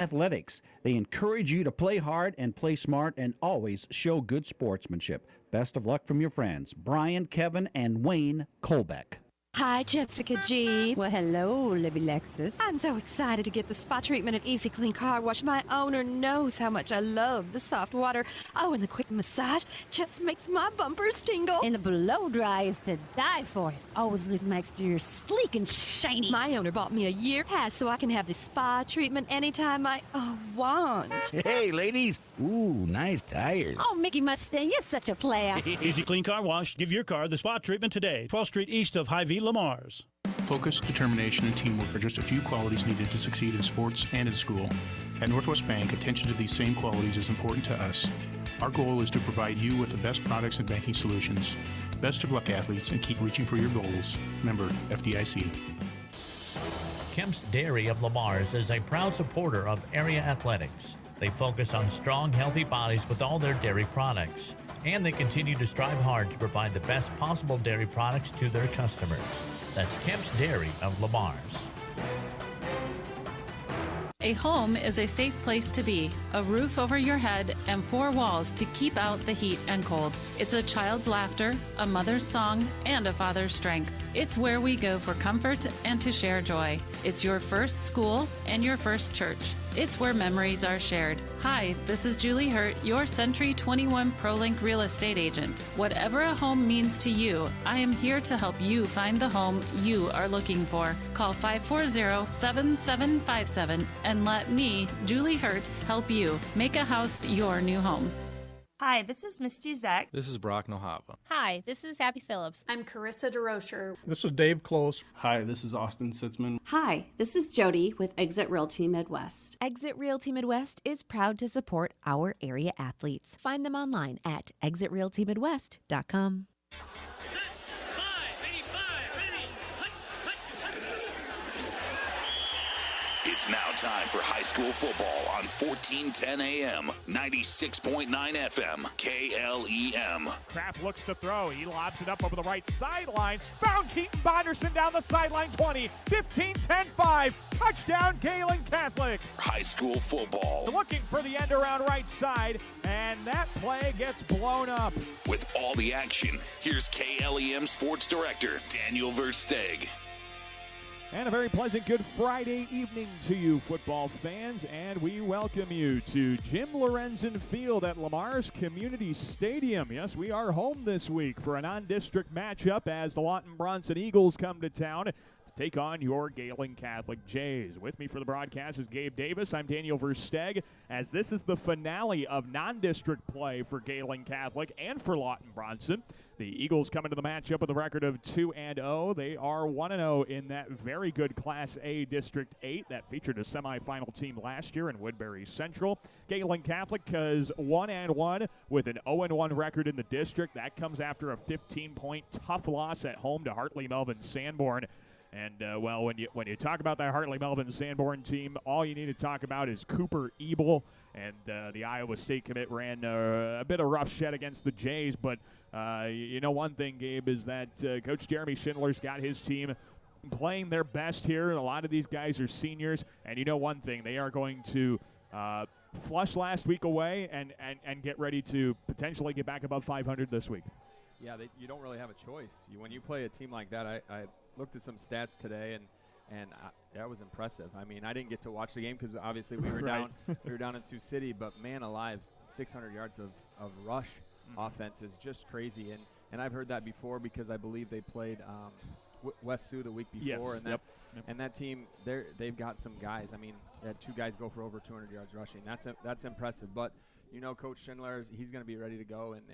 Athletics. They encourage you to play hard and play smart and always show good sportsmanship. Best of luck from your friends, Brian, Kevin, and Wayne Colbeck. Hi, Jessica G. Well, hello, Libby Lexus. I'm so excited to get the spa treatment at Easy Clean Car Wash. My owner knows how much I love the soft water. Oh, and the quick massage just makes my bumpers tingle. And the blow dry is to die for. It always leaves my exterior sleek and shiny. My owner bought me a year pass so I can have the spa treatment anytime I want. Hey, ladies. Ooh, nice tires. Oh, Mickey Mustang, you're such a player. Easy Clean Car Wash. Give your car the spa treatment today. 12th Street east of Hy-Vee, Lamar's. Focus, determination, and teamwork are just a few qualities needed to succeed in sports and in school. At Northwest Bank, attention to these same qualities is important to us. Our goal is to provide you with the best products and banking solutions. Best of luck, athletes, and keep reaching for your goals. Member FDIC. Kemp's Dairy of Lamar's is a proud supporter of area athletics. They focus on strong, healthy bodies with all their dairy products. And they continue to strive hard to provide the best possible dairy products to their customers. That's Kemp's Dairy of Lamar's. A home is a safe place to be, a roof over your head, and four walls to keep out the heat and cold. It's a child's laughter, a mother's song, and a father's strength. It's where we go for comfort and to share joy. It's your first school and your first church. It's where memories are shared. Hi, this is Julie Hurt, your Century 21 ProLink real estate agent. Whatever a home means to you, I am here to help you find the home you are looking for. Call 540-7757 and let me, Julie Hurt, help you make a house your new home. Hi, this is Misty Zek. This is Brock Nohava. Hi, this is Abby Phillips. I'm Carissa DeRocher. This is Dave Close. Hi, this is Austin Sitzman. Hi, this is Jody with Exit Realty Midwest. Exit Realty Midwest is proud to support our area athletes. Find them online at exitrealtymidwest.com. It's now time for high school football on 1410 AM, 96.9 FM, KLEM. Kraft looks to throw. He lobs it up over the right sideline. Found Keaton Bonderson down the sideline 20, 15, 10, 5. Touchdown, Gehlen Catholic. High school football. Looking for the end around right side, and that play gets blown up. With all the action, here's KLEM Sports Director Daniel Versteeg. And a very pleasant good Friday evening to you, football fans, and we welcome you to Jim Lorenzen Field at Lamar's Community Stadium. Yes, we are home this week for a non-district matchup as the Lawton-Bronson Eagles come to town to take on your Gehlen Catholic Jays. With me for the broadcast is Gabe Davis. I'm Daniel Versteeg, as this is the finale of non-district play for Gehlen Catholic and for Lawton-Bronson. The Eagles come into the matchup with a record of 2-0. They are 1-0 in that very good Class A District 8 that featured a semifinal team last year in Woodbury Central. Gehlen Catholic is 1-1 with an 0-1 record in the district. That comes after a 15-point tough loss at home to Hartley Melvin Sanborn. And, well, when you talk about that Hartley Melvin Sanborn team, all you need to talk about is Cooper Ebel. And the Iowa State commit ran a bit of rough shed against the Jays. But, you know, one thing, Gabe, is that Coach Jeremy Schindler's got his team playing their best here. A lot of these guys are seniors. And you know one thing, they are going to flush last week away and get ready to potentially get back above 500 this week. Yeah, you don't really have a choice. When you play a team like that, I looked at some stats today, and that was impressive. I mean, I didn't get to watch the game because obviously we were down. We were down in Sioux City, but man alive, 600 yards of rush offense is just crazy. And I've heard that before because I believe they played West Sioux the week before, yes, and that team they've got some guys. I mean, they had two guys go for over 200 yards rushing. That's impressive. But you know, Coach Schindler, he's going to be ready to go, and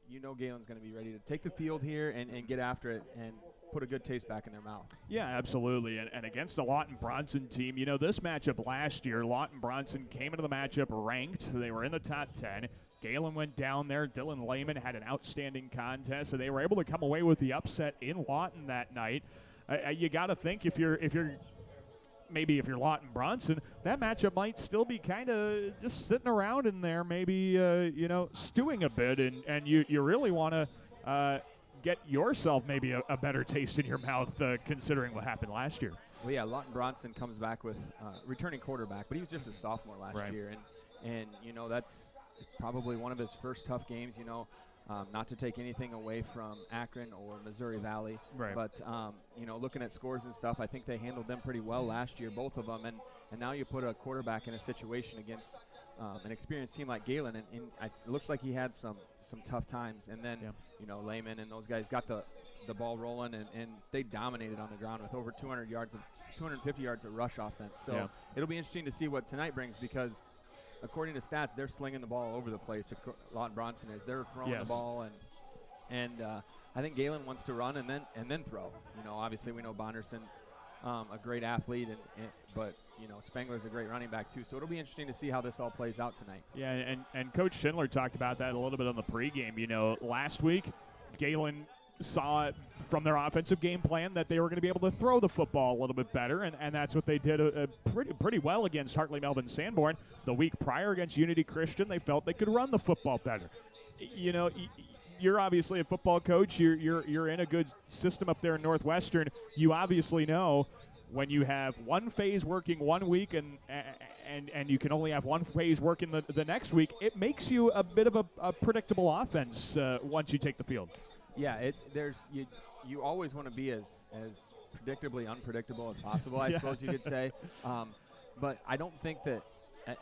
you know Gehlen's going to be ready to take the field here and get after it and put a good taste back in their mouth. Yeah, absolutely. And against the Lawton-Bronson team, you know, this matchup last year, Lawton-Bronson came into the matchup ranked. They were in the top 10. Gehlen went down there. Dylan Lehman had an outstanding contest, so they were able to come away with the upset in Lawton that night. You got to think if you're Lawton-Bronson, that matchup might still be kind of just sitting around in there, maybe, stewing a bit, and you really want to get yourself maybe a better taste in your mouth considering what happened last year. Well, yeah, Lawton-Bronson comes back with returning quarterback, but he was just a sophomore last year. And that's probably one of his first tough games, not to take anything away from Akron or Missouri Valley. Right. But, looking at scores and stuff, I think they handled them pretty well last year, both of them. And now you put a quarterback in a situation against an experienced team like Gehlen, and it looks like he had some tough times. And then, Lehman and those guys got the ball rolling, and they dominated on the ground with over 250 yards of rush offense. So it'll be interesting to see what tonight brings, because according to stats, they're slinging the ball all over the place. Lawton-Bronson is. They're throwing the ball, and I think Gehlen wants to run and then throw. Obviously we know Bonderson's a great athlete, but Spangler's a great running back too. So it'll be interesting to see how this all plays out tonight. Yeah, and Coach Schindler talked about that a little bit on the pregame. Last week, Gehlen saw from their offensive game plan that they were going to be able to throw the football a little bit better, and that's what they did pretty well against Hartley Melvin Sanborn. The week prior against Unity Christian, they felt they could run the football better. You're obviously a football coach. You're in a good system up there in Northwestern. You obviously know when you have one phase working one week and you can only have one phase working the next week, it makes you a bit of a predictable offense once you take the field. Yeah, you always want to be as predictably unpredictable as possible, I suppose you could say. But I don't think that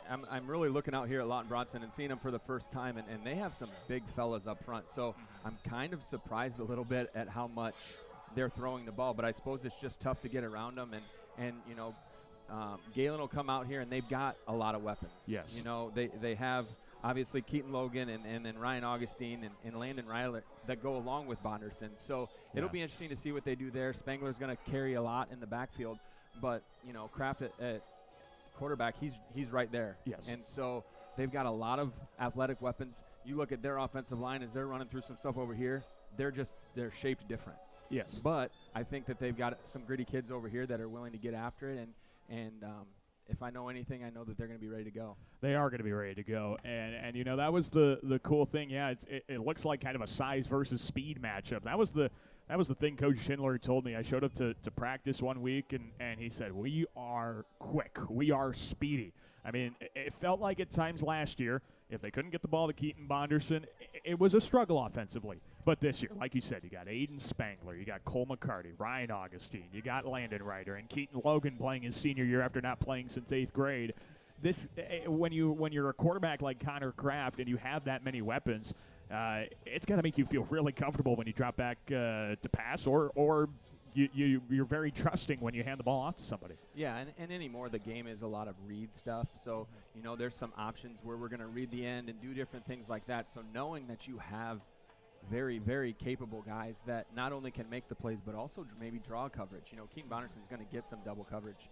I'm really looking out here at Lawton-Bronson and seeing them for the first time, and they have some big fellas up front. So I'm kind of surprised a little bit at how much they're throwing the ball, but I suppose it's just tough to get around them. And Gehlen will come out here, and they've got a lot of weapons. Yes. They have obviously Keaton Logan and then Ryan Augustine and Landon Riley that go along with Bonderson. So it'll be interesting to see what they do there. Spangler's going to carry a lot in the backfield, but Kraft at quarterback, he's right there. Yes. And so they've got a lot of athletic weapons. You look at their offensive line as they're running through some stuff over here. They're shaped different. Yes. But I think that they've got some gritty kids over here that are willing to get after it, and if I know anything, I know that they're going to be ready to go. They are going to be ready to go, and that was the cool thing. Yeah, it looks like kind of a size versus speed matchup. That was the thing Coach Schindler told me. I showed up to practice one week, and he said, we are quick. We are speedy. I mean, it felt like at times last year, if they couldn't get the ball to Keaton Bonderson, it was a struggle offensively. But this year, like you said, you got Aiden Spangler, you got Cole McCarty, Ryan Augustine, you got Landon Ryder, and Keaton Logan playing his senior year after not playing since 8th grade. This, when you're a quarterback like Connor Kraft and you have that many weapons, it's got to make you feel really comfortable when you drop back to pass, or you're very trusting when you hand the ball off to somebody. Yeah, and anymore the game is a lot of read stuff. So, there's some options where we're going to read the end and do different things like that. So knowing that you have very, very capable guys that not only can make the plays but also maybe draw coverage. Keaton Bonderson's going to get some double coverage.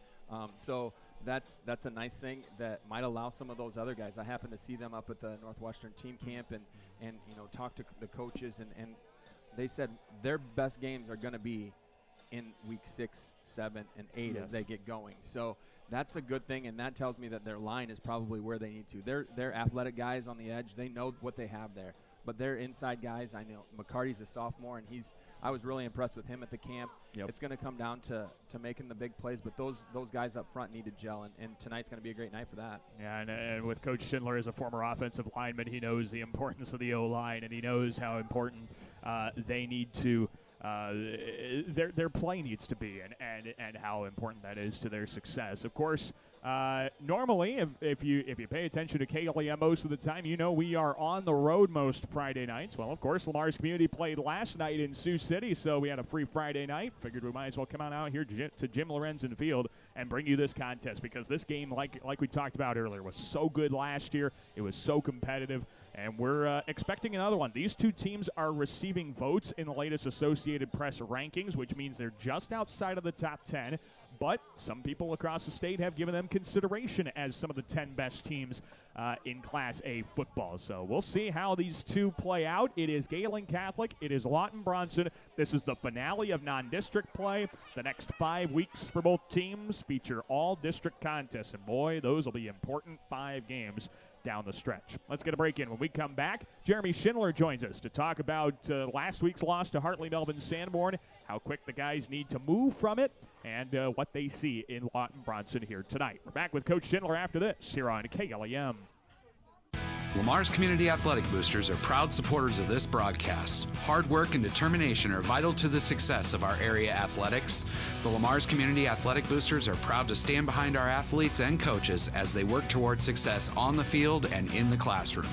So that's a nice thing that might allow some of those other guys. I happened to see them up at the Northwestern team camp and talk to the coaches, and they said their best games are going to be in week 6, 7, and 8 as they get going. So that's a good thing, and that tells me that their line is probably where they need to. They're athletic guys on the edge. They know what they have there. But they're inside guys. I know McCarty's a sophomore, and I was really impressed with him at the camp. Yep. It's going to come down to making the big plays, but those guys up front need to gel, and tonight's going to be a great night for that. Yeah, and with Coach Schindler as a former offensive lineman, he knows the importance of the O-line, and he knows how important they need to their play needs to be, and how important that is to their success. Of course, normally, if you pay attention to KLEM most of the time, we are on the road most Friday nights. Well, of course, Lamar's Community played last night in Sioux City, so we had a free Friday night. Figured we might as well come on out here to Jim Lorenzen Field and bring you this contest, because this game, like we talked about earlier, was so good last year. It was so competitive, and we're expecting another one. These two teams are receiving votes in the latest Associated Press rankings, which means they're just outside of the top 10. but some people across the state have given them consideration as some of the 10 best teams in Class A football. So we'll see how these two play out. It is Gehlen Catholic. It is Lawton-Bronson. This is the finale of non-district play. The next 5 weeks for both teams feature all district contests. And boy, those will be important 5 games down the stretch. Let's get a break in. When we come back, Jeremy Schindler joins us to talk about last week's loss to Hartley-Melvin-Sanborn, how quick the guys need to move from it, and what they see in Lawton-Bronson here tonight. We're back with Coach Schindler after this here on KLEM. Lamar's Community Athletic Boosters are proud supporters of this broadcast. Hard work and determination are vital to the success of our area athletics. The Lamar's Community Athletic Boosters are proud to stand behind our athletes and coaches as they work towards success on the field and in the classroom.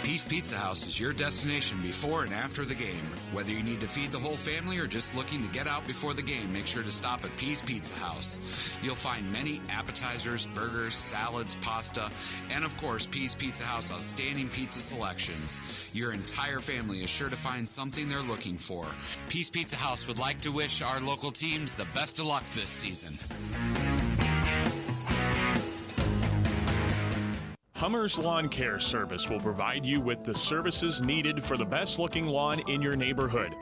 Peace Pizza House is your destination before and after the game. Whether you need to feed the whole family or just looking to get out before the game, make sure to stop at Peace Pizza House. You'll find many appetizers, burgers, salads, pasta, and of course, Peace Pizza House outstanding pizza selections. Your entire family is sure to find something they're looking for. Peace Pizza House would like to wish our local teams the best of luck this season. Hummer's Lawn Care Service will provide you with the services needed for the best-looking lawn in your neighborhood.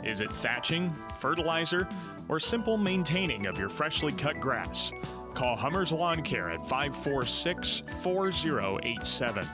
Is it thatching, fertilizer, or simple maintaining of your freshly cut grass? Call Hummer's Lawn Care at 546-4087.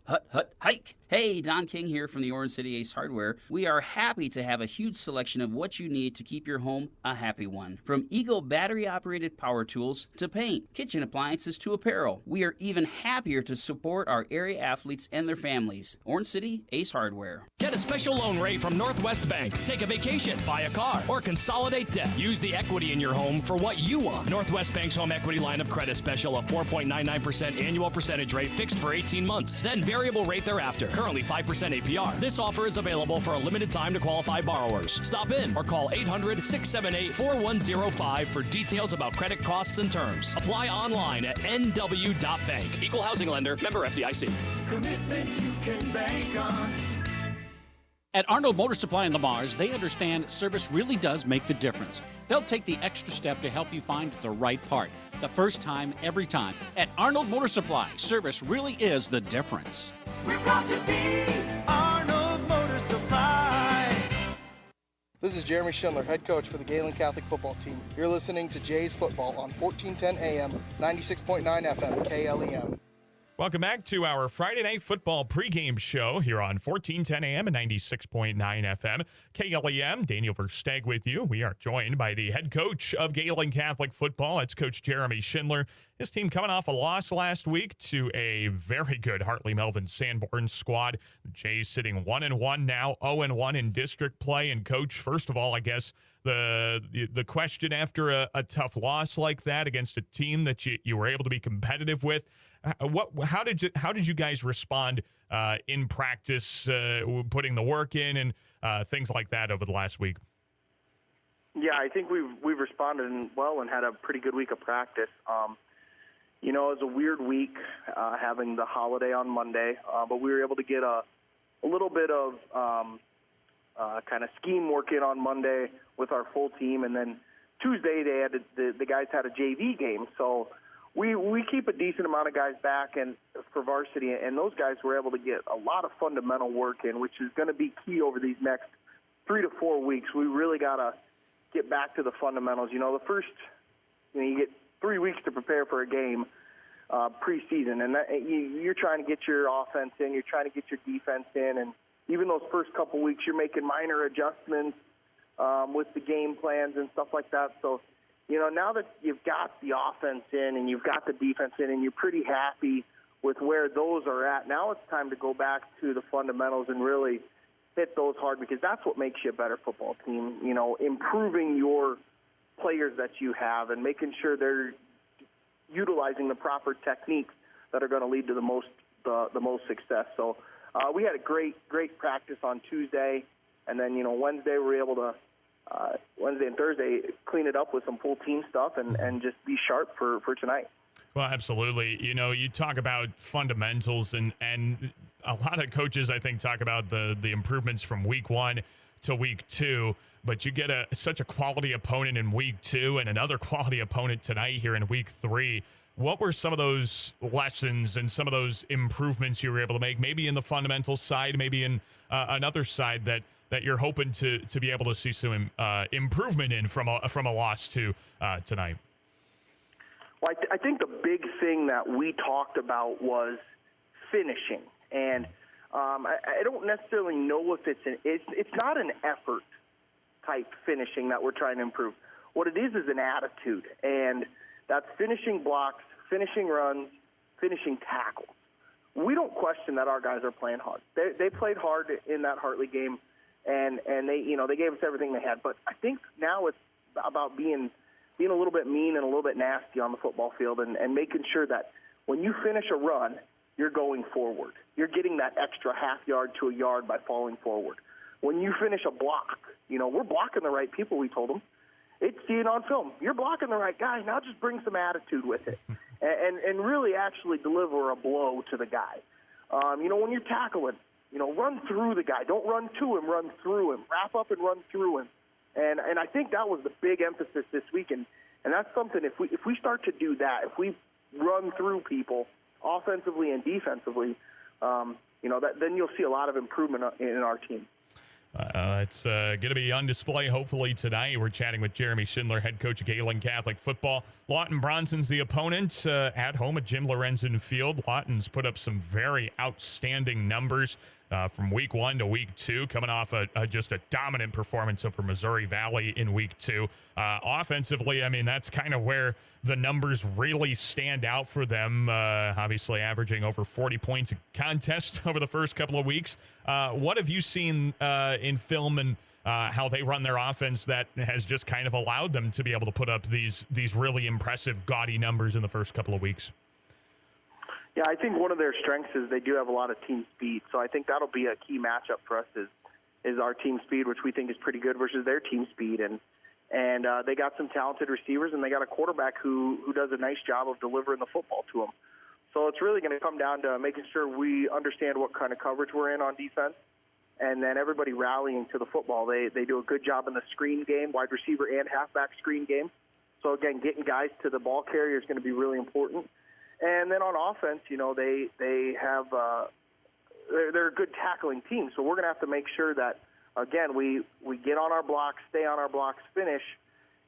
Hut, hut, hike! Hey, Don King here from the Orange City Ace Hardware. We are happy to have a huge selection of what you need to keep your home a happy one. From Eagle battery-operated power tools to paint, kitchen appliances to apparel. We are even happier to support our area athletes and their families. Orange City Ace Hardware. Get a special loan rate from Northwest Bank. Take a vacation, buy a car, or consolidate debt. Use the equity in your home for what you want. Northwest Bank's home equity line of credit special of 4.99% annual percentage rate fixed for 18 months. Then variable rate thereafter. Currently 5% APR. This offer is available for a limited time to qualified borrowers. Stop in or call 800-678-4105 for details about credit costs and terms. Apply online at nw.bank. Equal housing lender. Member FDIC. Commitment you can bank on. At Arnold Motor Supply in Lamar's, they understand service really does make the difference. They'll take the extra step to help you find the right part. The first time, every time. At Arnold Motor Supply, service really is the difference. We're proud to be Arnold Motor Supply. This is Jeremy Schindler, head coach for the Gehlen Catholic football team. You're listening to Jays football on 1410 AM, 96.9 FM, KLEM. Welcome back to our Friday Night Football pregame show here on 1410 AM and 96.9 FM. KLEM, Daniel Versteg with you. We are joined by the head coach of Gehlen Catholic football. It's Coach Jeremy Schindler. His team coming off a loss last week to a very good Hartley-Melvin-Sanborn squad. The Jays sitting 1-1 now, 0-1 in district play. And Coach, first of all, I guess the question after a tough loss like that against a team that you were able to be competitive with, how did you guys respond in practice, putting the work in and things like that over the last week? Yeah, I think we've responded well and had a pretty good week of practice. It was a weird week having the holiday on Monday, but we were able to get a little bit of kind of scheme work in on Monday with our full team, and then Tuesday they had the guys had a JV game, so. We keep a decent amount of guys back and for varsity, and those guys were able to get a lot of fundamental work in, which is going to be key over these next 3 to 4 weeks. We really got to get back to the fundamentals. The first, you get 3 weeks to prepare for a game preseason, and you're trying to get your offense in, you're trying to get your defense in, and even those first couple weeks, you're making minor adjustments with the game plans and stuff like that. So, now that you've got the offense in and you've got the defense in and you're pretty happy with where those are at, now it's time to go back to the fundamentals and really hit those hard, because that's what makes you a better football team, improving your players that you have and making sure they're utilizing the proper techniques that are going to lead to the most success. So we had a great practice on Tuesday, and then, Wednesday we were able to Wednesday and Thursday, clean it up with some full team stuff and just be sharp for tonight. Well, absolutely. You talk about fundamentals, and a lot of coaches, I think, talk about the improvements from week one. to week 2. But you get such a quality opponent in week 2 and another quality opponent tonight here in week 3. What were some of those lessons and some of those improvements you were able to make, maybe in the fundamental side, maybe in another side that you're hoping to be able to see some improvement in from a loss to tonight? Well, I think the big thing that we talked about was finishing, and I don't necessarily know if it's not an effort type finishing that we're trying to improve. What it is an attitude, and that's finishing blocks, finishing runs, finishing tackles. We don't question that our guys are playing hard. They played hard in that Hartley game, and they gave us everything they had. But I think now it's about being a little bit mean and a little bit nasty on the football field, and making sure that when you finish a run, you're going forward. You're getting that extra half yard to a yard by falling forward. When you finish a block, we're blocking the right people, we told them. It's seen on film. You're blocking the right guy. Now just bring some attitude with it and really actually deliver a blow to the guy. When you're tackling, run through the guy. Don't run to him, run through him. Wrap up and run through him. And I think that was the big emphasis this week. And that's something, if we start to do that, if we run through people offensively and defensively, then you'll see a lot of improvement in our team. It's going to be on display hopefully tonight. We're chatting with Jeremy Schindler, head coach of Gehlen Catholic football. Lawton-Bronson's the opponent at home at Jim Lorenzen Field. Lawton's put up some very outstanding numbers from week 1 to week 2, coming off just a dominant performance over Missouri Valley in week 2. Offensively, that's kind of where the numbers really stand out for them, obviously averaging over 40 points a contest over the first couple of weeks. What have you seen in film and how they run their offense that has just kind of allowed them to be able to put up these really impressive, gaudy numbers in the first couple of weeks? Yeah, I think one of their strengths is they do have a lot of team speed. So I think that'll be a key matchup for us is our team speed, which we think is pretty good, versus their team speed. And they got some talented receivers, and they got a quarterback who does a nice job of delivering the football to them. So it's really going to come down to making sure we understand what kind of coverage we're in on defense, and then everybody rallying to the football. They do a good job in the screen game, wide receiver and halfback screen game. So, again, getting guys to the ball carrier is going to be really important. And then on offense, they have they're a good tackling team. So we're going to have to make sure that, again, we get on our blocks, stay on our blocks, finish,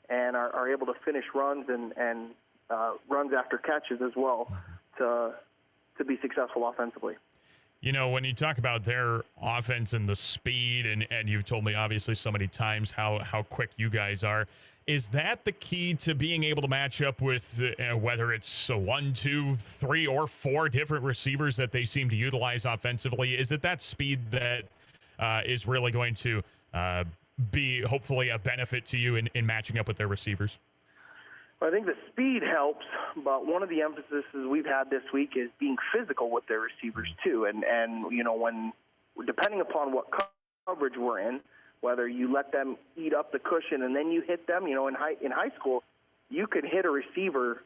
and are able to finish runs and runs after catches as well to be successful offensively. When you talk about their offense and the speed, and you've told me obviously so many times how quick you guys are, is that the key to being able to match up with whether it's 1, 2, 3, or 4 different receivers that they seem to utilize offensively? Is it that speed that is really going to be hopefully a benefit to you in matching up with their receivers? I think the speed helps, but one of the emphases we've had this week is being physical with their receivers too. And when depending upon what coverage we're in, whether you let them eat up the cushion and then you hit them, in high school, you can hit a receiver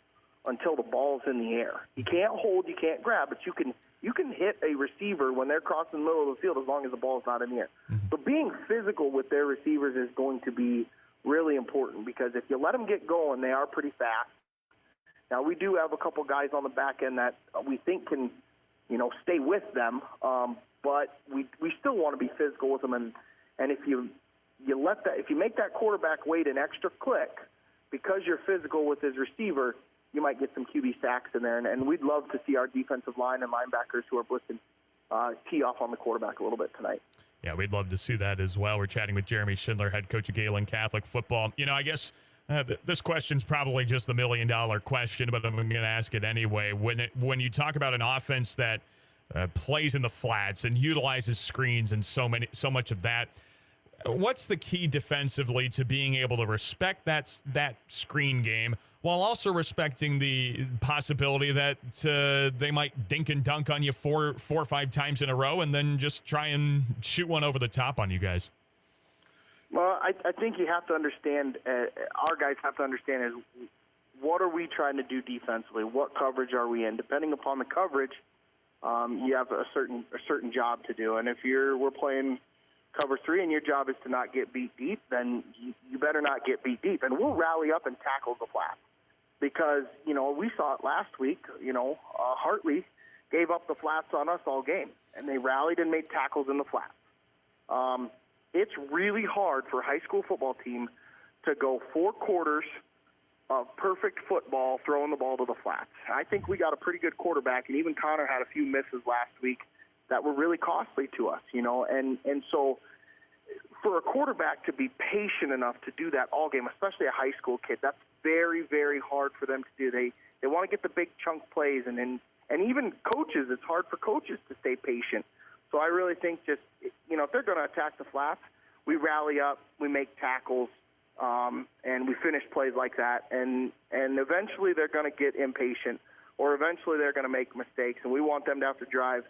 until the ball's in the air. You can't hold, you can't grab, but you can hit a receiver when they're crossing the middle of the field as long as the ball's not in the air. So being physical with their receivers is going to be really important, because if you let them get going, they are pretty fast. Now, we do have a couple guys on the back end that we think can, stay with them, but we still want to be physical with them. And if you make that quarterback wait an extra click because you're physical with his receiver, you might get some QB sacks in there. And we'd love to see our defensive line and linebackers who are blitzing tee off on the quarterback a little bit tonight. Yeah, we'd love to see that as well. We're chatting with Jeremy Schindler, head coach of Gehlen Catholic football. I guess this question's probably just the $1 million question, but I'm going to ask it anyway. When you talk about an offense that plays in the flats and utilizes screens and so much of that, what's the key defensively to being able to respect that screen game while also respecting the possibility that they might dink and dunk on you four or 5 times in a row and then just try and shoot one over the top on you guys? Well, I think you have to understand, our guys have to understand, is what are we trying to do defensively? What coverage are we in? Depending upon the coverage, you have a certain job to do. And if we're playing cover 3 and your job is to not get beat deep, then you better not get beat deep. And we'll rally up and tackle the flats because, we saw it last week. Hartley gave up the flats on us all game, and they rallied and made tackles in the flats. It's really hard for a high school football team to go 4 quarters of perfect football throwing the ball to the flats. I think we got a pretty good quarterback, and even Connor had a few misses last week that were really costly to us, and so for a quarterback to be patient enough to do that all game, especially a high school kid, that's very, very hard for them to do. They want to get the big chunk plays, and even coaches, it's hard for coaches to stay patient. So I really think just, if they're going to attack the flats, we rally up, we make tackles, and we finish plays like that, and eventually they're going to get impatient, or eventually they're going to make mistakes, and we want them to have to drive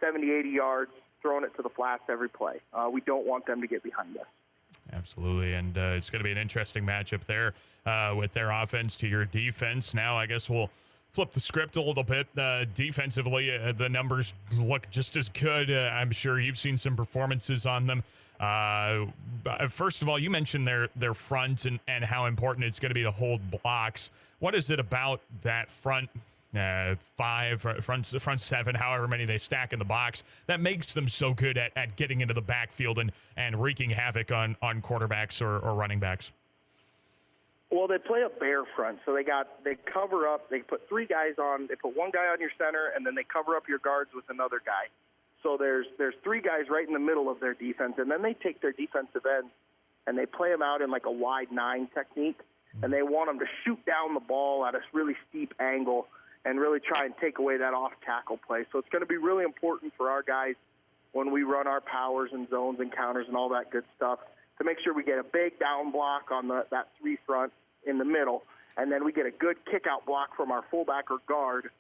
70, 80 yards, throwing it to the flats every play. We don't want them to get behind us. Absolutely, and it's going to be an interesting matchup there with their offense to your defense. Now I guess we'll flip the script a little bit. Defensively, the numbers look just as good. I'm sure you've seen some performances on them. First of all, you mentioned their front and how important it's going to be to hold blocks. What is it about that front 5, front 7, however many they stack in the box, that makes them so good at getting into the backfield and wreaking havoc on quarterbacks or running backs? Well, they play a bear front, so they cover up. They put 3 guys on. They put 1 guy on your center, and then they cover up your guards with another guy. So there's 3 guys right in the middle of their defense, and then they take their defensive ends and they play them out in like a wide 9 technique, and they want them to shoot down the ball at a really steep angle and really try and take away that off-tackle play. So it's going to be really important for our guys when we run our powers and zones and counters and all that good stuff to make sure we get a big down block on that 3 front in the middle, and then we get a good kick-out block from our fullback or guard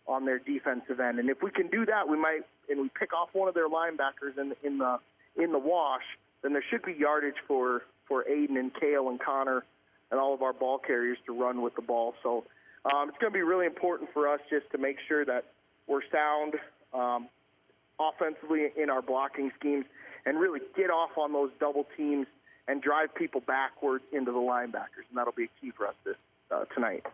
on their defensive end. And if we can do that, we pick off one of their linebackers in the wash, then there should be yardage for Aiden and Kale and Connor and all of our ball carriers to run with the ball. So it's going to be really important for us just to make sure that we're sound offensively in our blocking schemes and really get off on those double teams and drive people backwards into the linebackers, and that'll be a key for us tonight.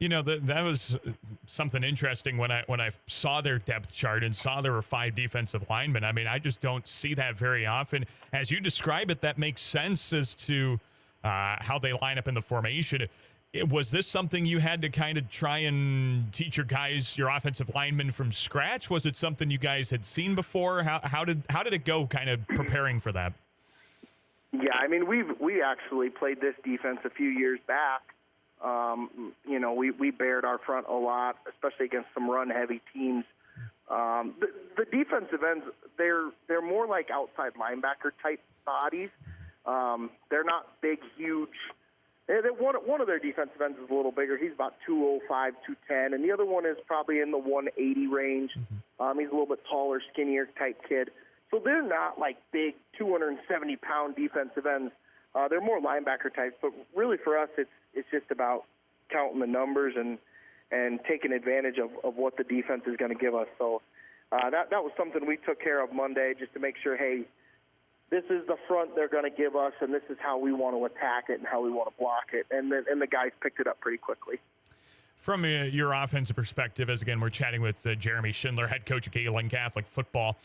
That was something interesting when I saw their depth chart and saw there were 5 defensive linemen. I mean, I just don't see that very often. As you describe it, that makes sense as to how they line up in the formation. Was this something you had to kind of try and teach your offensive linemen from scratch? Was it something you guys had seen before? How did it go kind of preparing for that? Yeah, I mean, we actually played this defense a few years back. We bared our front a lot, especially against some run-heavy teams. The defensive ends, they're more like outside linebacker-type bodies. They're not big, huge. One of their defensive ends is a little bigger. He's about 205, 210, and the other one is probably in the 180 range. He's a little bit taller, skinnier type kid. So they're not like big 270-pound defensive ends. They're more linebacker types. But really for us, it's just about counting the numbers and taking advantage of what the defense is going to give us. So that was something we took care of Monday just to make sure, hey, this is the front they're going to give us, and this is how we want to attack it and how we want to block it. And the guys picked it up pretty quickly. From your offensive perspective, as again we're chatting with Jeremy Schindler, head coach of Gehlen Catholic football,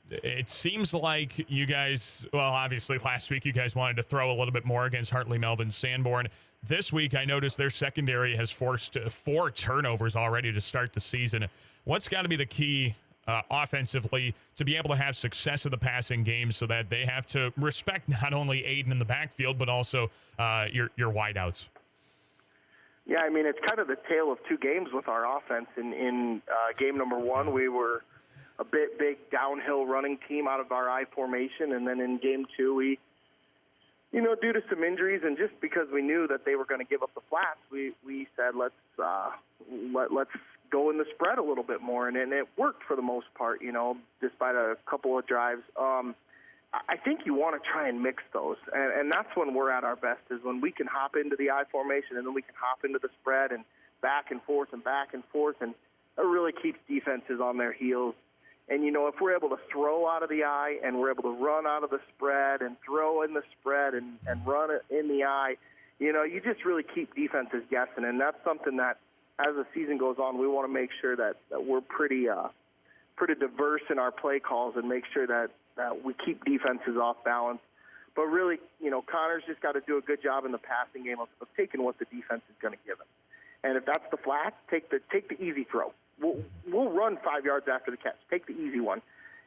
it seems like you guys, well, obviously last week you guys wanted to throw a little bit more against Hartley, Melvin, Sanborn. This week I noticed their secondary has forced 4 turnovers already to start the season. What's got to be the key offensively to be able to have success in the passing game so that they have to respect not only Aiden in the backfield but also your wideouts? Yeah, I mean, it's kind of the tale of 2 games with our offense. In game number 1, we were a big downhill running team out of our I formation, and then in game 2, we, due to some injuries and just because we knew that they were going to give up the flats, we said let's go in the spread a little bit more, and it worked for the most part. Despite a couple of drives. I think you want to try and mix those, and that's when we're at our best, is when we can hop into the I formation and then we can hop into the spread and back and forth, and it really keeps defenses on their heels. And, if we're able to throw out of the eye and we're able to run out of the spread and throw in the spread and run it in the eye, you just really keep defenses guessing. And that's something that, as the season goes on, we want to make sure that we're pretty diverse in our play calls and make sure that we keep defenses off balance. But really, Connor's just got to do a good job in the passing game of taking what the defense is going to give him. And if that's the flat, take the easy throw. We'll run 5 yards after the catch. Take the easy one.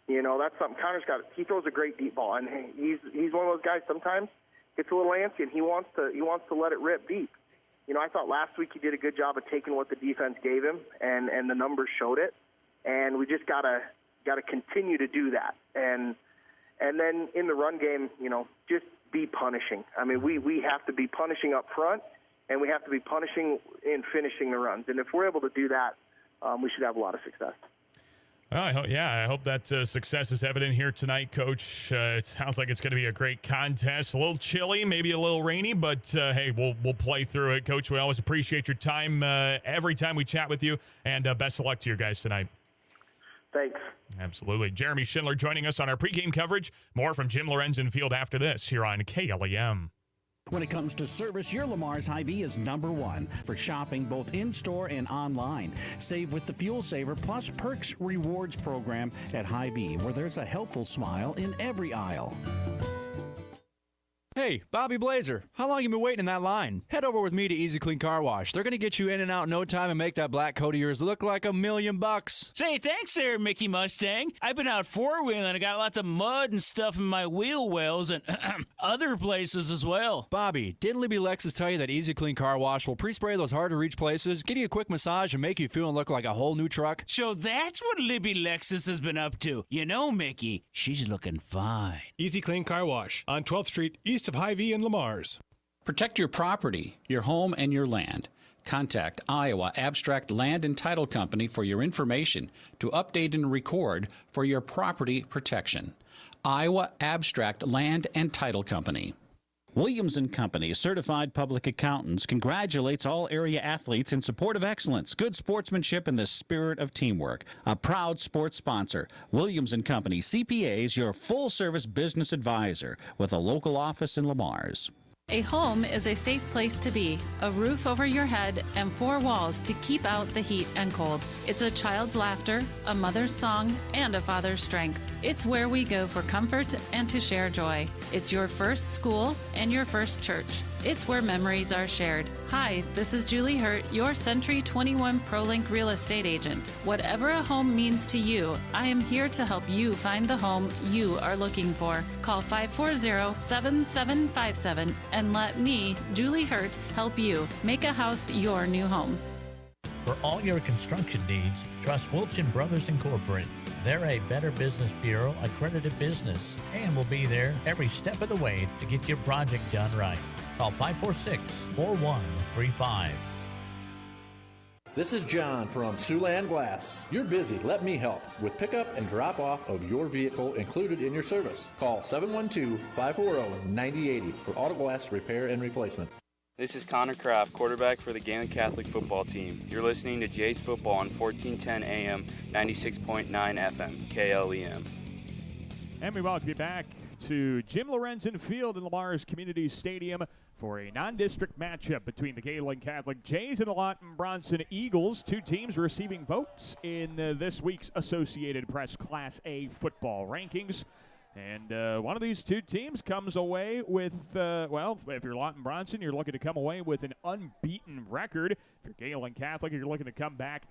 That's something Connor's got. He throws a great deep ball, and he's one of those guys. Sometimes gets a little antsy, and he wants to let it rip deep. I thought last week he did a good job of taking what the defense gave him, and the numbers showed it. And we just gotta continue to do that. And then in the run game, just be punishing. I mean, we have to be punishing up front, and we have to be punishing in finishing the runs. And if we're able to do that, we should have a lot of success. I hope that success is evident here tonight, Coach. It sounds like it's going to be a great contest. A little chilly, maybe a little rainy, but hey, we'll play through it, Coach. We always appreciate your time every time we chat with you, and best of luck to your guys tonight. Thanks. Absolutely. Jeremy Schindler joining us on our pregame coverage. More from Jim Lorenzen Field after this here on KLEM. When it comes to service, your Lamar's Hy-Vee is #1 for shopping both in-store and online. Save with the Fuel Saver Plus Perks Rewards program at Hy-Vee, where there's a helpful smile in every aisle. Hey, Bobby Blazer, how long you been waiting in that line? Head over with me to Easy Clean Car Wash. They're going to get you in and out in no time and make that black coat of yours look like $1,000,000. Say, thanks there, Mickey Mustang. I've been out four-wheeling and I got lots of mud and stuff in my wheel wells and other places as well. Bobby, didn't Libby Lexus tell you that Easy Clean Car Wash will pre-spray those hard-to-reach places, give you a quick massage, and make you feel and look like a whole new truck? So that's what Libby Lexus has been up to. Mickey, she's looking fine. Easy Clean Car Wash on 12th Street, east of Hy-Vee and Lamar's. Protect your property, your home, and your land. Contact Iowa Abstract Land and Title Company for your information to update and record for your property protection. Iowa Abstract Land and Title Company. Williams & Company, certified public accountants, congratulates all area athletes in support of excellence, good sportsmanship, and the spirit of teamwork. A proud sports sponsor, Williams & Company, CPAs, your full-service business advisor with a local office in Lamar's. A home is a safe place to be, a roof over your head, and four walls to keep out the heat and cold. It's a child's laughter, a mother's song, and a father's strength. It's where we go for comfort and to share joy. It's your first school and your first church. It's where memories are shared. Hi, this is Julie Hurt, your Century 21 ProLink real estate agent. Whatever a home means to you, I am here to help you find the home you are looking for. Call 540-7757 and let me, Julie Hurt, help you make a house your new home. For all your construction needs, trust Wilchin Brothers Incorporated. They're a Better Business Bureau accredited business and will be there every step of the way to get your project done right. Call 546-4135. This is John from Siouxland Glass. You're busy. Let me help with pickup and drop off of your vehicle included in your service. Call 712-540-9080 for auto glass repair and replacement. This is Connor Kraft, quarterback for the Gehlen Catholic football team. You're listening to Jays Football on 1410 AM, 96.9 FM, KLEM. And we welcome you back to Jim Lorenzen Field in Lamar's Community Stadium for a non-district matchup between the Gehlen Catholic Jays and the Lawton-Bronson Eagles. Two teams receiving votes in this week's Associated Press Class A football rankings. And one of these two teams comes away with, if you're Lawton-Bronson, you're looking to come away with an unbeaten record. If you're Gehlen Catholic, you're looking to come back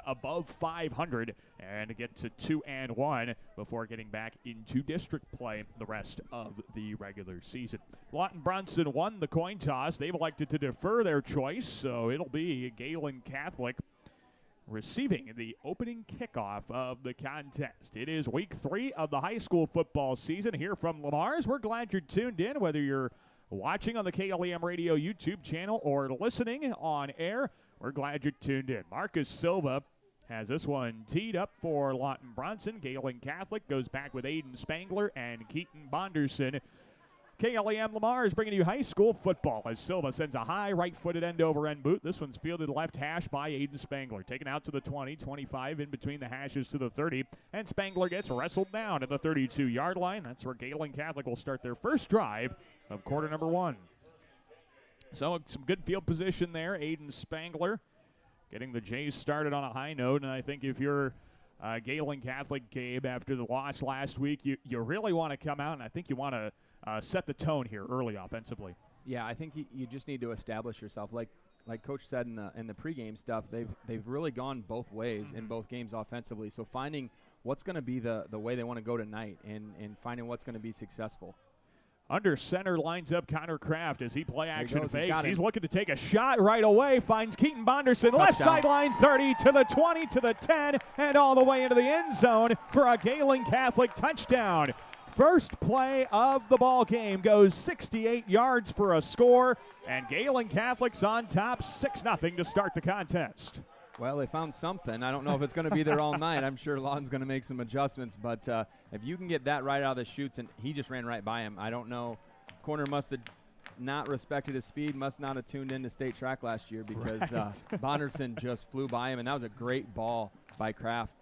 above 500 and get to 2-1 before getting back into district play the rest of the regular season. Lawton-Bronson won the coin toss. They've elected to defer their choice, so it'll be Gehlen Catholic receiving the opening kickoff of the contest. It is week 3 of the high school football season here from Lamar's. We're glad you're tuned in, whether you're watching on the KLEM Radio YouTube channel or listening on air. We're glad you're tuned in. Marcus Silva has this one teed up for Lawton-Bronson. Gehlen Catholic goes back with Aiden Spangler and Keaton Bonderson KLEM Lamar is bringing you high school football as Silva sends a high right-footed end-over-end boot. This one's fielded left hash by Aiden Spangler. Taken out to the 20, 25 in between the hashes to the 30, and Spangler gets wrestled down at the 32-yard line. That's where Gehlen Catholic will start their first drive of quarter number 1. So some good field position there. Aiden Spangler getting the Jays started on a high note, and I think if you're Gehlen Catholic, Gabe, after the loss last week, you really want to come out, and I think you want to set the tone here early offensively. Yeah, I think you just need to establish yourself. Like Coach said in the pregame stuff, they've really gone both ways in both games offensively. So finding what's going to be the way they want to go tonight and finding what's going to be successful. Under center lines up Connor Kraft as he play action fakes. He's looking to take a shot right away. Finds Keaton Bonderson. Left sideline 30 to the 20 to the 10 and all the way into the end zone for a Gehlen Catholic touchdown. First play of the ball game goes 68 yards for a score, and Gehlen Catholic's on top 6-0 to start the contest. Well, they found something. I don't know if it's going to be there all night. I'm sure Lawton's going to make some adjustments, but if you can get that right out of the chutes, and he just ran right by him. I don't know. Corner must have not respected his speed, must not have tuned into state track last year because Bonderson just flew by him, and that was a great ball by Kraft.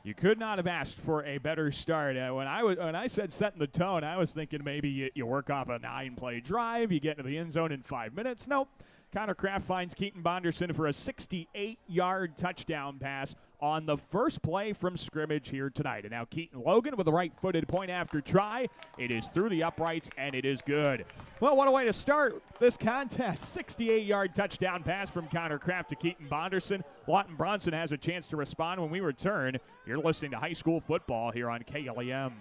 You could not have asked for a better start. When I said setting the tone, I was thinking maybe you work off a 9-play drive, you get into the end zone in 5 minutes. Nope. Connor Kraft finds Keaton Bonderson for a 68-yard touchdown pass on the first play from scrimmage here tonight. And now Keaton Logan with a right-footed point after try. It is through the uprights, and it is good. Well, what a way to start this contest. 68-yard touchdown pass from Connor Kraft to Keaton Bonderson. Lawton-Bronson has a chance to respond when we return. You're listening to high school football here on KLEM.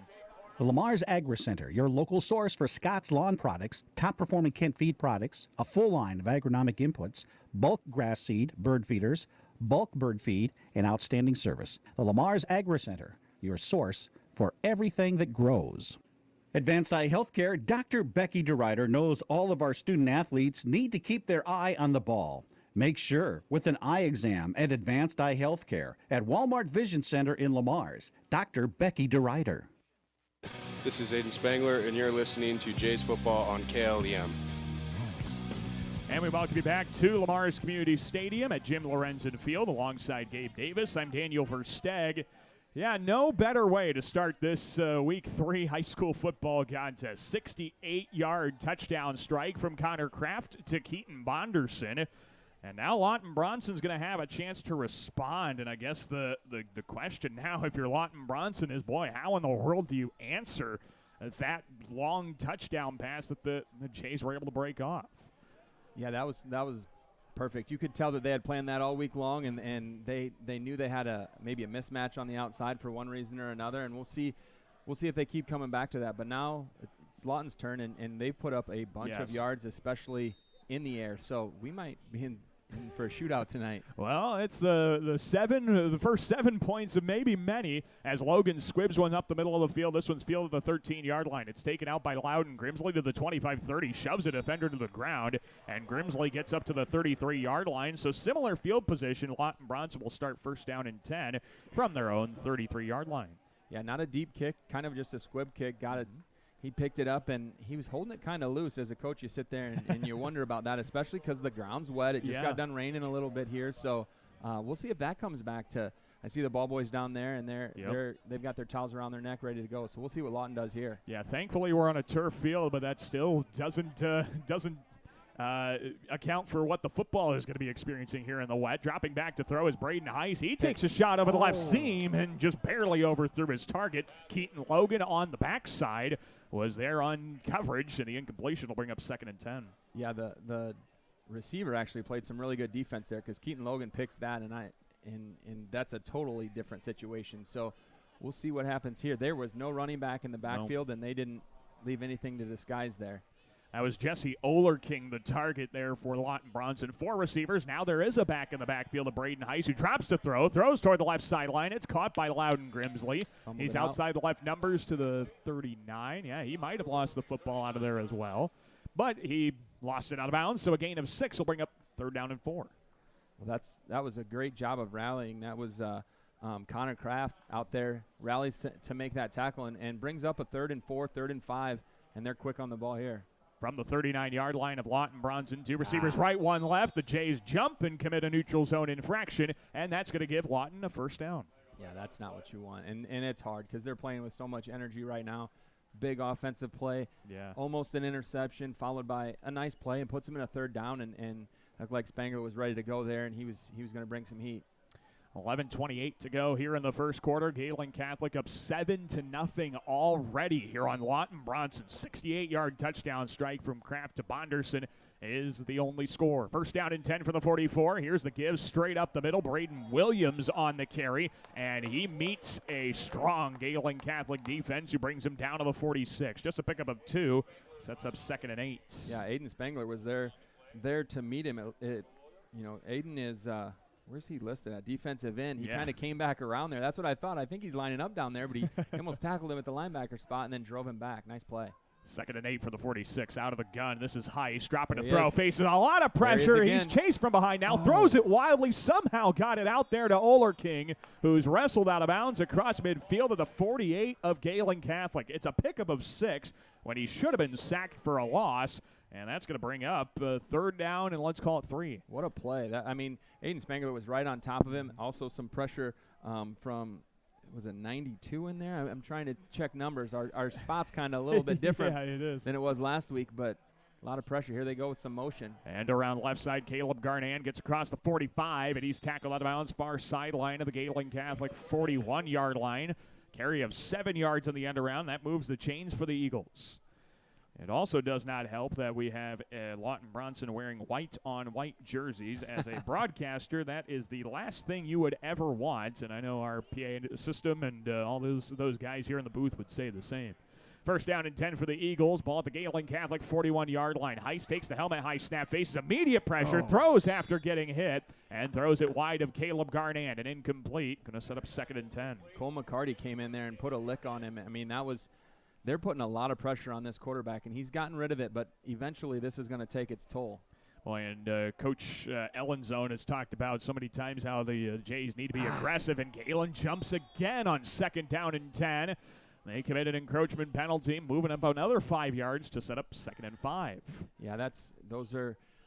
The Lamar's Agri Center, your local source for Scott's lawn products, top-performing Kemp feed products, a full line of agronomic inputs, bulk grass seed, bird feeders, bulk bird feed, and outstanding service. The Lamar's Agri Center, your source for everything that grows. Advanced Eye Healthcare, Dr. Becky DeRuyter knows all of our student athletes need to keep their eye on the ball. Make sure with an eye exam at Advanced Eye Healthcare at Walmart Vision Center in Lamar's. Dr. Becky DeRuyter. This is Aiden Spangler, and you're listening to Jays Football on KLEM. And we welcome you back to Lamar's Community Stadium at Jim Lorenzen Field alongside Gabe Davis. I'm Daniel Versteg. Yeah, no better way to start this Week 3 high school football contest. 68-yard touchdown strike from Connor Kraft to Keaton Bonderson. And now Lawton-Bronson's going to have a chance to respond. And I guess the question now, if you're Lawton-Bronson, is, boy, how in the world do you answer that long touchdown pass that the Jays were able to break off? Yeah, that was perfect. You could tell that they had planned that all week long, and they knew they had maybe a mismatch on the outside for one reason or another. And we'll see if they keep coming back to that. But now it's Lawton's turn, and they put up a bunch of yards, especially in the air. So we might be in for a shootout tonight. Well, it's the first 7 points of maybe many as Logan squibs one up the middle of the field. This one's fielded at the 13-yard line. It's taken out by Loudon. Grimsley to the 25-30, shoves a defender to the ground, and Grimsley gets up to the 33-yard line. So similar field position. Lawton-Bronson will start first down and 10 from their own 33-yard line. Yeah, not a deep kick, kind of just a squib kick. Got it. He picked it up, and he was holding it kind of loose. As a coach, you sit there and you wonder about that, especially because the ground's wet. It just got done raining a little bit here. So we'll see if that comes back to – I see the ball boys down there, and they've got their towels around their neck ready to go. So we'll see what Lawton does here. Yeah, thankfully we're on a turf field, but that still doesn't account for what the football is going to be experiencing here in the wet. Dropping back to throw is Braden Heiss. He takes a shot over the left seam and just barely overthrew his target. Keaton Logan on the backside was there on coverage, and the incompletion will bring up 2nd and 10. Yeah, the receiver actually played some really good defense there because Keaton Logan picks that, and that's a totally different situation. So we'll see what happens here. There was no running back in the backfield, and they didn't leave anything to disguise there. That was Jesse Olerking, the target there for Lawton-Bronson. 4 receivers. Now there is a back in the backfield of Braden Heiss, who drops to throw, throws toward the left sideline. It's caught by Loudon Grimsley. He's outside the left numbers to the 39. Yeah, he might have lost the football out of there as well. But he lost it out of bounds, so a gain of 6 will bring up 3rd down and 4. Well, that was a great job of rallying. That was Connor Kraft out there rallies to make that tackle and brings up a 3rd and 4, 3rd and 5. and they're quick on the ball here. From the 39-yard line of Lawton-Bronson, 2 receivers right, 1 left. The Jays jump and commit a neutral zone infraction, and that's going to give Lawton a first down. Yeah, that's not what you want, and it's hard because they're playing with so much energy right now. Big offensive play, almost an interception, followed by a nice play, and puts him in a 3rd down, and looked like Spangler was ready to go there, and he was going to bring some heat. 11:28 to go here in the first quarter. Gehlen Catholic up 7-0 already here on Lawton-Bronson. 68-yard touchdown strike from Kraft to Bonderson is the only score. First down and 10 for the 44. Here's the give straight up the middle. Braden Williams on the carry, and he meets a strong Gehlen Catholic defense who brings him down to the 46. Just a pickup of 2, sets up 2nd and 8. Yeah, Aiden Spangler was there to meet him. Aiden is where's he listed at? Defensive end. He kind of came back around there. That's what I thought. I think he's lining up down there, but he almost tackled him at the linebacker spot and then drove him back. Nice play. 2nd and 8 for the 46. Out of the gun. This is Heiss dropping to throw. Faces a lot of pressure. He's chased from behind now. Throws it wildly. Somehow got it out there to Oler King, who's wrestled out of bounds across midfield at the 48 of Gehlen Catholic. It's a pickup of 6 when he should have been sacked for a loss. And that's going to bring up 3rd down, and let's call it 3. What a play. Aiden Spangler was right on top of him. Also some pressure from, was it 92 in there? I'm trying to check numbers. Our spot's kind of a little bit different than it was last week, but a lot of pressure. Here they go with some motion. And around left side, Caleb Garnan gets across the 45, and he's tackled out of bounds far sideline of the Gehlen Catholic 41-yard line. Carry of 7 yards on the end around. That moves the chains for the Eagles. It also does not help that we have Lawton-Bronson wearing white-on-white jerseys. As a broadcaster, that is the last thing you would ever want, and I know our PA system and all those guys here in the booth would say the same. First down and 10 for the Eagles. Ball at the Gehlen Catholic 41-yard line. Heiss takes the helmet. Heiss snap, faces immediate pressure, throws after getting hit, and throws it wide of Caleb Garnan, and incomplete. Going to set up 2nd and 10. Cole McCarty came in there and put a lick on him. I mean, they're putting a lot of pressure on this quarterback, and he's gotten rid of it, but eventually this is going to take its toll. Well, and Coach Ellenzone has talked about so many times how the Jays need to be aggressive, and Gehlen jumps again on 2nd down and 10. They committed an encroachment penalty, moving up another 5 yards to set up 2nd and 5. Yeah,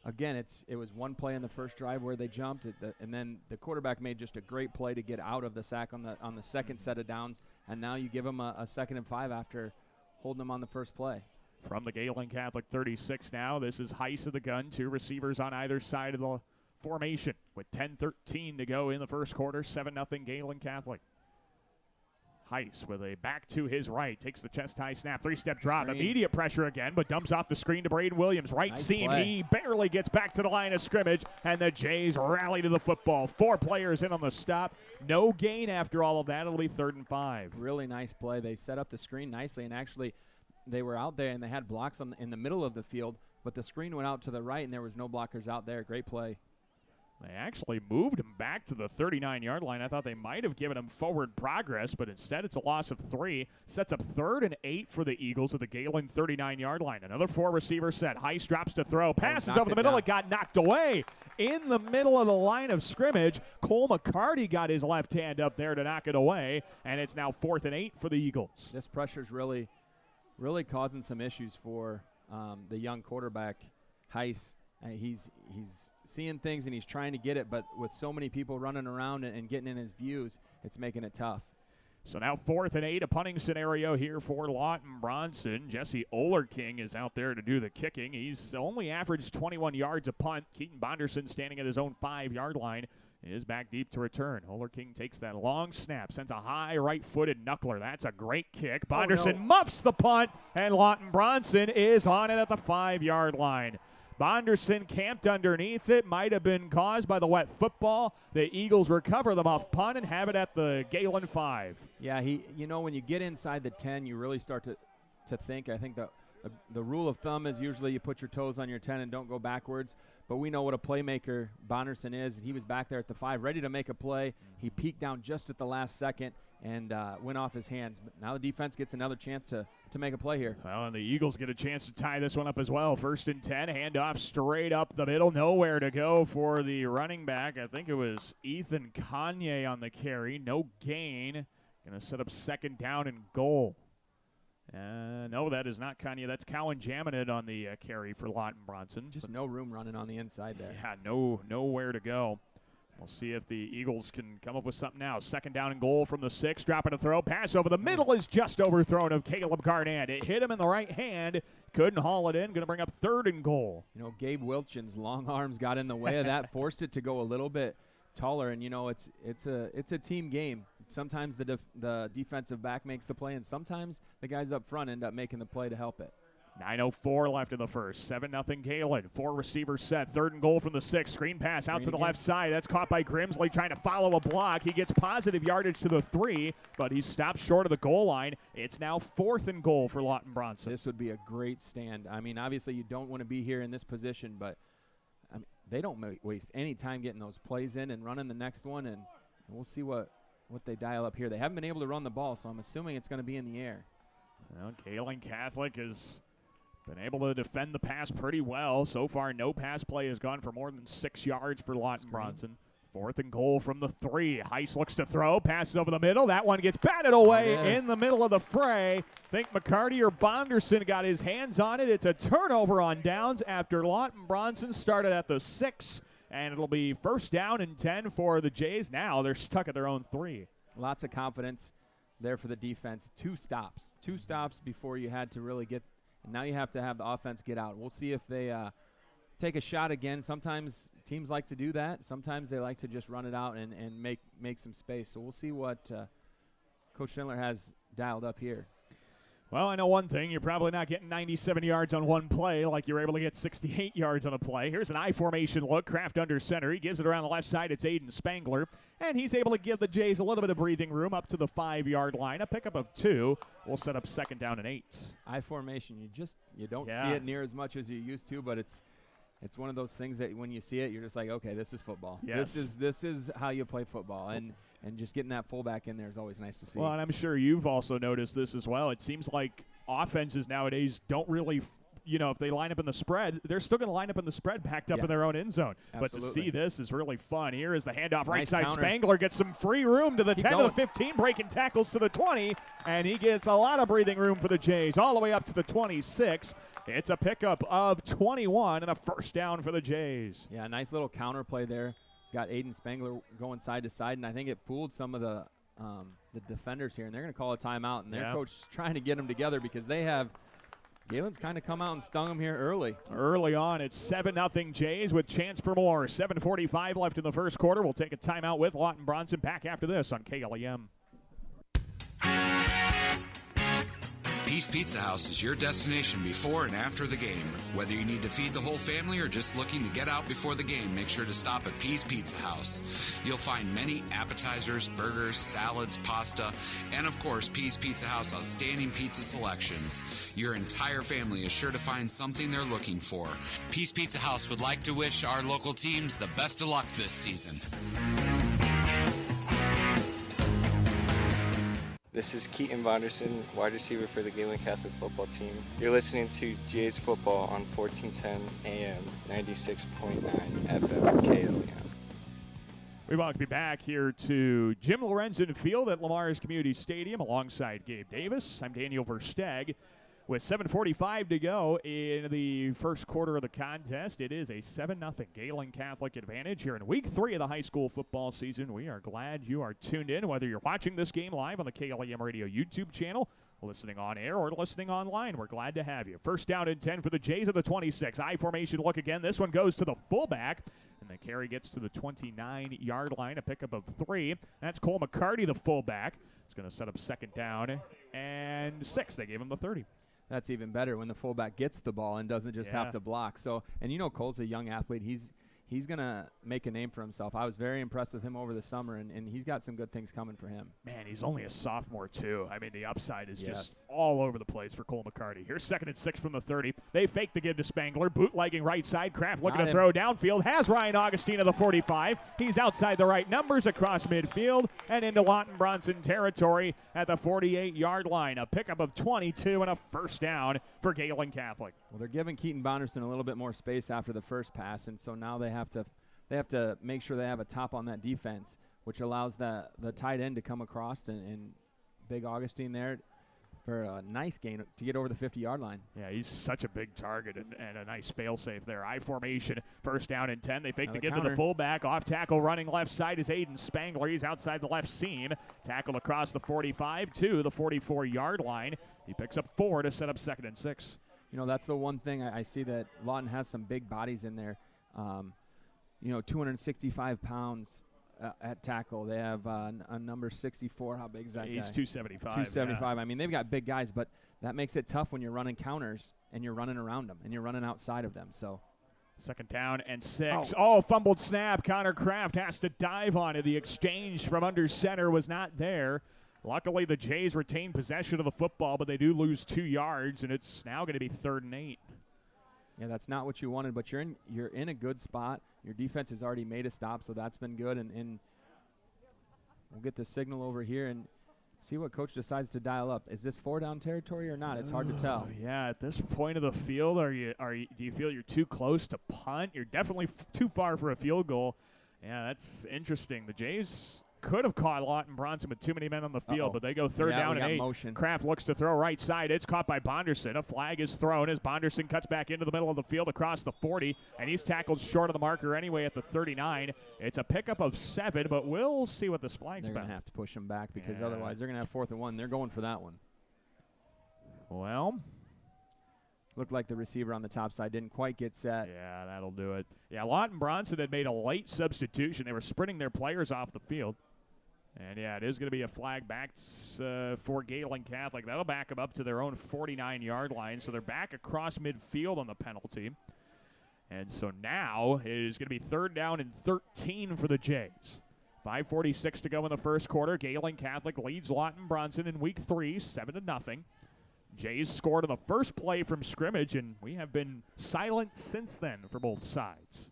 again, it was one play in the first drive where they jumped, and then the quarterback made just a great play to get out of the sack on the second set of downs, and now you give him a 2nd and 5 after holding them on the first play. From the Gehlen Catholic 36 now, this is Heiss of the gun. 2 receivers on either side of the formation with 10:13 to go in the first quarter. 7-0 Gehlen Catholic. Heiss with a back to his right. Takes the chest high snap. 3-step drop. Screen. Immediate pressure again, but dumps off the screen to Braden Williams. Right seam. He barely gets back to the line of scrimmage, and the Jays rally to the football. 4 players in on the stop. No gain after all of that. It'll be 3rd and 5. Really nice play. They set up the screen nicely, and actually they were out there and they had blocks in the middle of the field, but the screen went out to the right and there was no blockers out there. Great play. They actually moved him back to the 39-yard line. I thought they might have given him forward progress, but instead it's a loss of 3. Sets up 3rd and 8 for the Eagles at the Gehlen 39-yard line. Another 4-receiver set. Heiss drops to throw. Passes over the middle. It got knocked away in the middle of the line of scrimmage. Cole McCarty got his left hand up there to knock it away, and it's now 4th and 8 for the Eagles. This pressure's really causing some issues for the young quarterback, Heiss. He's seeing things and he's trying to get it, but with so many people running around and getting in his views, it's making it tough. So now 4th and 8, a punting scenario here for Lawton-Bronson. Jesse Olerking is out there to do the kicking. He's only averaged 21 yards a punt. Keaton Bonderson standing at his own 5-yard line is back deep to return. Olerking takes that long snap, sends a high right-footed knuckler. That's a great kick. Bonderson muffs the punt, and Lawton-Bronson is on it at the 5-yard line. Bonderson camped underneath it. Might have been caused by the wet football. The Eagles recover them off punt and have it at the Gehlen 5. Yeah, when you get inside the 10, you really start to think. I think the rule of thumb is usually you put your toes on your 10 and don't go backwards. But we know what a playmaker Bonderson is. He was back there at the 5, ready to make a play. He peeked down just at the last second and went off his hands. But now the defense gets another chance to make a play here. Well, and the Eagles get a chance to tie this one up as well. 1st and 10, handoff straight up the middle. Nowhere to go for the running back. I think it was Ethan Kanye on the carry. No gain. Going to set up 2nd down and goal. No, that is not Kanye. That's Cowan jamming it on the carry for Lawton-Bronson. Just no room running on the inside there. Yeah, nowhere to go. We'll see if the Eagles can come up with something now. 2nd down and goal from the 6. Dropping a throw. Pass over the middle is just overthrown of Caleb Garnett. It hit him in the right hand. Couldn't haul it in. Going to bring up 3rd and goal. You know, Gabe Wilchin's long arms got in the way of that, forced it to go a little bit taller. And, you know, it's a team game. Sometimes the defensive back makes the play, and sometimes the guys up front end up making the play to help it. 9:04 left in the first. 7-0 Gehlen. 4 receivers set. 3rd and goal from the 6. Screen pass out to the left side. That's caught by Grimsley trying to follow a block. He gets positive yardage to the 3, but he stops short of the goal line. It's now 4th and goal for Lawton-Bronson. This would be a great stand. I mean, obviously you don't want to be here in this position, but I mean, they don't waste any time getting those plays in and running the next one, and we'll see what they dial up here. They haven't been able to run the ball, so I'm assuming it's going to be in the air. Well, Gehlen Catholic has been able to defend the pass pretty well. So far, no pass play has gone for more than 6 yards for Lawton-Bronson. 4th and goal from the 3. Heiss looks to throw, passes over the middle. That one gets batted away in the middle of the fray. Think McCarty or Bonderson got his hands on it. It's a turnover on downs after Lawton-Bronson started at the 6, and it'll be 1st down and 10 for the Jays. Now they're stuck at their own 3. Lots of confidence there for the defense. 2 stops. 2 stops before you had to really get. And now you have to have the offense get out. We'll see if they take a shot again. Sometimes teams like to do that. Sometimes they like to just run it out and make some space. So we'll see what Coach Schindler has dialed up here. Well, I know one thing. You're probably not getting 97 yards on one play like you're able to get 68 yards on a play. Here's an I formation look. Kraft under center. He gives it around the left side. It's Aiden Spangler. And he's able to give the Jays a little bit of breathing room up to the 5-yard line. A pickup of 2. We'll set up 2nd down and 8. I formation. You don't see it near as much as you used to, but it's one of those things that when you see it, you're just like, okay, this is football. Yes. This is how you play football. And just getting that fullback in there is always nice to see. Well, and I'm sure you've also noticed this as well. It seems like offenses nowadays don't really, if they line up in the spread, they're still going to line up in the spread backed up in their own end zone. Absolutely. But to see this is really fun. Here is the handoff right Nice side. counter. Spangler gets some free room to the 10 to the 15, breaking tackles to the 20, and he gets a lot of breathing room for the Jays all the way up to the 26. It's a pickup of 21 and a 1st down for the Jays. Yeah, nice little counter play there. Got Aiden Spangler going side to side, and I think it fooled some of the defenders here, and they're going to call a timeout, and their coach is trying to get them together because Galen's kind of come out and stung them here early. Early on, it's 7-0 Jays with chance for more. 7:45 left in the first quarter. We'll take a timeout with Lawton-Bronson back after this on KLEM. Peace Pizza House is your destination before and after the game. Whether you need to feed the whole family or just looking to get out before the game, make sure to stop at Peace Pizza House. You'll find many appetizers, burgers, salads, pasta, and of course, Peace Pizza House outstanding pizza selections. Your entire family is sure to find something they're looking for. Peace Pizza House would like to wish our local teams the best of luck this season. This is Keaton Bonderson, wide receiver for the Gehlen Catholic football team. You're listening to Jays Football on 1410 AM, 96.9 FM, KLEM. We welcome you back here to Jim Lorenzen Field at Lamar's Community Stadium alongside Gabe Davis. I'm Daniel Versteg. With 7:45 to go in the first quarter of the contest, it is a 7-0 Gehlen Catholic advantage here in Week 3 of the high school football season. We are glad you are tuned in, whether you're watching this game live on the KLEM Radio YouTube channel, listening on air, or listening online. We're glad to have you. 1st down and 10 for the Jays of the 26. I formation look again. This one goes to the fullback, and the carry gets to the 29-yard line, a pickup of 3. That's Cole McCarty, the fullback. It's going to set up 2nd down and 6. They gave him the 30. That's even better when the fullback gets the ball and doesn't just have to block. So, and Cole's a young athlete. He's going to make a name for himself. I was very impressed with him over the summer, and he's got some good things coming for him. Man, he's only a sophomore, too. I mean, the upside is just all over the place for Cole McCarty. Here's 2nd and 6 from the 30. They fake the give to Spangler. Bootlegging right side. Kraft looking to throw downfield. Has Ryan Augustine of the 45. He's outside the right numbers across midfield and into Lawton-Bronson territory at the 48-yard line. A pickup of 22 and a 1st down for Gehlen Catholic. Well, they're giving Keaton Bonderson a little bit more space after the first pass, and so now they have to make sure they have a top on that defense, which allows the tight end to come across, and Big Augustine there for a nice gain to get over the 50-yard line. Yeah, he's such a big target and a nice fail-safe there. I formation, first down and 10. They fake the give to the fullback. Off tackle running left side is Aiden Spangler. He's outside the left seam. Tackled across the 45 to the 44-yard line. He picks up 4 to set up 2nd and 6. You know, that's the one thing I see that Lawton has some big bodies in there. 265 pounds at tackle. They have a number 64. How big is that guy? He's 275. 275. Yeah. I mean, they've got big guys, but that makes it tough when you're running counters and you're running around them and you're running outside of them. So, 2nd down and 6. Oh, fumbled snap. Connor Kraft has to dive on it. The exchange from under center was not there. Luckily, the Jays retain possession of the football, but they do lose 2 yards, and it's now going to be 3rd and 8. Yeah, that's not what you wanted, but you're in a good spot. Your defense has already made a stop, so that's been good. And we'll get the signal over here and see what coach decides to dial up. Is this 4-down territory or not? It's hard to tell. Yeah, at this point of the field, do you feel you're too close to punt? You're definitely too far for a field goal. Yeah, that's interesting. The Jays could have caught Lawton-Bronson with too many men on the field, but they go 3rd down and 8. Motion. Kraft looks to throw right side. It's caught by Bonderson. A flag is thrown as Bonderson cuts back into the middle of the field across the 40, and he's tackled short of the marker anyway at the 39. It's a pickup of 7, but we'll see what this flag's They're about. going to have to push him back because otherwise they're going to have 4th and 1. They're going for that one. Well, looked like the receiver on the top side didn't quite get set. Yeah, that'll do it. Yeah, Lawton-Bronson had made a late substitution. They were sprinting their players off the field. And, yeah, it is going to be a flag back for Gehlen Catholic. That'll back them up to their own 49-yard line. So they're back across midfield on the penalty. And so now it is going to be 3rd down and 13 for the Jays. 5:46 to go in the first quarter. Gehlen Catholic leads Lawton-Bronson in week 3, 7-0. Jays scored on the first play from scrimmage, and we have been silent since then for both sides.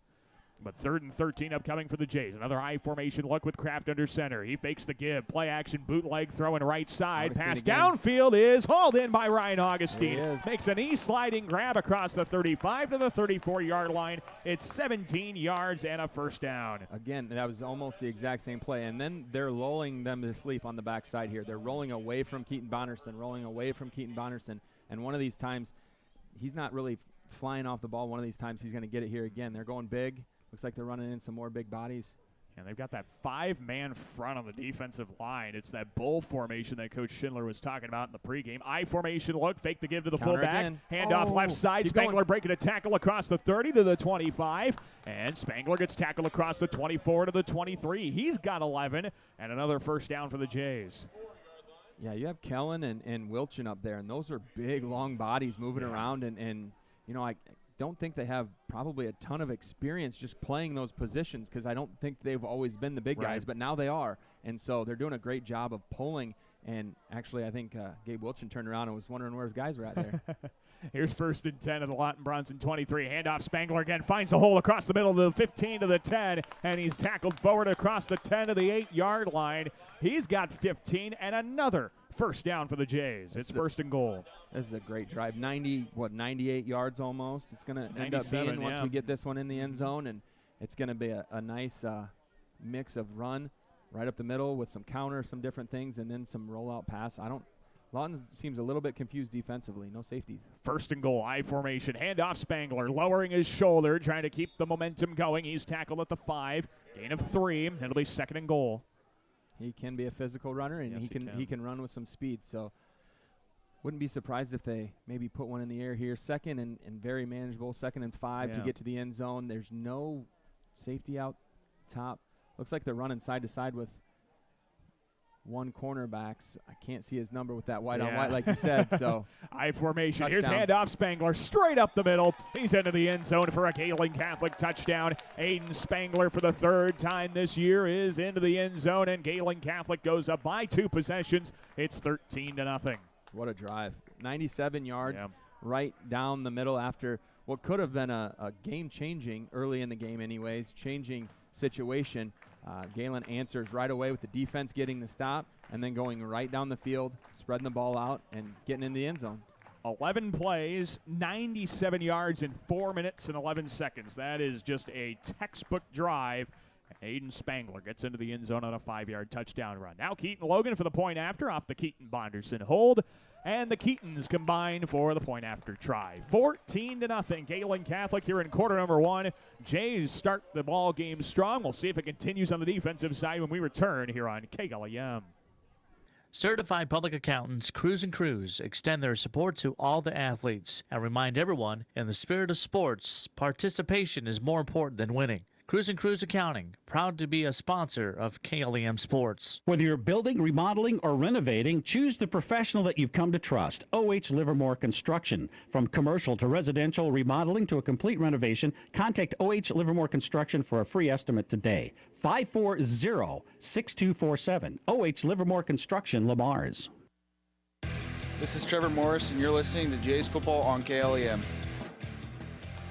But 3rd and 13 upcoming for the Jays. Another I formation look with Kraft under center. He fakes the give. Play action bootleg throwing right side. Augustine Pass again. downfield is hauled in by Ryan Augustine. There he is. Makes an sliding grab across the 35 to the 34-yard line. It's 17 yards and a 1st down. Again, that was almost the exact same play. And then they're lulling them to sleep on the backside here. They're rolling away from Keaton Bonderson, And one of these times, he's not really flying off the ball. One of these times, he's going to get it here again. They're going big. Looks like they're running in some more big bodies. And they've got that 5-man front on the defensive line. It's that bull formation that Coach Schindler was talking about in the pregame. I formation look, fake the give to the Counter fullback. again. Handoff left side. Spangler breaking a tackle across the 30 to the 25. And Spangler gets tackled across the 24 to the 23. He's got 11 and another 1st down for the Jays. Yeah, you have Kellen and Wilchin up there, and those are big, long bodies moving around. And you know, I don't think they have probably a ton of experience just playing those positions because I don't think they've always been the big guys, but now they are. And so they're doing a great job of pulling. And actually, I think Gabe Wilchin turned around and was wondering where his guys were at there. Here's 1st and 10 of the Lawton-Bronson 23. Handoff, Spangler again finds a hole across the middle of the 15 to the 10, and he's tackled forward across the 10 to the 8-yard line. He's got 15 and another 1st down for the Jays. It's 1st and goal. This is a great drive. 98 yards almost. It's going to end up being once we get this one in the end zone, and it's going to be a nice mix of run right up the middle with some counter, some different things, and then some rollout pass. Lawton seems a little bit confused defensively. No safeties. 1st and goal, I formation. Handoff Spangler, lowering his shoulder, trying to keep the momentum going. He's tackled at the 5. Gain of 3. It'll be 2nd and goal. He can be a physical runner, and he can run with some speed. So wouldn't be surprised if they maybe put one in the air here. 2nd and very manageable. 2nd and 5 to get to the end zone. There's no safety out top. Looks like they're running side to side with one cornerbacks. I can't see his number with that white on white like you said. So I formation. Touchdown. Here's handoff Spangler straight up the middle. He's into the end zone for a Gehlen Catholic touchdown. Aiden Spangler for the 3rd time this year is into the end zone, and Gehlen Catholic goes up by 2 possessions. It's 13-0. What a drive. 97 yards right down the middle after what could have been a game-changing, early in the game anyways, changing situation. Gehlen answers right away with the defense getting the stop and then going right down the field, spreading the ball out and getting in the end zone. 11 plays, 97 yards in 4 minutes and 11 seconds. That is just a textbook drive. Aiden Spangler gets into the end zone on a 5-yard touchdown run. Now Keaton Logan for the point after off the Keaton-Bonderson hold. And the Keatons combine for the point after try. 14-0. Gehlen Catholic here in quarter number 1. Jays start the ball game strong. We'll see if it continues on the defensive side when we return here on KLEM. Certified Public Accountants Cruz & Cruz extend their support to all the athletes and remind everyone, in the spirit of sports, participation is more important than winning. Cruz & Cruz Accounting, proud to be a sponsor of KLEM Sports. Whether you're building, remodeling, or renovating, choose the professional that you've come to trust. O.H. Livermore Construction. From commercial to residential, remodeling to a complete renovation, contact O.H. Livermore Construction for a free estimate today. 540-6247. O.H. Livermore Construction, Lamar's. This is Trevor Morris, and you're listening to Jays Football on KLEM.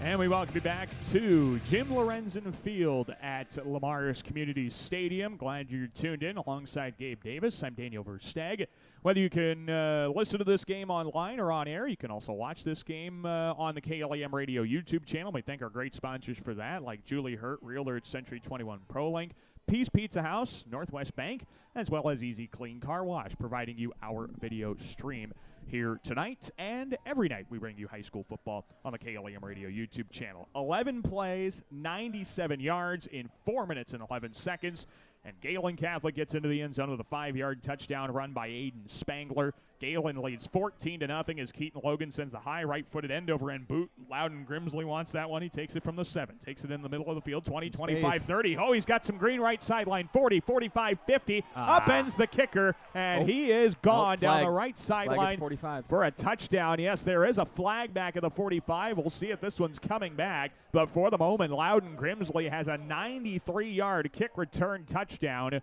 And we welcome you back to Jim Lorenzen Field at Lamar's Community Stadium. Glad you're tuned in alongside Gabe Davis. I'm Daniel Versteg. Whether you can listen to this game online or on air, you can also watch this game on the KLEM Radio YouTube channel. We thank our great sponsors for that, like Julie Hurt, Realtor at Century 21 ProLink, Peace Pizza House, Northwest Bank, as well as Easy Clean Car Wash, providing you our video stream here tonight and every night. We bring you high school football on the KLEM Radio YouTube channel. 11 plays, 97 yards in 4 minutes and 11 seconds. And Gehlen Catholic gets into the end zone with a 5-yard touchdown run by Aiden Spangler. Gehlen leads 14-0 as Keaton Logan sends the high right-footed end-over-end boot. Lawton-Grimsley wants that one. He takes it from the 7. Takes it in the middle of the field. 20, 25, 30. Oh, he's got some green right sideline. 40, 45, 50. Upends the kicker, and he is gone down the right sideline for a touchdown. Yes, there is a flag back at the 45. We'll see if this one's coming back. But for the moment, Lawton-Grimsley has a 93-yard kick return touchdown.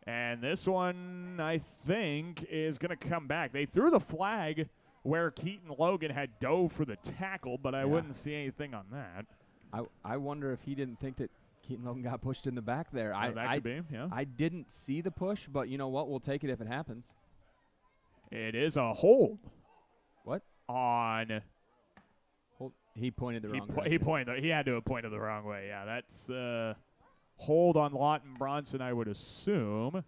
And this one, I think, is going to come back. They threw the flag where Keaton Logan had dove for the tackle, but I wouldn't see anything on that. I wonder if he didn't think that Keaton Logan got pushed in the back there. That could be, yeah. I didn't see the push, but you know what? We'll take it if it happens. It is a hold. What? On. He pointed the wrong way. He had to have pointed the wrong way. Yeah, that's hold on Lawton-Bronson, I would assume.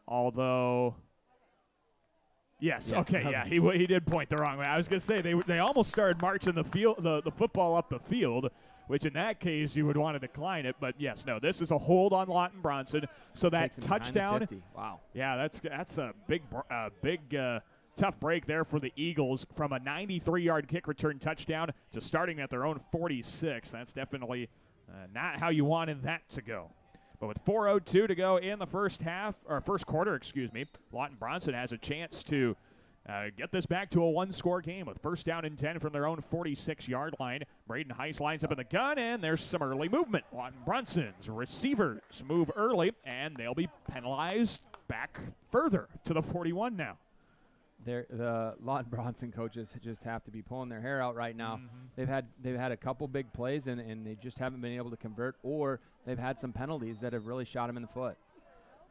Although, yes, he did point the wrong way. I was going to say they almost started marching the football up the field, which in that case you would want to decline it. But yes, no, this is a hold on Lawton-Bronson. So that touchdown. Wow. Yeah, that's a big tough break there for the Eagles from a 93-yard kick return touchdown to starting at their own 46. That's definitely not how you wanted that to go. But with 4:02 to go in the first quarter, Lawton-Bronson has a chance to get this back to a one-score game with first down and 10 from their own 46-yard line. Braden Heiss lines up in the gun, and there's some early movement. Lawton-Bronson's receivers move early, and they'll be penalized back further to the 41 now. The Lawton-Bronson coaches just have to be pulling their hair out right now. Mm-hmm. They've had a couple big plays, and they just haven't been able to convert, or they've had some penalties that have really shot them in the foot.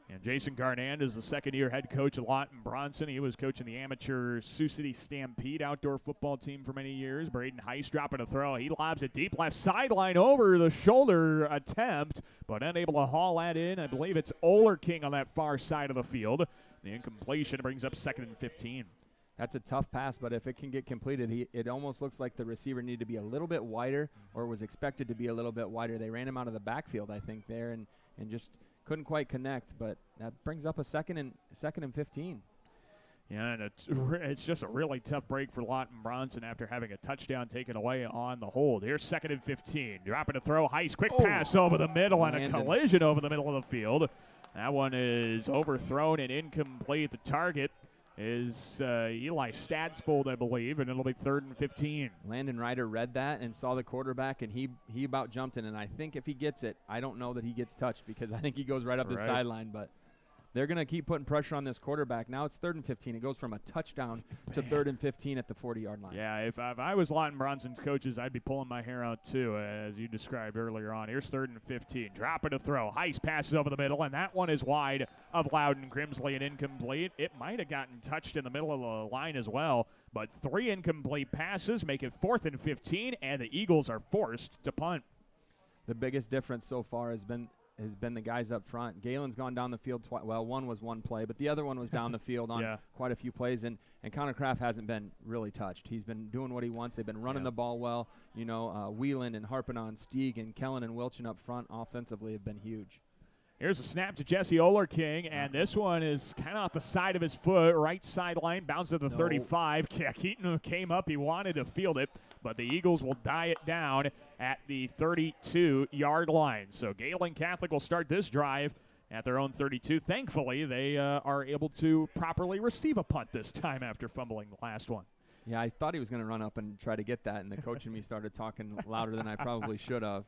And Jason Garnand is the second-year head coach at Lawton-Bronson. He was coaching the amateur Sioux City Stampede outdoor football team for many years. Braden Heiss dropping a throw. He lobs it deep left sideline over the shoulder attempt, but unable to haul that in. I believe it's Oler King on that far side of the field. The incompletion brings up 2nd and 15. That's a tough pass, but if it can get completed, it almost looks like the receiver needed to be a little bit wider, or was expected to be a little bit wider. They ran him out of the backfield, I think, there, and just couldn't quite connect. But that brings up a 2nd and 15. Yeah, and it's just a really tough break for Lawton-Bronson after having a touchdown taken away on the hold. Here's 2nd and 15. Dropping a throw. Heiss, quick pass over the middle and a collision over the middle of the field. That one is overthrown and incomplete. The target is Eli Stadsfold, I believe, and it'll be 3rd and 15. Landon Ryder read that and saw the quarterback, and he about jumped in. And I think if he gets it, I don't know that he gets touched because I think he goes right up the sideline. But they're going to keep putting pressure on this quarterback. Now it's 3rd and 15. It goes from a touchdown to 3rd and 15 at the 40-yard line. Yeah, if I was Lawton-Bronson's coaches, I'd be pulling my hair out too, as you described earlier on. Here's 3rd and 15. Dropping a throw. Heiss passes over the middle, and that one is wide of Lawton-Grimsley and incomplete. It might have gotten touched in the middle of the line as well, but 3 incomplete passes make it 4th and 15, and the Eagles are forced to punt. the biggest difference so far has been the guys up front. Gehlen's gone down the field twice. Well, one was one play, but the other one was down the field on quite a few plays. And Connor Kraft hasn't been really touched. He's been doing what he wants. They've been running the ball well. Whelan and harping on Stieg, and Kellen and Wilchin up front offensively have been huge. Here's a snap to Jesse Olerking, and this one is kind of off the side of his foot, right sideline, bounce to the 35. Yeah, Keaton came up. He wanted to field it, but the Eagles will die it down at the 32-yard line. So Gehlen Catholic will start this drive at their own 32. Thankfully, they are able to properly receive a punt this time after fumbling the last one. Yeah, I thought he was going to run up and try to get that, and the coach and me started talking louder than I probably should have.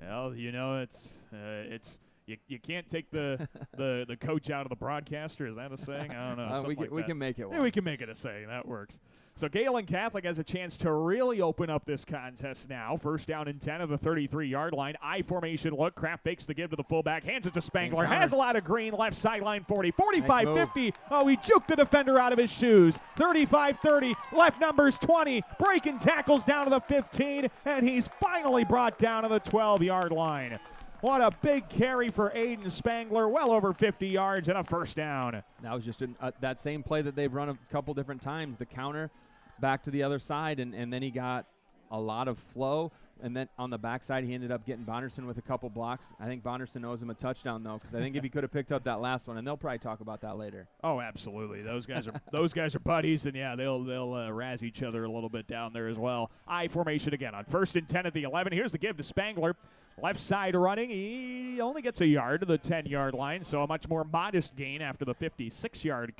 Well, it's you can't take the coach out of the broadcaster. Is that a saying? I don't know. We can make it one. Yeah, we can make it a saying. That works. So Gehlen Catholic has a chance to really open up this contest now. First down and 10 of the 33-yard line. I formation look. Kraft fakes the give to the fullback. Hands it to Spangler. Has a lot of green. Left sideline 40. 45, nice 50. Oh, he juked the defender out of his shoes. 35, 30. Left numbers 20. Breaking tackles down to the 15. And he's finally brought down to the 12-yard line. What a big carry for Aiden Spangler, well over 50 yards and a first down. That was just that same play that they've run a couple different times, the counter back to the other side, and then he got a lot of flow. And then on the backside, he ended up getting Bonderson with a couple blocks. I think Bonderson owes him a touchdown, though, because I think if he could have picked up that last one, and they'll probably talk about that later. Oh, absolutely. Those guys are buddies, and yeah, they'll razz each other a little bit down there as well. I formation again on 1st and 10 at the 11. Here's the give to Spangler. Left side running. He only gets a yard to the 10-yard line, so a much more modest gain after the 56-yard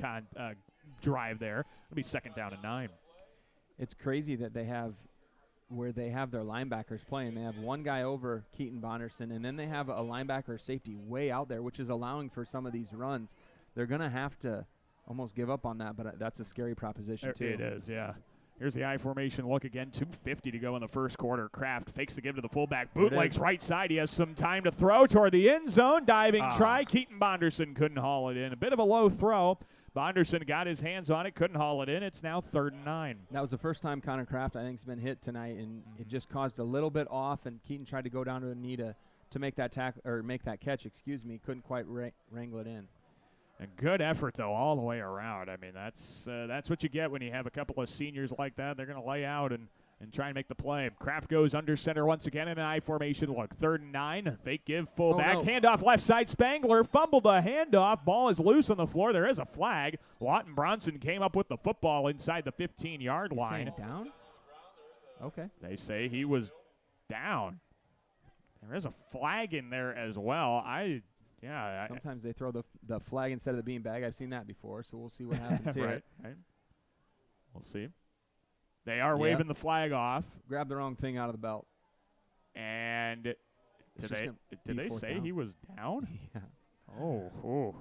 drive there. It'll be 2nd down and 9. It's crazy that they have where they have their linebackers playing. They have one guy over Keaton Bonderson, and then they have a linebacker safety way out there, which is allowing for some of these runs. They're going to have to almost give up on that, but that's a scary proposition too. It is, yeah. Here's the I formation look again. 2:50 to go in the first quarter. Kraft fakes the give to the fullback. Bootlegs right side. He has some time to throw toward the end zone. Diving try. Keaton Bonderson couldn't haul it in. A bit of a low throw. Bonderson got his hands on it, couldn't haul it in. It's now 3rd and 9. That was the first time Connor Kraft, I think, has been hit tonight, and it just caused a little bit off, and Keaton tried to go down to the knee to make that catch, couldn't quite wrangle it in. A good effort, though, all the way around. I mean, that's what you get when you have a couple of seniors like that. They're going to lay out and try and make the play. Kraft goes under center once again in an I formation look. 3rd and 9. Fake give, fullback. Handoff left side. Spangler fumbled the handoff. Ball is loose on the floor. There is a flag. Lawton-Bronson came up with the football inside the 15-yard line. Down? Okay. They say he was down. There is a flag in there as well. Sometimes they throw the flag instead of the beanbag. I've seen that before, so we'll see what happens here. Right. We'll see. They are waving the flag off. Grab the wrong thing out of the belt. And did they say he was down? Yeah. Oh.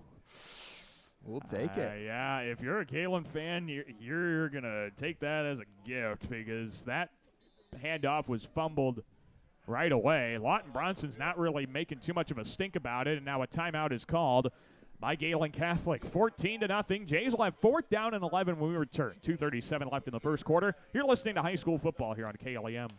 We'll take it. Yeah, if you're a Gehlen fan, you're going to take that as a gift because that handoff was fumbled right away. Lawton-Bronson's not really making too much of a stink about it, and now a timeout is called by Gehlen Catholic. 14-0. Jays will have 4th down and 11 when we return. 2:37 left in the first quarter. You're listening to high school football here on KLEM.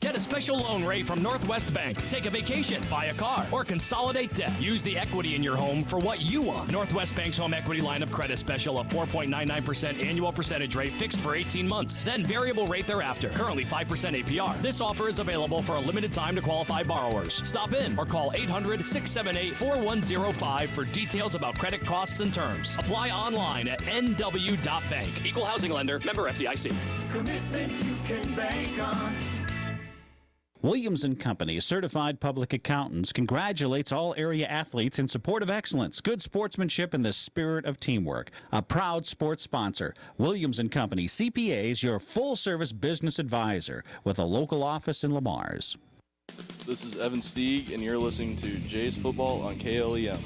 Get a special loan rate from Northwest Bank. Take a vacation, buy a car, or consolidate debt. Use the equity in your home for what you want. Northwest Bank's home equity line of credit special of 4.99% annual percentage rate fixed for 18 months. Then variable rate thereafter. Currently 5% APR. This offer is available for a limited time to qualified borrowers. Stop in or call 800-678-4105 for details about credit costs and terms. Apply online at nw.bank. Equal housing lender. Member FDIC. Commitment you can bank on. Williams & Company, certified public accountants, congratulates all area athletes in support of excellence, good sportsmanship, and the spirit of teamwork. A proud sports sponsor, Williams & Company, CPAs, your full-service business advisor with a local office in Lamar's. This is Evan Stieg, and you're listening to Jays Football on KLEM.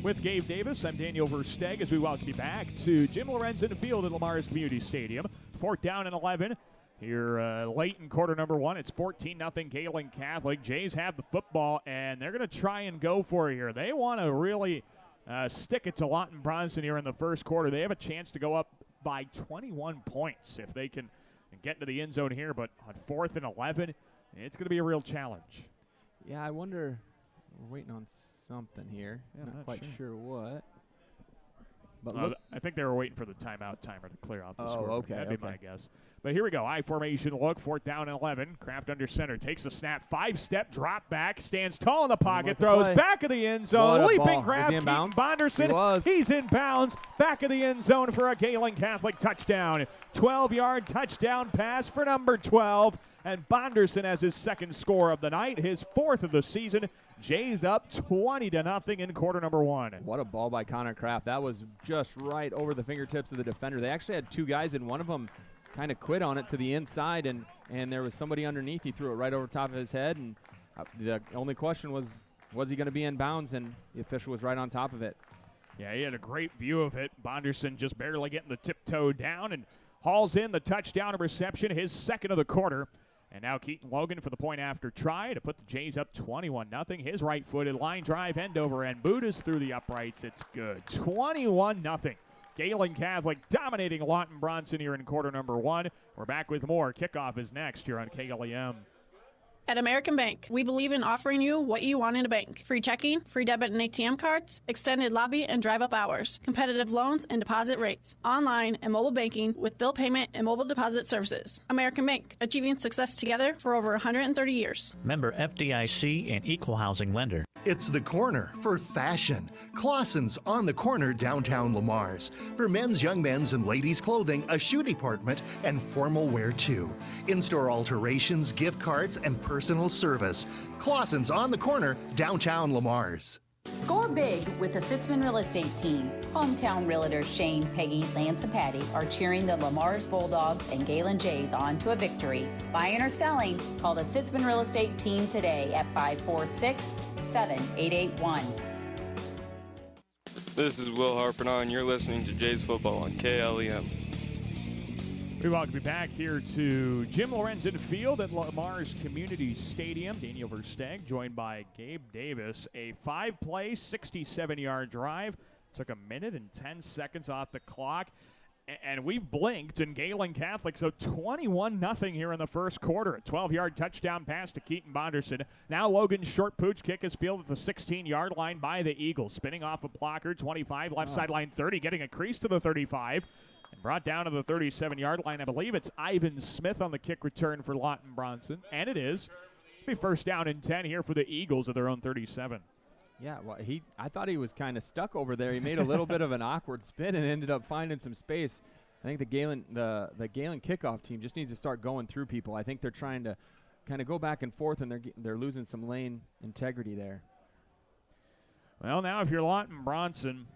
With Gabe Davis, I'm Daniel Versteg as we welcome you back to Jim Lorenzen Field at Lamar's Community Stadium. 4th down and 11. Here late in quarter number 1, it's 14-0 Gehlen Catholic. Jays have the football, and they're going to try and go for it here. They want to really stick it to Lawton-Bronson here in the first quarter. They have a chance to go up by 21 points if they can get into the end zone here. But on 4th and 11, It's going to be a real challenge. Yeah, I wonder. We're waiting on something here. Yeah, not quite sure what. But I think they were waiting for the timeout timer to clear off the score. Okay. That'd be my guess. But here we go. I formation look. 4th down and 11. Kraft under center. Takes a snap. 5-step drop back. Stands tall in the pocket. Throws back of the end zone. Leaping grab. Keaton Bonderson. He's in bounds. Back of the end zone for a Gehlen Catholic touchdown. 12-yard touchdown pass for number 12. And Bonderson has his 2nd score of the night. His 4th of the season. Jays up 20-0 in quarter number 1. What a ball by Connor Kraft. That was just right over the fingertips of the defender. They actually had 2 guys, and one of them kind of quit on it to the inside, and there was somebody underneath. He threw it right over top of his head, and the only question was he going to be in bounds, and the official was right on top of it. Yeah, he had a great view of it. Bonderson just barely getting the tiptoe down and hauls in the touchdown reception, his 2nd of the quarter. And now Keaton Logan for the point after try to put the Jays up 21-0. His right-footed line drive, end over end. Buddha's through the uprights. It's good. 21-0. Gehlen Catholic dominating Lawton-Bronson here in quarter number 1. We're back with more. Kickoff is next here on KLEM. At American Bank, we believe in offering you what you want in a bank. Free checking, free debit and ATM cards, extended lobby and drive-up hours, competitive loans and deposit rates, online and mobile banking with bill payment and mobile deposit services. American Bank, achieving success together for over 130 years. Member FDIC and equal housing lender. It's the corner for fashion. Clausen's on the corner downtown Lamar's. For men's, young men's, and ladies' clothing, a shoe department, and formal wear too. In-store alterations, gift cards, and personal service. Clausen's on the corner downtown Lamar's. Score big with the Sitzman Real Estate Team. Hometown realtors Shane, Peggy, Lance, and Patty are cheering the Lamar's Bulldogs and Gehlen Jays on to a victory. Buying or selling, call the Sitzman Real Estate Team today at 546-7881. This is Will Harpernau, and you're listening to Jays Football on KLEM. We welcome you back here to Jim Lorenzen Field at Lamar's Community Stadium. Daniel Versteg joined by Gabe Davis. A 5-play, 67-yard drive. Took 1 minute and 10 seconds off the clock. And we've blinked, and Gehlen Catholic, so 21-0 here in the first quarter. A 12-yard touchdown pass to Keaton Bonderson. Now Logan's short pooch kick is fielded at the 16-yard line by the Eagles. Spinning off a blocker, 25, left sideline 30, getting a crease to the 35. And brought down to the 37-yard line. I believe it's Ivan Smith on the kick return for Lawton-Bronson. And it is. It'll be first down and 10 here for the Eagles at their own 37. Yeah, well, I thought he was kind of stuck over there. He made a little bit of an awkward spin and ended up finding some space. I think the Gehlen kickoff team just needs to start going through people. I think they're trying to kind of go back and forth, and they're losing some lane integrity there. Well, now if you're Lawton-Bronson,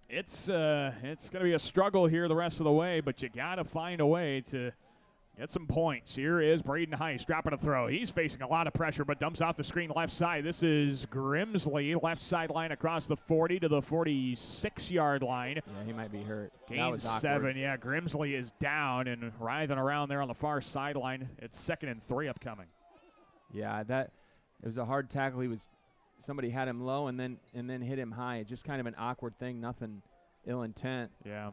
it's going to be a struggle here the rest of the way, but you got to find a way to get some points. Here is Braden Heiss dropping a throw. He's facing a lot of pressure, but dumps off the screen left side. This is Grimsley, left sideline across the 40 to the 46-yard line. Yeah, he might be hurt. Gain 7. Yeah, Grimsley is down and writhing around there on the far sideline. It's 2nd and 3 upcoming. Yeah, it was a hard tackle. Somebody had him low and then hit him high. Just kind of an awkward thing, nothing ill intent. Yeah.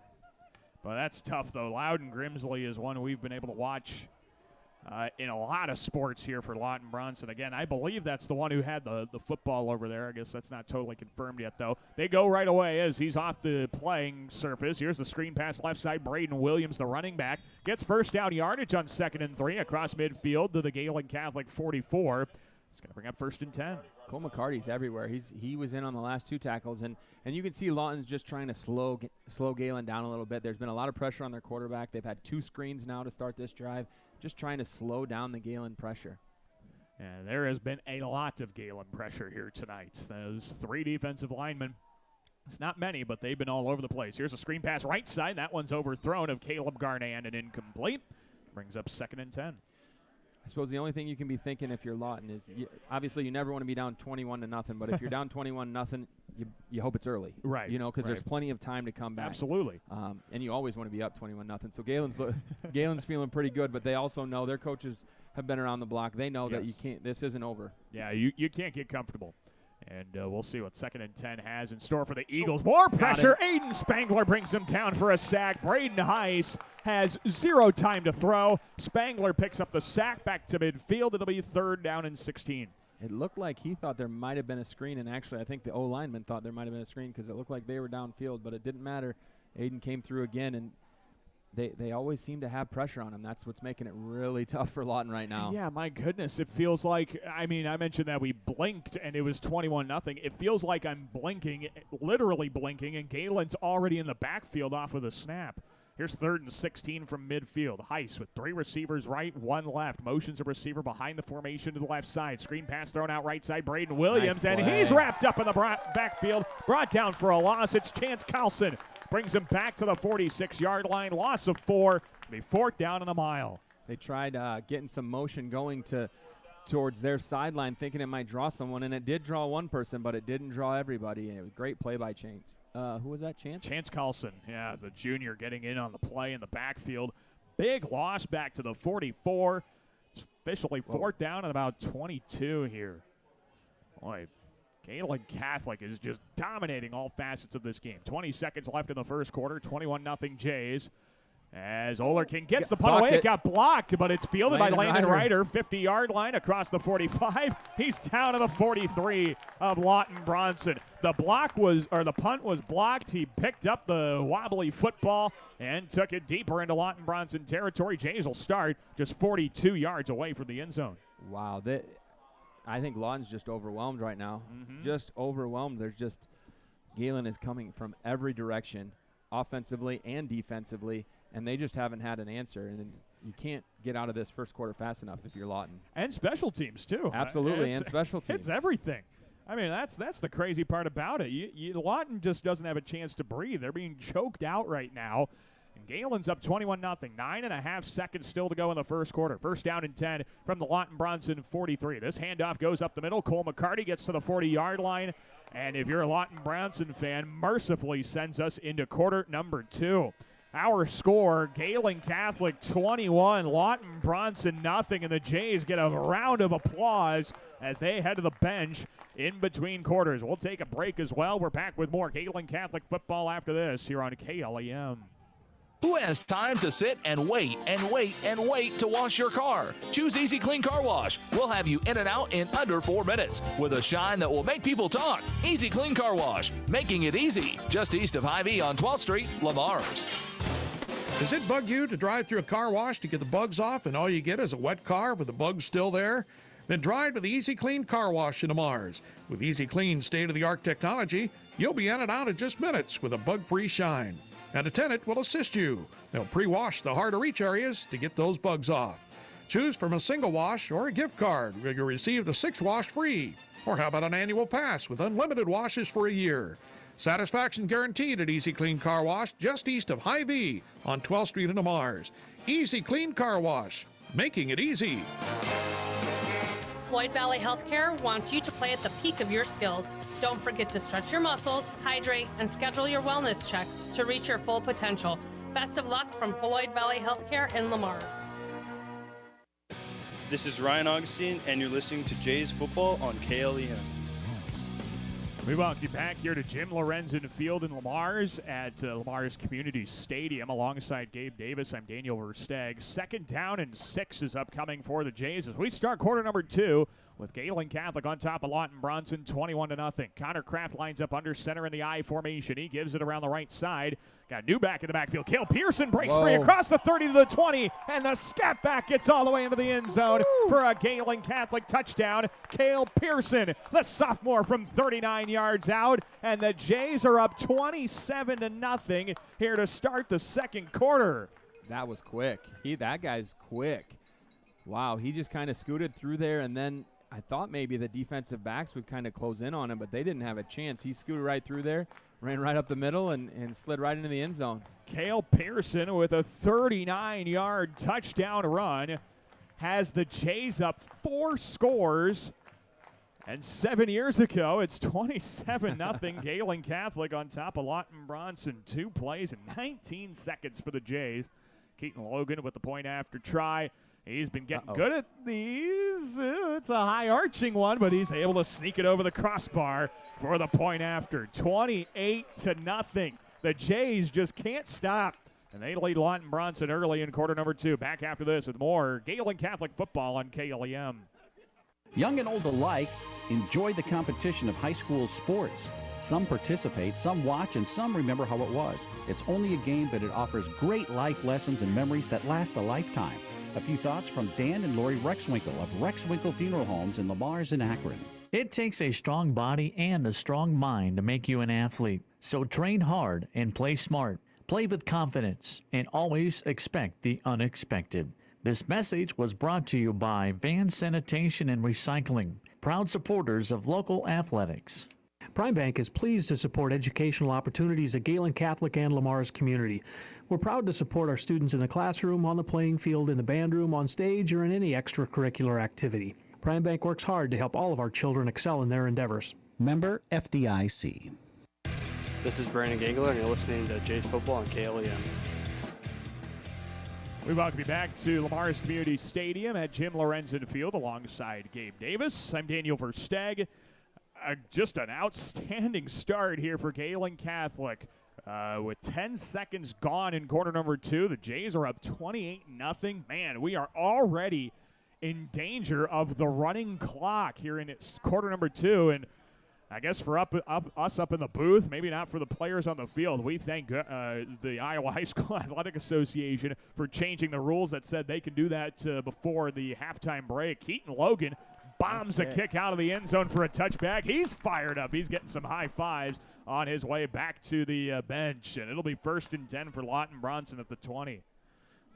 But that's tough, though. Loudon Grimsley is one we've been able to watch in a lot of sports here for Lawton-Bronson. Again, I believe that's the one who had the football over there. I guess that's not totally confirmed yet, though. They go right away as he's off the playing surface. Here's the screen pass left side. Braden Williams, the running back, gets first down yardage on 2nd and 3 across midfield to the Gehlen Catholic 44. It's going to bring up 1st and 10. Cole McCarty's everywhere. He was in on the last 2 tackles, and you can see Lawton's just trying to slow Gehlen down a little bit. There's been a lot of pressure on their quarterback. They've had 2 screens now to start this drive, just trying to slow down the Gehlen pressure. And there has been a lot of Gehlen pressure here tonight. Those 3 defensive linemen. It's not many, but they've been all over the place. Here's a screen pass right side. That one's overthrown of Caleb Garnan and incomplete. Brings up 2nd and 10. I suppose the only thing you can be thinking if you're Lawton is, obviously you never want to be down 21-0, but if you're down 21-0, you hope it's early. Right. You know, because there's plenty of time to come back. Absolutely. And you always want to be up 21-0. So Gehlen's feeling pretty good, but they also know their coaches have been around the block. They know that you can't. This isn't over. Yeah, you can't get comfortable. And we'll see what 2nd and 10 has in store for the Eagles. More pressure. Aiden Spangler brings him down for a sack. Braden Heiss has 0 time to throw. Spangler picks up the sack back to midfield. It'll be 3rd down and 16. It looked like he thought there might have been a screen, and actually I think the O-lineman thought there might have been a screen because it looked like they were downfield, but it didn't matter. Aiden came through again, and they always seem to have pressure on him. That's what's making it really tough for Lawton right now. Yeah, my goodness. It feels like, I mentioned that we blinked and it was 21-0. It feels like I'm blinking, literally blinking, and Gehlen's already in the backfield off of the snap. Here's 3rd and 16 from midfield. Heiss with 3 receivers right, 1 left. Motions a receiver behind the formation to the left side. Screen pass thrown out right side. Braden Williams, and he's wrapped up in the backfield. Brought down for a loss. It's Chance Carlson. Brings him back to the 46-yard line. Loss of 4. It'll be 4th down and a mile. They tried getting some motion going towards their sideline, thinking it might draw someone, and it did draw one person, but it didn't draw everybody. And it was a great play by Chance. Who was that, Chance? Chance Carlson, yeah, the junior getting in on the play in the backfield. Big loss back to the 44. It's officially 4th down and about 22 here. Boy, Gehlen Catholic is just dominating all facets of this game. 20 seconds left in the first quarter, 21-0 Jays. As Olerkin gets the punt away, it got blocked, but it's fielded by Landon Ryder. 50-yard line across the 45. He's down to the 43 of Lawton-Bronson. The punt was blocked. He picked up the wobbly football and took it deeper into Lawton-Bronson territory. Jays will start just 42 yards away from the end zone. Wow, I think Lawton's just overwhelmed right now. Just overwhelmed. Gehlen is coming from every direction, offensively and defensively, and they just haven't had an answer. And you can't get out of this first quarter fast enough if you're Lawton. And special teams, too. Absolutely, and special teams. It's everything. That's the crazy part about it. Lawton just doesn't have a chance to breathe. They're being choked out right now. And Gehlen's up 21-0. 9.5 seconds still to go in the first quarter. 1st down and 10 from the Lawton-Bronson 43. This handoff goes up the middle. Cole McCarty gets to the 40-yard line. And if you're a Lawton-Bronson fan, mercifully sends us into quarter number 2. Our score, Gehlen Catholic 21, Lawton-Bronson 0, and the Jays get a round of applause as they head to the bench in between quarters. We'll take a break as well. We're back with more Gehlen Catholic football after this here on KLEM. Who has time to sit and wait and wait and wait to wash your car? Choose Easy Clean Car Wash. We'll have you in and out in under 4 minutes with a shine that will make people talk. Easy Clean Car Wash, making it easy. Just east of Hy-Vee on 12th Street, Lamar's. Does it bug you to drive through a car wash to get the bugs off and all you get is a wet car with the bugs still there? Then drive to the Easy Clean Car Wash in Lamar's. With Easy Clean state-of-the-art technology, you'll be in and out in just minutes with a bug-free shine. And a tenant will assist you. They'll pre-wash the hard-to-reach areas to get those bugs off. Choose from a single wash or a gift card where you'll receive the 6th wash free. Or how about an annual pass with unlimited washes for a year? Satisfaction guaranteed at Easy Clean Car Wash just east of Hy-Vee on 12th Street in Lamar's. Easy Clean Car Wash, making it easy. Floyd Valley Healthcare wants you to play at the peak of your skills. Don't forget to stretch your muscles, hydrate, and schedule your wellness checks to reach your full potential. Best of luck from Floyd Valley Healthcare in Lamar. This is Ryan Augustine, and you're listening to Jays Football on KLEM. We welcome you back here to Jim Lorenzen Field in Lamar's at Lamar's Community Stadium alongside Gabe Davis. I'm Daniel Versteg. 2nd down and 6 is upcoming for the Jays as we start quarter number 2 with Gehlen Catholic on top of Lawton-Bronson 21-0. Connor Kraft lines up under center in the I formation. He gives it around the right side. Got new back in the backfield. Cale Pearson breaks free across the 30 to the 20, and the scat back gets all the way into the end zone for a Gehlen Catholic touchdown. Cale Pearson, the sophomore from 39 yards out, and the Jays are up 27-0 here to start the second quarter. That was quick. That guy's quick. Wow, he just kind of scooted through there, and then I thought maybe the defensive backs would kind of close in on him, but they didn't have a chance. He scooted right through there, ran right up the middle, and slid right into the end zone. Cale Pearson with a 39-yard touchdown run has the Jays up 4 scores. And 7 years ago, it's 27-0 Gehlen Catholic on top of Lawton-Bronson. 2 plays and 19 seconds for the Jays. Keaton Logan with the point after try. He's been getting good at these. It's a high arching one, but he's able to sneak it over the crossbar for the point after. 28-0. The Jays just can't stop. And they lead Lawton-Bronson early in quarter number 2. Back after this with more Gehlen Catholic football on KLEM. Young and old alike enjoy the competition of high school sports. Some participate, some watch, and some remember how it was. It's only a game, but it offers great life lessons and memories that last a lifetime. A few thoughts from Dan and Lori Rexwinkle of Rexwinkle Funeral Homes in Lamars and Akron. It takes a strong body and a strong mind to make you an athlete. So train hard and play smart. Play with confidence and always expect the unexpected. This message was brought to you by Van Sanitation and Recycling, proud supporters of local athletics. Prime Bank is pleased to support educational opportunities at Gehlen Catholic and Lamar's community. We're proud to support our students in the classroom, on the playing field, in the band room, on stage, or in any extracurricular activity. Prime Bank works hard to help all of our children excel in their endeavors. Member FDIC. This is Brandon Gangler, and you're listening to Jays Football on KLEM. We welcome you back to Lamar's Community Stadium at Jim Lorenzen Field alongside Gabe Davis. I'm Daniel Versteg. Just an outstanding start here for Gehlen Catholic. With 10 seconds gone in quarter number 2, the Jays are up 28-0. Man, we are already in danger of the running clock here in quarter number 2. And I guess for us up in the booth, maybe not for the players on the field, we thank the Iowa High School Athletic Association for changing the rules that said they can do that before the halftime break. Keaton Logan bombs a kick out of the end zone for a touchback. He's fired up. He's getting some high fives on his way back to the bench, and it'll be 1st and 10 for Lawton-Bronson at the 20.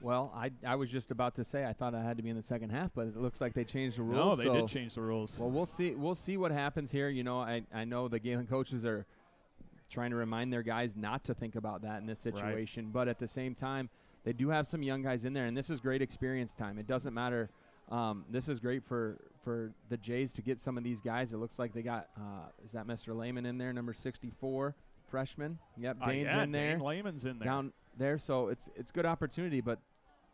Well, I was just about to say I thought I had to be in the second half, but it looks like they changed the rules. No, they did change the rules. Well, we'll see what happens here. You know, I know the Gehlen coaches are trying to remind their guys not to think about that in this situation, but at the same time, they do have some young guys in there, and this is great experience time. It doesn't matter. This is great for the Jays to get some of these guys. It looks like they got, is that Mr. Lehman in there, number 64, freshman? Yep, Dane's in there. Dane Lehman's in there. Down there, so it's good opportunity, but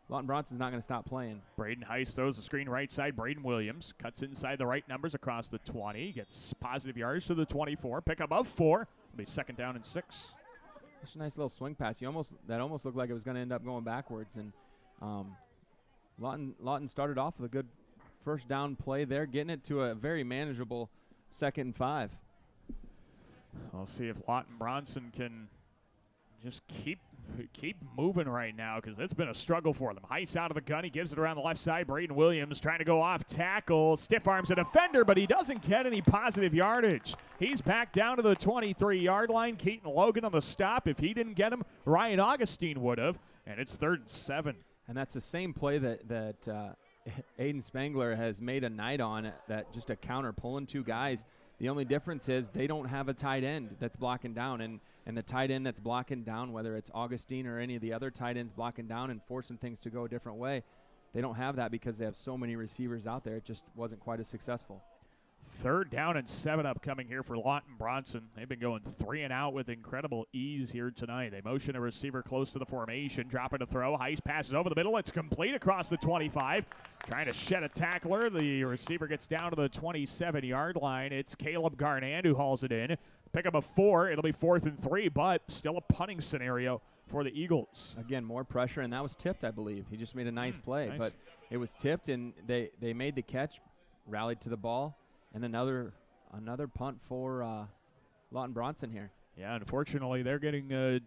Lawton-Bronson's not going to stop playing. Braden Heiss throws the screen right side. Braden Williams cuts inside the right numbers across the 20. Gets positive yards to the 24. Pick up of 4. It'll be 2nd down and 6. That's a nice little swing pass. That almost looked like it was going to end up going backwards. And Lawton started off with a good first down play there, getting it to a very manageable 2nd and 5. We'll see if Lawton-Bronson can just keep moving right now, because it's been a struggle for them. Heiss out of the gun. He gives it around the left side. Braden Williams trying to go off tackle. Stiff arms a defender, but he doesn't get any positive yardage. He's back down to the 23-yard line. Keaton Logan on the stop. If he didn't get him, Ryan Augustine would have. And it's 3rd and 7. And that's the same play that Aiden Spangler has made a night on, that just a counter pulling 2 guys. The only difference is they don't have a tight end that's blocking down, and the tight end that's blocking down, whether it's Augustine or any of the other tight ends blocking down and forcing things to go a different way, they don't have that because they have so many receivers out there. It just wasn't quite as successful. 3rd down and 7 upcoming here for Lawton-Bronson. They've been going 3 and out with incredible ease here tonight. They motion a receiver close to the formation, dropping to throw. Heiss passes over the middle. It's complete across the 25. Trying to shed a tackler. The receiver gets down to the 27-yard line. It's Caleb Garnand who hauls it in. Pick up a 4. It'll be 4th and 3, but still a punting scenario for the Eagles. Again, more pressure, and that was tipped, I believe. He just made a nice play, but it was tipped, and they made the catch, rallied to the ball. And another punt for Lawton-Bronson here. Yeah, unfortunately, they're getting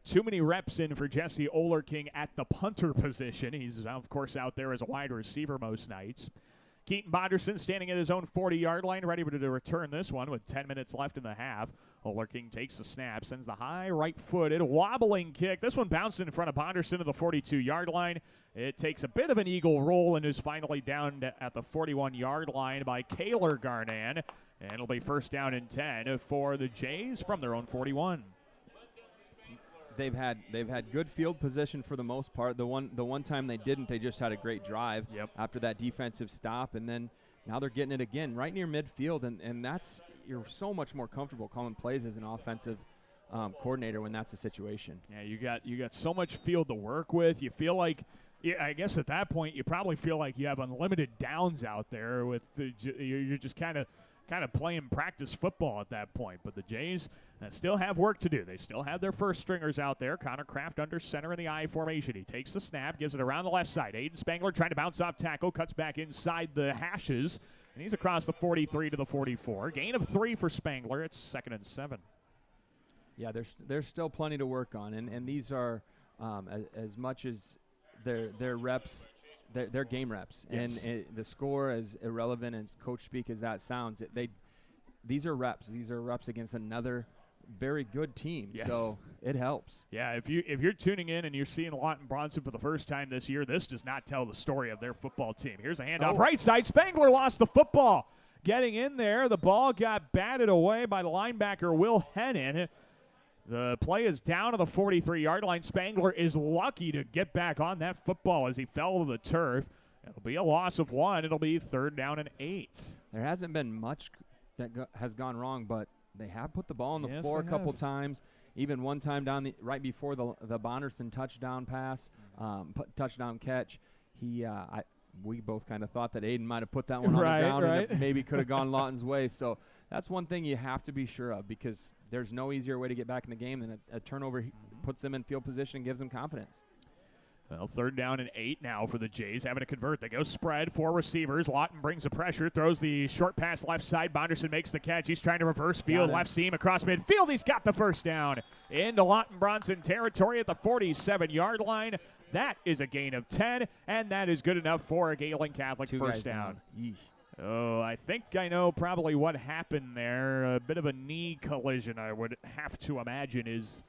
too many reps in for Jesse Olerking at the punter position. He's, of course, out there as a wide receiver most nights. Keaton Bonderson standing at his own 40-yard line, ready to return this one with 10 minutes left in the half. Olerking takes the snap, sends the high right-footed wobbling kick. This one bounced in front of Bonderson to the 42-yard line. It takes a bit of an eagle roll and is finally down at the 41-yard line by Caleb Garnand. And it'll be 1st down and 10 for the Jays from their own 41. They've had good field position for the most part. The one time they didn't, they just had a great drive after that defensive stop, and then now they're getting it again right near midfield, and that's, you're so much more comfortable calling plays as an offensive coordinator when that's the situation. Yeah, you got so much field to work with. You feel like Yeah, I guess at that point you probably feel like you have unlimited downs out there. You're just kind of playing practice football at that point. But the Jays still have work to do. They still have their first stringers out there. Connor Kraft under center in the I formation. He takes the snap, gives it around the left side. Aiden Spangler trying to bounce off tackle, cuts back inside the hashes, and he's across the 43 to the 44. Gain of 3 for Spangler. It's 2nd and 7. Yeah, there's still plenty to work on, and these are as much as their reps, their game reps, Yes. and the score, as irrelevant as coach speak as that sounds, these are reps. These are reps against another very good team. Yes. So it helps. Yeah, if you're tuning in and you're seeing Lawton-Bronson for the first time this year, this does not tell the story of their football team. Here's a handoff right side. Spangler lost the football. Getting in there, the ball got batted away by the linebacker Will Hennon. The play is down to the 43-yard line. Spangler is lucky to get back on that football as he fell to the turf. It'll be a loss of 1. It'll be 3rd down and 8. There hasn't been much that has gone wrong, but they have put the ball on the Yes, floor a they couple have. times. Even one time right before the Bonderson touchdown pass, touchdown catch, we both kind of thought that Aiden might have put that one on the ground and it maybe could have gone Lawton's way. So that's one thing you have to be sure of, because there's no easier way to get back in the game than a turnover puts them in field position and gives them confidence. Well, 3rd down and 8 now for the Jays, having to convert. They go spread, 4 receivers. Lawton brings the pressure, throws the short pass left side. Bonderson makes the catch. He's trying to reverse field, left seam across midfield. He's got the first down into Lawton-Bronson territory at the 47-yard line. That is a gain of 10, and that is good enough for a Gehlen Catholic first down. Oh, I think I know probably what happened there. A bit of a knee collision, I would have to imagine, is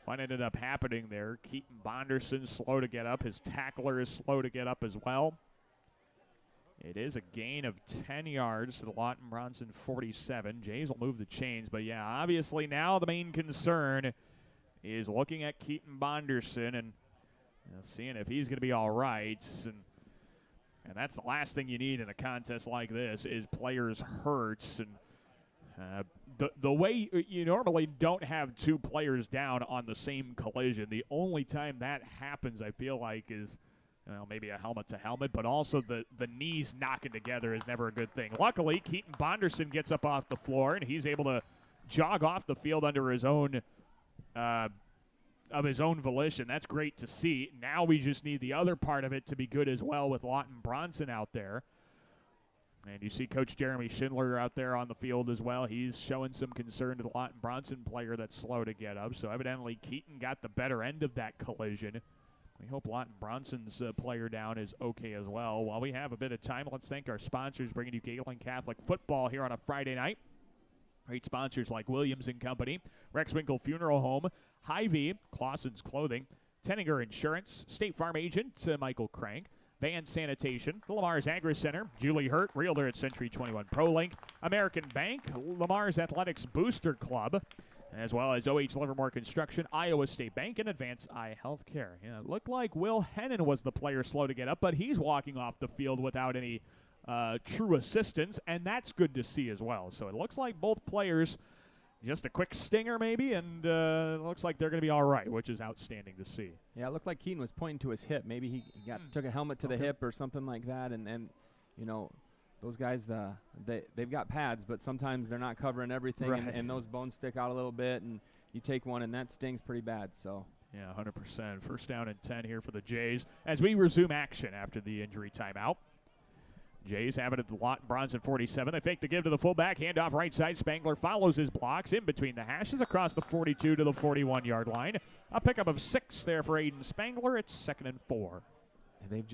what ended up happening there. Keaton Bonderson slow to get up. His tackler is slow to get up as well. It is a gain of 10 yards to the Lawton-Bronson 47. Jays will move the chains, but yeah, obviously now the main concern is looking at Keaton Bonderson and seeing if he's going to be all right. And that's the last thing you need in a contest like this is players hurt. And the way you normally don't have 2 players down on the same collision. The only time that happens, I feel like, is maybe a helmet to helmet, but also the knees knocking together is never a good thing. Luckily, Keaton Bonderson gets up off the floor, and he's able to jog off the field under his own of his own volition. That's great to see. Now we just need the other part of it to be good as well with Lawton-Bronson out there. And you see Coach Jeremy Schindler out there on the field as well. He's showing some concern to the Lawton-Bronson player that's slow to get up. So evidently Keaton got the better end of that collision. We hope Lawton-Bronson's player down is okay as well. While we have a bit of time, let's thank our sponsors bringing you Gehlen Catholic football here on a Friday night. Great sponsors like Williams & Company, Rex Winkle Funeral Home, Hy-Vee, Clausen's Clothing, Tenninger Insurance, State Farm Agent Michael Crank, Van Sanitation, the Lamar's Agri Center, Julie Hurt, Realtor at Century 21 ProLink, American Bank, Lamar's Athletics Booster Club, as well as OH Livermore Construction, Iowa State Bank, and Advance Eye Healthcare. Yeah, it looked like Will Hennon was the player slow to get up, but he's walking off the field without any true assistance, and that's good to see as well. So it looks like both players, just a quick stinger maybe, and it looks like they're going to be all right, which is outstanding to see. Yeah, it looked like Keaton was pointing to his hip. Maybe he took a helmet to the hip or something like that, and those guys, they've got pads, but sometimes they're not covering everything, Right. and those bones stick out a little bit, and you take one, and that stings pretty bad. So yeah, 100%. First down and 10 here for the Jays as we resume action after the injury timeout. Jays have it at the Lawton-Bronson 47. They fake the give to the fullback. Handoff right side. Spangler follows his blocks in between the hashes across the 42 to the 41-yard line. A pickup of 6 there for Aiden Spangler. It's 2nd and 4. they've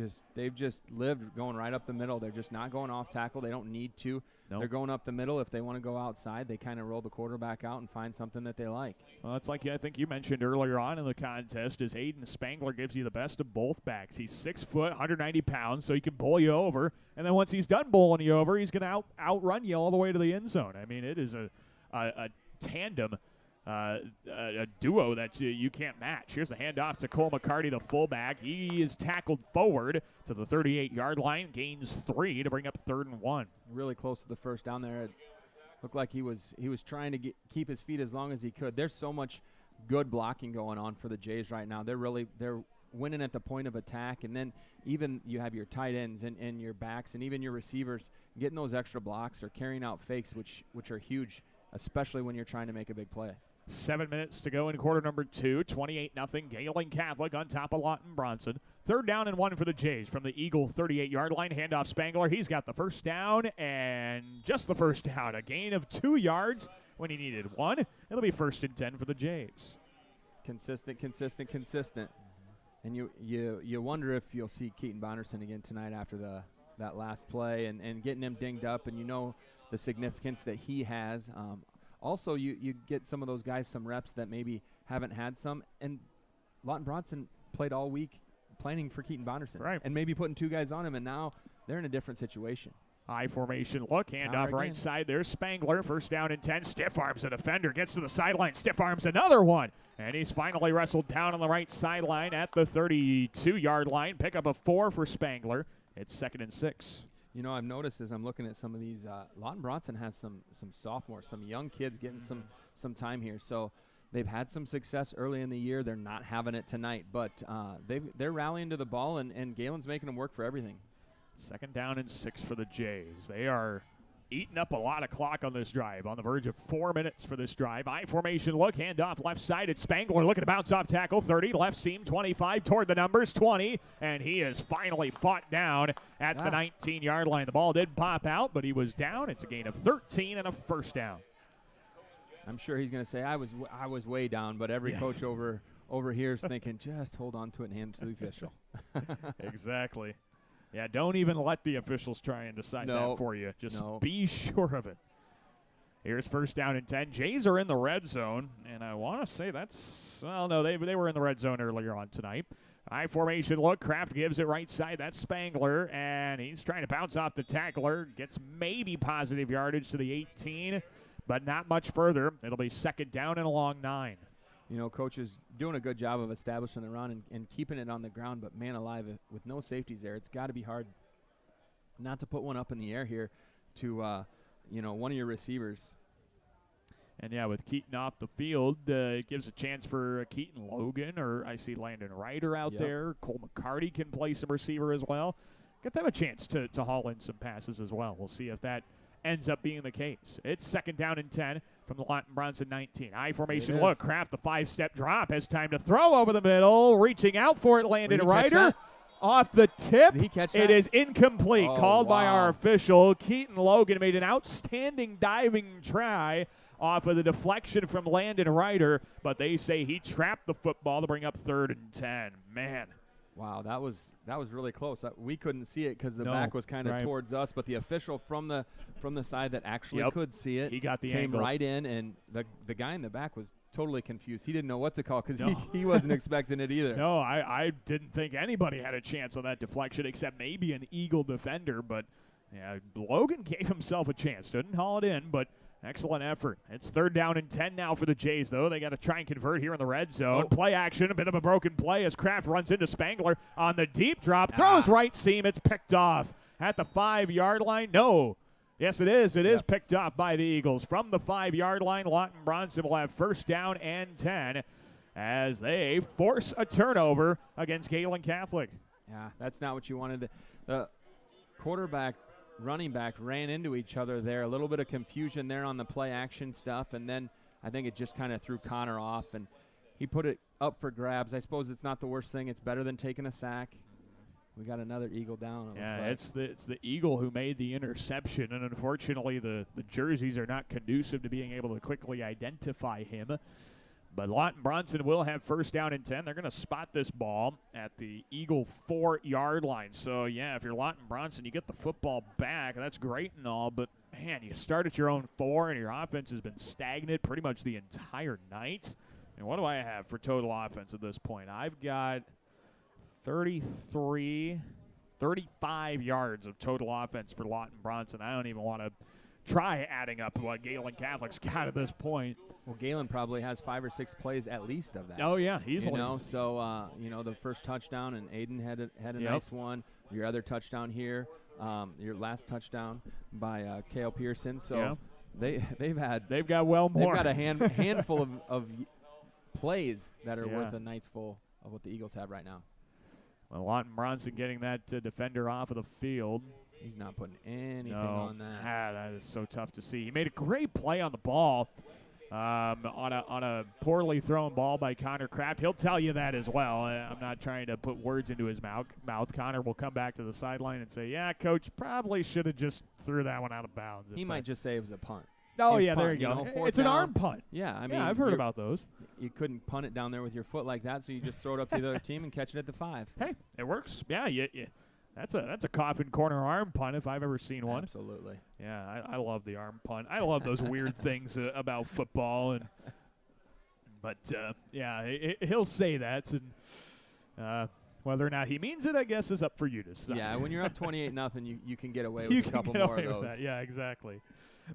just lived going right up the middle. They're just not going off tackle. They don't need to. Nope. They're going up the middle. If they want to go outside, they kind of roll the quarterback out and find something that they like. Well, it's like I think you mentioned earlier on in the contest is Aiden Spangler gives you the best of both backs. He's 6 foot, 190 pounds, so he can bowl you over. And then once he's done bowling you over, he's going to outrun you all the way to the end zone. I mean, it is a tandem, a duo that you can't match. Here's the handoff to Cole McCarty, the fullback. He is tackled forward to the 38-yard line, gains 3 to bring up 3rd and 1. Really close to the first down there. It looked like he was trying to keep his feet as long as he could. There's so much good blocking going on for the Jays right now. They're winning at the point of attack, and then even you have your tight ends and your backs and even your receivers getting those extra blocks or carrying out fakes, which are huge, especially when you're trying to make a big play. 7 minutes to go in quarter number 2. 28-0. Gehlen Catholic on top of Lawton-Bronson. 3rd down and 1 for the Jays from the Eagle 38-yard line. Handoff Spangler. He's got the first down and just the first down. A gain of 2 yards when he needed 1. It'll be 1st and 10 for the Jays. Consistent. And you wonder if you'll see Keaton Bonderson again tonight after that last play and getting him dinged up, and you know the significance that he has. Also, you get some of those guys some reps that maybe haven't had some, and Lawton-Bronson played all week planning for Keaton Bonderson. Right. And maybe putting 2 guys on him, and now they're in a different situation. High formation look, handoff right side. There's Spangler, 1st down and 10. Stiff arms a defender, gets to the sideline, stiff arms another one. And he's finally wrestled down on the right sideline at the 32-yard line. Pick up a 4 for Spangler. It's 2nd and 6. You know, I've noticed as I'm looking at some of these, Lawton-Bronson has some sophomores, some young kids getting some time here. So they've had some success early in the year. They're not having it tonight, but they're rallying to the ball, and Galen's making them work for everything. 2nd down and 6 for the Jays. They are eating up a lot of clock on this drive, on the verge of 4 minutes for this drive. I formation look, handoff left side. It's Spangler looking to bounce off tackle. 30, left seam, 25, toward the numbers, 20, and he is finally fought down at the 19-yard line. The ball did pop out, but he was down. It's a gain of 13 and a 1st down. I'm sure he's going to say, I was way down, but every coach over here is thinking, just hold on to it and hand it to the official. Exactly. Yeah, don't even let the officials try and decide that for you. Just be sure of it. Here's 1st down and 10. Jays are in the red zone, and I want to say they were in the red zone earlier on tonight. High formation look. Kraft gives it right side. That's Spangler, and he's trying to bounce off the tackler. Gets maybe positive yardage to the 18, but not much further. It'll be 2nd down and a long 9. You know, Coach is doing a good job of establishing the run and keeping it on the ground, but man alive, with no safeties there, it's got to be hard not to put one up in the air here to, one of your receivers. And, yeah, with Keaton off the field, it gives a chance for Keaton Logan, or I see Landon Ryder out there. Cole McCarty can play some receiver as well. Get them a chance to haul in some passes as well. We'll see if that ends up being the case. It's 2nd down and 10 from the Lawton-Bronson 19. High formation look. Kraft, the 5-step drop. Has time to throw over the middle. Reaching out for it, Landon Ryder. Off the tip. Did he catch it that? Is incomplete. Called by our official. Keaton Logan made an outstanding diving try off of the deflection from Landon Ryder, but they say he trapped the football to bring up 3rd and 10. Man. Wow, that was really close. We couldn't see it because the back was kind of towards us, but the official from the side that actually could see it, he got the came angle right in, and the guy in the back was totally confused. He didn't know what to call because he wasn't expecting it either. No, I didn't think anybody had a chance on that deflection except maybe an Eagle defender, but yeah, Logan gave himself a chance. Didn't haul it in, but excellent effort. It's 3rd down and 10 now for the Jays, though. They got to try and convert here in the red zone. Play action, a bit of a broken play as Kraft runs into Spangler on the deep drop. Throws right seam. It's picked off at the 5-yard line. No. Yes, it is. It is picked off by the Eagles. From the 5-yard line, Lawton-Bronson will have 1st down and 10 as they force a turnover against Gehlen Catholic. Yeah, that's not what you wanted. The quarterback, running back ran into each other there. A little bit of confusion there on the play action stuff, and then I think it just kind of threw Connor off, and he put it up for grabs. I suppose it's not the worst thing. It's better than taking a sack. We got another Eagle down. It's the Eagle who made the interception, and unfortunately the jerseys are not conducive to being able to quickly identify him. But Lawton-Bronson will have 1st down and 10. They're going to spot this ball at the Eagle 4-yard line. So, yeah, if you're Lawton-Bronson, you get the football back. That's great and all, but, man, you start at your own 4, and your offense has been stagnant pretty much the entire night. And what do I have for total offense at this point? I've got 35 yards of total offense for Lawton-Bronson. I don't even want to try adding up what Gehlen Catholic's got at this point. Well, Gehlen probably has 5 or 6 plays at least of that. Oh, yeah, easily. So, the first touchdown, and Aiden had a nice one. Your other touchdown here, your last touchdown by Cale Pearson. So they've got well more. They've got a handful of plays that are worth a night's full of what the Eagles have right now. Well, Lawton-Bronson getting that defender off of the field. He's not putting anything on that. That is so tough to see. He made a great play on the ball. On a poorly thrown ball by Connor Kraft. He'll tell you that as well. I'm not trying to put words into his mouth. Connor will come back to the sideline and say, yeah, coach, probably should have just threw that one out of bounds. He might just say it was a punt. Oh, yeah, there you go. It's an arm punt. Yeah, I mean, I've heard about those. You couldn't punt it down there with your foot like that, so you just throw it up to the other team and catch it at the 5. Hey, it works. Yeah. That's a coffin corner arm punt if I've ever seen one. Absolutely. Yeah, I love the arm punt. I love those weird things about football. But he'll say that. And whether or not he means it, I guess, is up for you to decide. Yeah, when you're up 28-0, you can get away with a couple more of those. Yeah, exactly.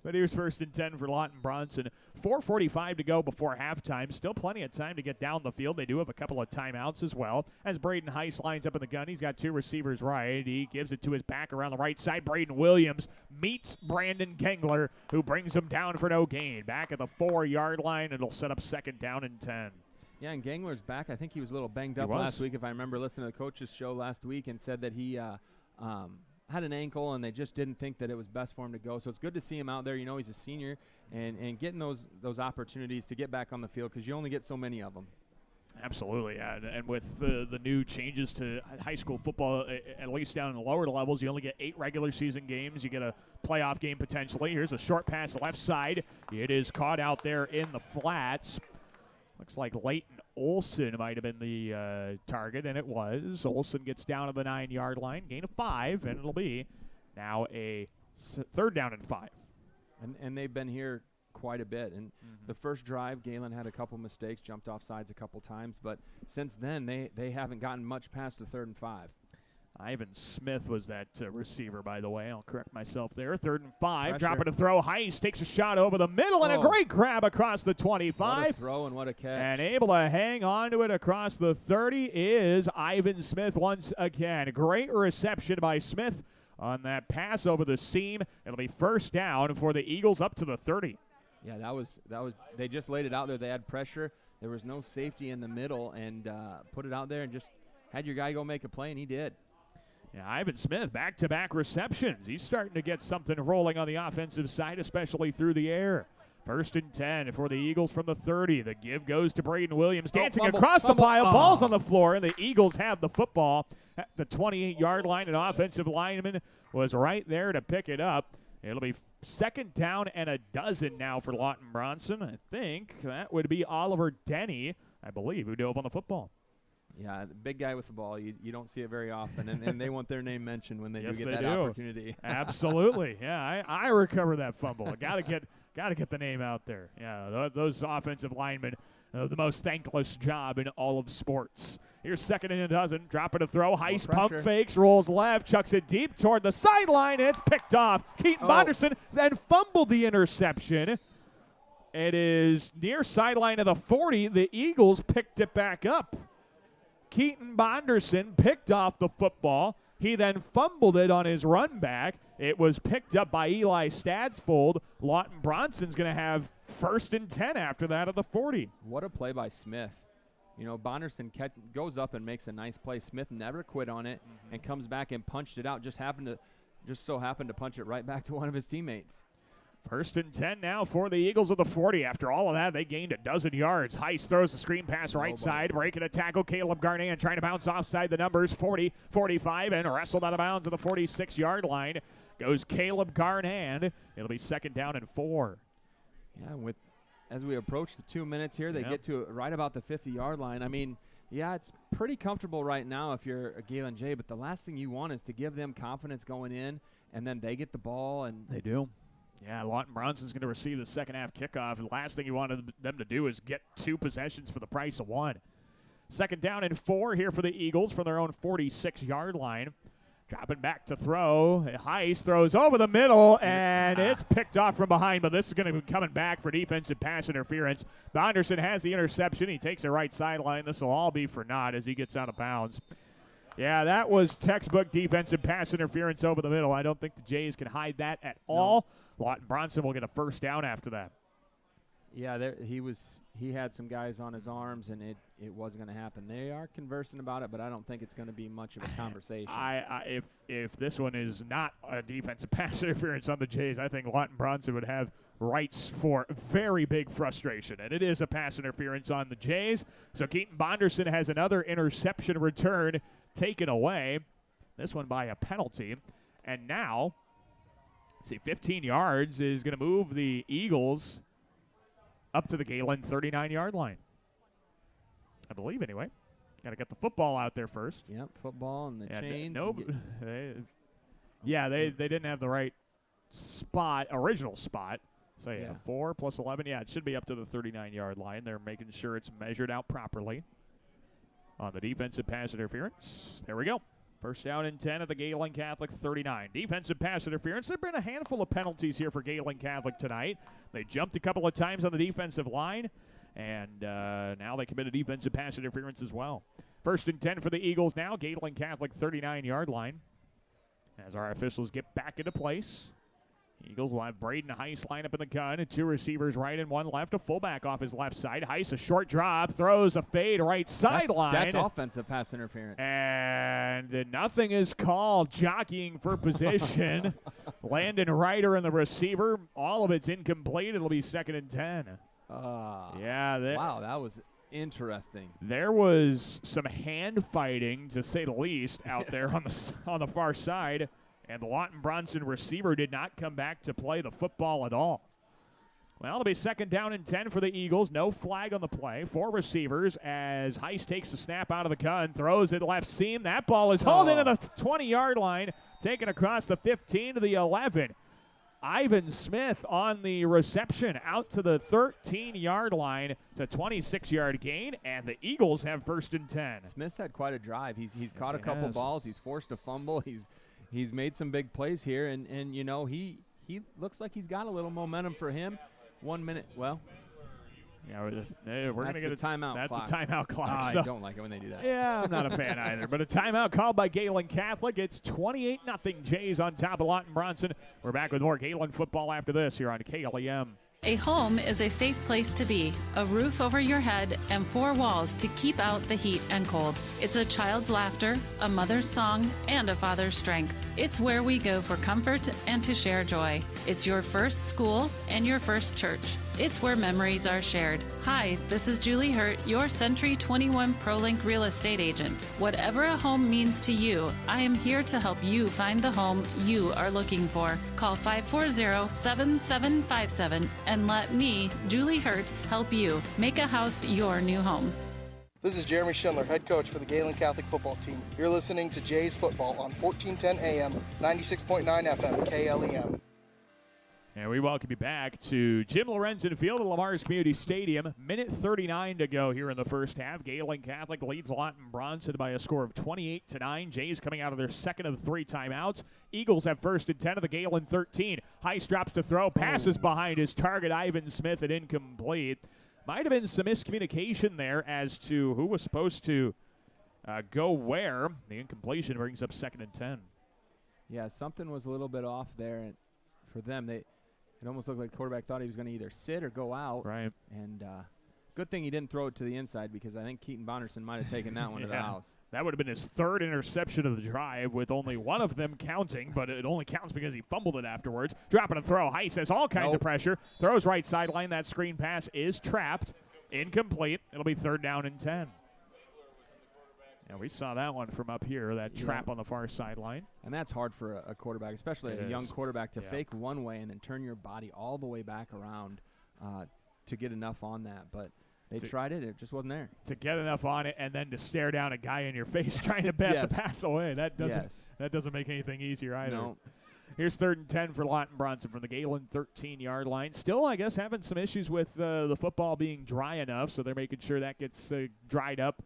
But here's 1st and 10 for Lawton-Bronson. 4:45 to go before halftime. Still plenty of time to get down the field. They do have a couple of timeouts as well. As Braden Heiss lines up in the gun, he's got 2 receivers right. He gives it to his back around the right side. Braden Williams meets Brandon Kengler, who brings him down for no gain. Back at the 4-yard line, it'll set up 2nd down and 10. Yeah, and Gangler's back. I think he was a little banged up last week, if I remember listening to the coach's show last week, and said that he had an ankle, and they just didn't think that it was best for him to go. So it's good to see him out there. You know, he's a senior, and getting those opportunities to get back on the field, because you only get so many of them. Absolutely, yeah. And with the new changes to high school football, at least down in the lower levels, you only get 8 regular season games. You get a playoff game potentially. Here's a short pass left side. It is caught out there in the flats. Looks like Leighton Olson might have been the target, and it was. Olson gets down to the 9-yard line, gain of 5, and it'll be now a 3rd down and 5. And they've been here quite a bit. And the first drive, Gehlen had a couple mistakes, jumped off sides a couple times, but since then they haven't gotten much past the 3rd and 5. Ivan Smith was that receiver, by the way. I'll correct myself there. 3rd and 5. Pressure. Dropping to throw. Heiss takes a shot over the middle, and a great grab across the 25. What a throw and what a catch. And able to hang on to it across the 30 is Ivan Smith once again. Great reception by Smith on that pass over the seam. It'll be 1st down for the Eagles up to the 30. Yeah, that was. They just laid it out there. They had pressure. There was no safety in the middle, and put it out there and just had your guy go make a play, and he did. Yeah, Ivan Smith, back-to-back receptions. He's starting to get something rolling on the offensive side, especially through the air. 1st and 10 for the Eagles from the 30. The give goes to Braden Williams, dancing across the pile. Ball's on the floor, and the Eagles have the football at the 28-yard line. An offensive lineman was right there to pick it up. It'll be 2nd down and a dozen now for Lawton-Bronson. I think that would be Oliver Denny, I believe, who dove on the football. Yeah, the big guy with the ball, you don't see it very often, and they want their name mentioned when they Yes, do get they that do. opportunity. Absolutely, yeah. I recover that fumble. I gotta get the name out there. Yeah, those offensive linemen, the most thankless job in all of sports. Here's 2nd and a dozen. Dropping to throw. Heiss pump fakes, rolls left, chucks it deep toward the sideline. It's picked off. Keaton Bonderson then fumbled the interception. It is near sideline of the 40. The Eagles picked it back up. Keaton Bonderson picked off the football. He then fumbled it on his run back. It was picked up by Eli Stadsfold. Lawton-Bronson's going to have 1st and 10 after that at the 40. What a play by Smith. You know, Bonderson goes up and makes a nice play. Smith never quit on it and comes back and punched it out. Just so happened to punch it right back to one of his teammates. 1st and 10 now for the Eagles at the 40. After all of that, they gained a dozen yards. Heiss throws the screen pass right side, breaking a tackle. Caleb Garnett trying to bounce offside the numbers, 40, 45, and wrestled out of bounds at the 46-yard line. Goes Caleb Garnett. It'll be 2nd down and 4. Yeah, as we approach the 2 minutes here, they get to right about the 50-yard line. I mean, yeah, it's pretty comfortable right now if you're a Gehlen Jay, but the last thing you want is to give them confidence going in, and then they get the ball. And they do. Yeah, Lawton-Bronson's going to receive the second half kickoff. The last thing you wanted them to do is get 2 possessions for the price of 1. 2nd down and 4 here for the Eagles from their own 46-yard line. Dropping back to throw. Heiss throws over the middle, and it's picked off from behind, but this is going to be coming back for defensive pass interference. Bonderson has the interception. He takes the right sideline. This will all be for naught as he gets out of bounds. Yeah, that was textbook defensive pass interference over the middle. I don't think the Jays can hide that at all. Lawton-Bronson will get a 1st down after that. Yeah, he had some guys on his arms, and it wasn't going to happen. They are conversing about it, but I don't think it's going to be much of a conversation. If this one is not a defensive pass interference on the Jays, I think Lawton-Bronson would have rights for very big frustration, and it is a pass interference on the Jays. So Keaton Bonderson has another interception return taken away, this one by a penalty, and now, let's see, 15 yards is going to move the Eagles up to the Gehlen 39-yard line. I believe, anyway. Got to get the football out there first. Yep, football and the chains. They didn't have the right original spot. So, 4 plus 11. Yeah, it should be up to the 39-yard line. They're making sure it's measured out properly on the defensive pass interference. There we go. First down and 10 at the Gehlen Catholic 39. Defensive pass interference. There have been a handful of penalties here for Gehlen Catholic tonight. They jumped a couple of times on the defensive line, and now they committed defensive pass interference as well. First and 10 for the Eagles now. Gehlen Catholic 39-yard line. As our officials get back into place. Eagles will have Braden Heiss line up in the gun, and 2 receivers right and 1 left, a fullback off his left side. Heiss, a short drop, throws a fade right sideline. That's offensive pass interference. And nothing is called. Jockeying for position. Landon Ryder and the receiver. All of it's incomplete. It'll be 2nd and 10. Wow, that was interesting. There was some hand fighting, to say the least, out there on the far side. And the Lawton-Bronson receiver did not come back to play the football at all. Well, it'll be 2nd down and 10 for the Eagles. No flag on the play. 4 receivers as Heiss takes the snap out of the gun, throws it left seam. That ball is hauled into the 20-yard line, taken across the 15 to the 11. Ivan Smith on the reception out to the 13-yard line. It's a 26-yard gain, and the Eagles have 1st and 10. Smith's had quite a drive. He's caught a couple balls. He's forced a fumble. He's made some big plays here, and you know, he looks like he's got a little momentum for him. 1 minute, well. Yeah, we're going to get a timeout That's clock. a timeout clock. I don't like it when they do that. Yeah, I'm not a fan either. But a timeout called by Gehlen Catholic. It's 28-0 Jays on top of Lawton-Bronson. We're back with more Gehlen football after this here on KLEM. A home is a safe place to be, a roof over your head, and 4 walls to keep out the heat and cold. It's a child's laughter, a mother's song, and a father's strength. It's where we go for comfort and to share joy. It's your first school and your first church. It's where memories are shared. Hi, this is Julie Hurt, your Century 21 ProLink real estate agent. Whatever a home means to you, I am here to help you find the home you are looking for. Call 540-7757 and let me, Julie Hurt, help you make a house your new home. This is Jeremy Schindler, head coach for the Gehlen Catholic football team. You're listening to Jays football on 1410 AM, 96.9 FM, KLEM. And we welcome you back to Jim Lorenzen Field at Lamar's Community Stadium. Minute 39 to go here in the first half. Gehlen Catholic leads Lawton-Bronson by a score of 28-9. Jays coming out of their 2nd of 3 timeouts. Eagles have 1st and 10 of the Gehlen 13. Heiss drops to throw, passes behind his target, Ivan Smith, and incomplete. Might have been some miscommunication there as to who was supposed to go where. The incompletion brings up 2nd and 10. Yeah, something was a little bit off there for them. It almost looked like the quarterback thought he was going to either sit or go out. Right. And good thing he didn't throw it to the inside, because I think Keaton Bonderson might have taken that one to the house. That would have been his 3rd interception of the drive, with only one of them counting, but it only counts because he fumbled it afterwards. Dropping a throw. Heiss has all kinds of pressure. Throws right sideline. That screen pass is trapped. Incomplete. It'll be 3rd down and 10. Yeah, we saw that one from up here, that trap on the far sideline. And that's hard for a quarterback, especially a young quarterback, to fake one way and then turn your body all the way back around to get enough on that. But they tried it. It just wasn't there. To get enough on it and then to stare down a guy in your face trying to bat the pass away. That doesn't make anything easier either. No. Here's 3rd and 10 for Lawton-Bronson from the Gehlen 13-yard line. Still, I guess, having some issues with the football being dry enough, so they're making sure that gets dried up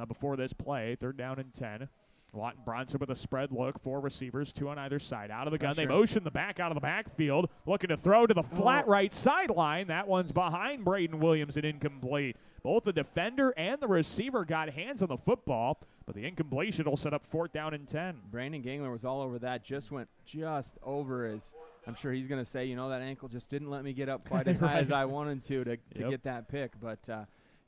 before this play. 3rd down and 10. Lawton-Bronson with a spread look. 4 receivers, 2 on either side. Out of the gun. They motion the back out of the backfield. Looking to throw to the flat right sideline. That one's behind Braden Williams and incomplete. Both the defender and the receiver got hands on the football. But the incompletion will set up 4th down and 10. Brandon Gehlen was all over that, went just over as I'm sure he's going to say, that ankle just didn't let me get up quite as high as I wanted to get that pick. But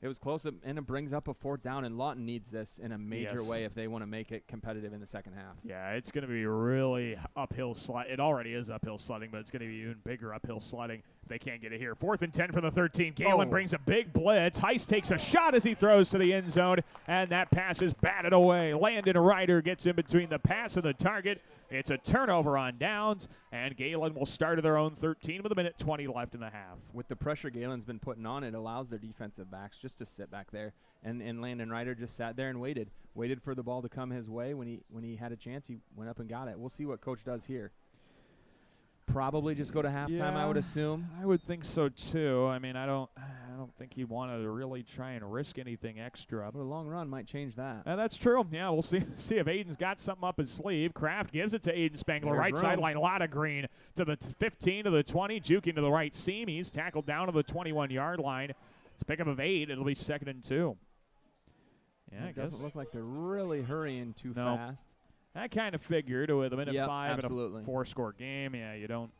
it was close, and it brings up a 4th down, and Lawton needs this in a major way if they want to make it competitive in the second half. Yeah, it's going to be really uphill sled. It already is uphill sledding, but it's going to be even bigger uphill sledding if they can't get it here. 4th and 10 from the 13. Gehlen brings a big blitz. Heist takes a shot as he throws to the end zone, and that pass is batted away. Landon Ryder gets in between the pass and the target. It's a turnover on downs, and Gehlen will start at their own 13 with 1:20 left in the half. With the pressure Galen's been putting on, it allows their defensive backs just to sit back there, and Landon Ryder just sat there and waited for the ball to come his way. When he had a chance, he went up and got it. We'll see what Coach does here. Probably just go to halftime, I would assume. I would think so too. I mean, I don't think he'd want to really try and risk anything extra. But a long run might change that. That's true. Yeah, we'll see if Aiden's got something up his sleeve. Kraft gives it to Aiden Spangler. Right sideline, a lot of green to the 15 to the 20, juking to the right seam. He's tackled down to the 21-yard line. It's a pickup of 8. It'll be 2nd and 2. Yeah, it doesn't look like they're really hurrying too fast. I kind of figured with 1:05 in a 4-score game, you don't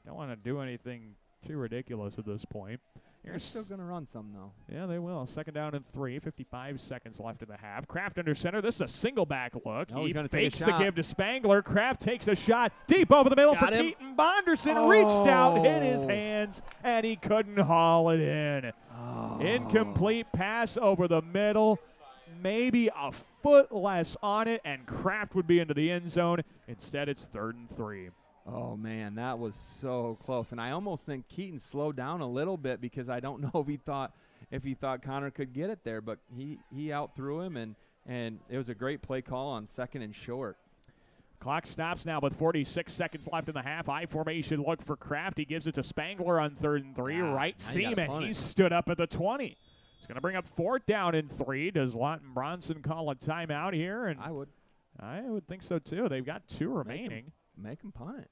want to do anything too ridiculous at this point. They're still going to run some, though. Yeah, they will. 2nd down and 3, 55 seconds left in the half. Kraft under center. This is a single back look. Oh, he fakes the give to Spangler. Kraft takes a shot deep over the middle for Keaton Bonderson. Reached out, hit his hands, and he couldn't haul it in. Incomplete pass over the middle. Maybe a foot less on it, and Kraft would be into the end zone. Instead, it's 3rd and 3. Oh, man, that was so close. And I almost think Keaton slowed down a little bit because I don't know if he thought Connor could get it there. But he out-threw him, and it was a great play call on 2nd and short. Clock stops now with 46 seconds left in the half. I formation look for Kraft. He gives it to Spangler on 3rd and 3. Right seam, and he stood up at the 20. It's going to bring up 4th down and 3. Does Lawton-Bronson call a timeout here? And I would think so, too. They've got 2 remaining. Make them punt it.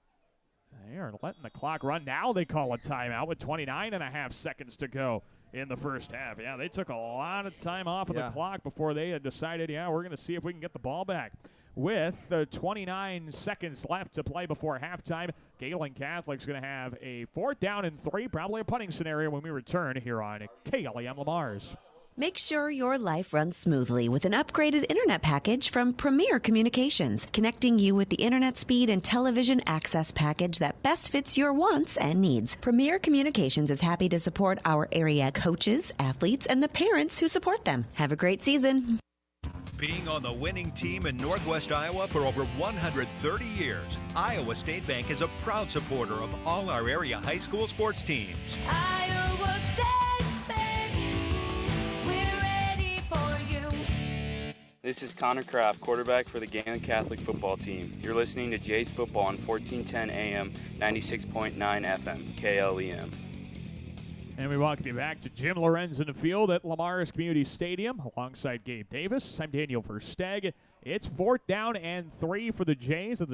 They are letting the clock run. Now they call a timeout with 29.5 seconds to go in the first half. Yeah, they took a lot of time off of the clock before they had decided, we're going to see if we can get the ball back. With 29 seconds left to play before halftime, Gehlen Catholic's going to have a 4th down and 3, probably a punting scenario when we return here on KLEM Lamar's. Make sure your life runs smoothly with an upgraded internet package from Premier Communications, connecting you with the internet speed and television access package that best fits your wants and needs. Premier Communications is happy to support our area coaches, athletes, and the parents who support them. Have a great season. Being on the winning team in Northwest Iowa for over 130 years, Iowa State Bank is a proud supporter of all our area high school sports teams. Iowa State Bank, we're ready for you. This is Connor Kraft, quarterback for the Gehlen Catholic football team. You're listening to Jays Football on 1410 AM, 96.9 FM, KLEM. And we welcome you back to Jim Lorenzen Field at Lamar's Community Stadium alongside Gabe Davis. I'm Daniel Versteg. It's 4th down and 3 for the Jays at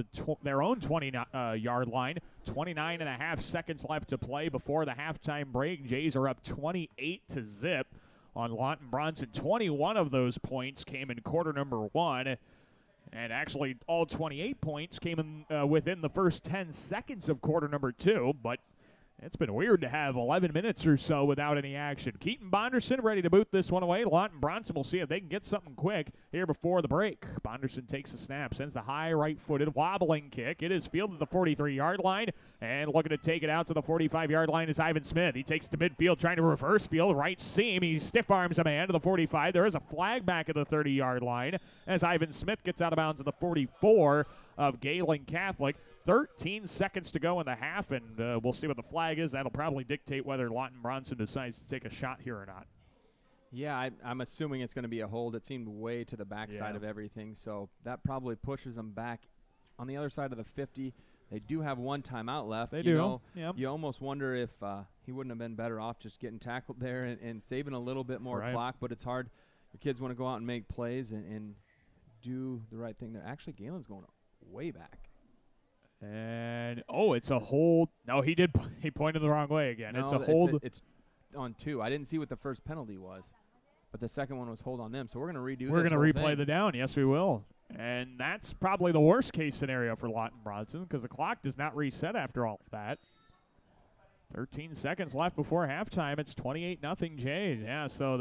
their own 20-yard line. 29.5 seconds left to play before the halftime break. Jays are up 28-0 on Lawton-Bronson. 21 of those points came in quarter number 1. And actually, all 28 points came in within the first 10 seconds of quarter number 2. But it's been weird to have 11 minutes or so without any action. Keaton Bonderson ready to boot this one away. Lawton-Bronson will see if they can get something quick here before the break. Bonderson takes a snap, sends the high right-footed wobbling kick. It is fielded at the 43-yard line, and looking to take it out to the 45-yard line is Ivan Smith. He takes to midfield, trying to reverse field, right seam. He stiff arms a man to the 45. There is a flag back at the 30-yard line as Ivan Smith gets out of bounds at the 44 of Gehlen Catholic. 13 seconds to go in the half, and we'll see what the flag is. That'll probably dictate whether Lawton-Bronson decides to take a shot here or not. Yeah, I'm assuming it's going to be a hold. It seemed way to the backside of everything, so that probably pushes them back on the other side of the 50. They do have one timeout left. They do. You almost wonder if he wouldn't have been better off just getting tackled there and saving a little bit more clock, but it's hard. Your kids want to go out and make plays and do the right thing there. Actually, Galen's going way back. And, it's a hold. No, he did. He pointed the wrong way again. No, it's a hold. It's on 2. I didn't see what the first penalty was. but the second one was hold on them. So we're going to redo We're this going to whole replay thing. the down. Yes, we will. And that's probably the worst case scenario for Lawton-Bronson because the clock does not reset after all of that. 13 seconds left before halftime. It's 28-0 Jays. Yeah, so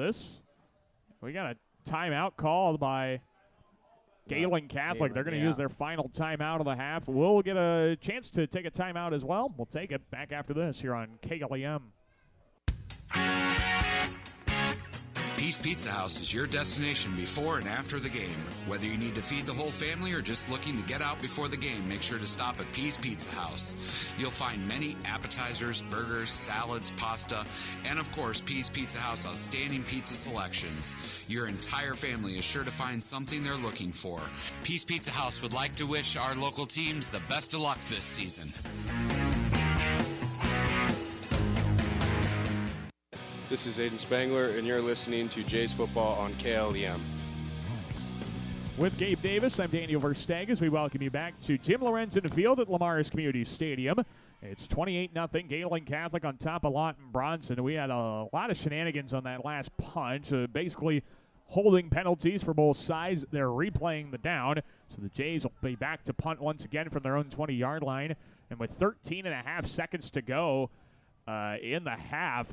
we got a timeout called by Gehlen Catholic. They're going to use their final timeout of the half. We'll get a chance to take a timeout as well. We'll take it back after this here on KLEM. Peace Pizza House is your destination before and after the game. Whether you need to feed the whole family or just looking to get out before the game, make sure to stop at Peace Pizza House. You'll find many appetizers, burgers, salads, pasta, and of course, Peace Pizza House outstanding pizza selections. Your entire family is sure to find something they're looking for. Peace Pizza House would like to wish our local teams the best of luck this season. This is Aiden Spangler, and you're listening to Jays Football on KLEM. With Gabe Davis, I'm Daniel Verstages. We welcome you back to Jim Lorenzen Field at Lamar's Community Stadium. It's 28-0 Gehlen Catholic on top of Lawton-Bronson. We had a lot of shenanigans on that last punch, basically holding penalties for both sides. They're replaying the down, so the Jays will be back to punt once again from their own 20-yard line. And with 13.5 seconds to go in the half,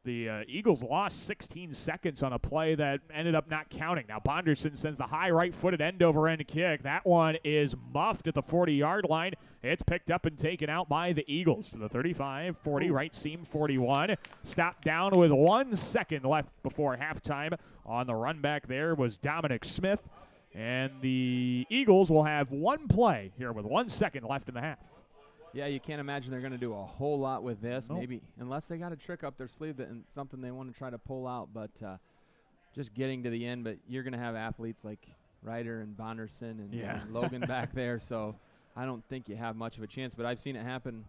the Eagles lost 16 seconds on a play that ended up not counting. Now, Bonderson sends the high right-footed end-over-end kick. That one is muffed at the 40-yard line. It's picked up and taken out by the Eagles to the 35, 40, right seam 41. Stopped down with 1 second left before halftime. On the run back there was Dominic Smith. And the Eagles will have one play here with 1 second left in the half. Yeah, you can't imagine they're going to do a whole lot with this, maybe, unless they got a trick up their sleeve and something they want to try to pull out. But just getting to the end, but you're going to have athletes like Ryder and Bonderson and Logan back there, so I don't think you have much of a chance. But I've seen it happen.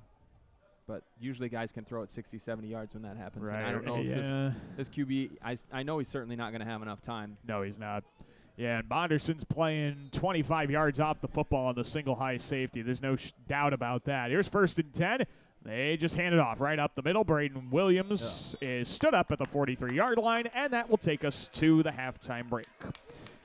But usually guys can throw it 60, 70 yards when that happens. Right. And I don't know if this QB, I know he's certainly not going to have enough time. No, he's not. Yeah, and Bonderson's playing 25 yards off the football on the single high safety. There's no doubt about that. Here's 1st and 10. They just hand it off right up the middle. Braden Williams is stood up at the 43-yard line, and that will take us to the halftime break.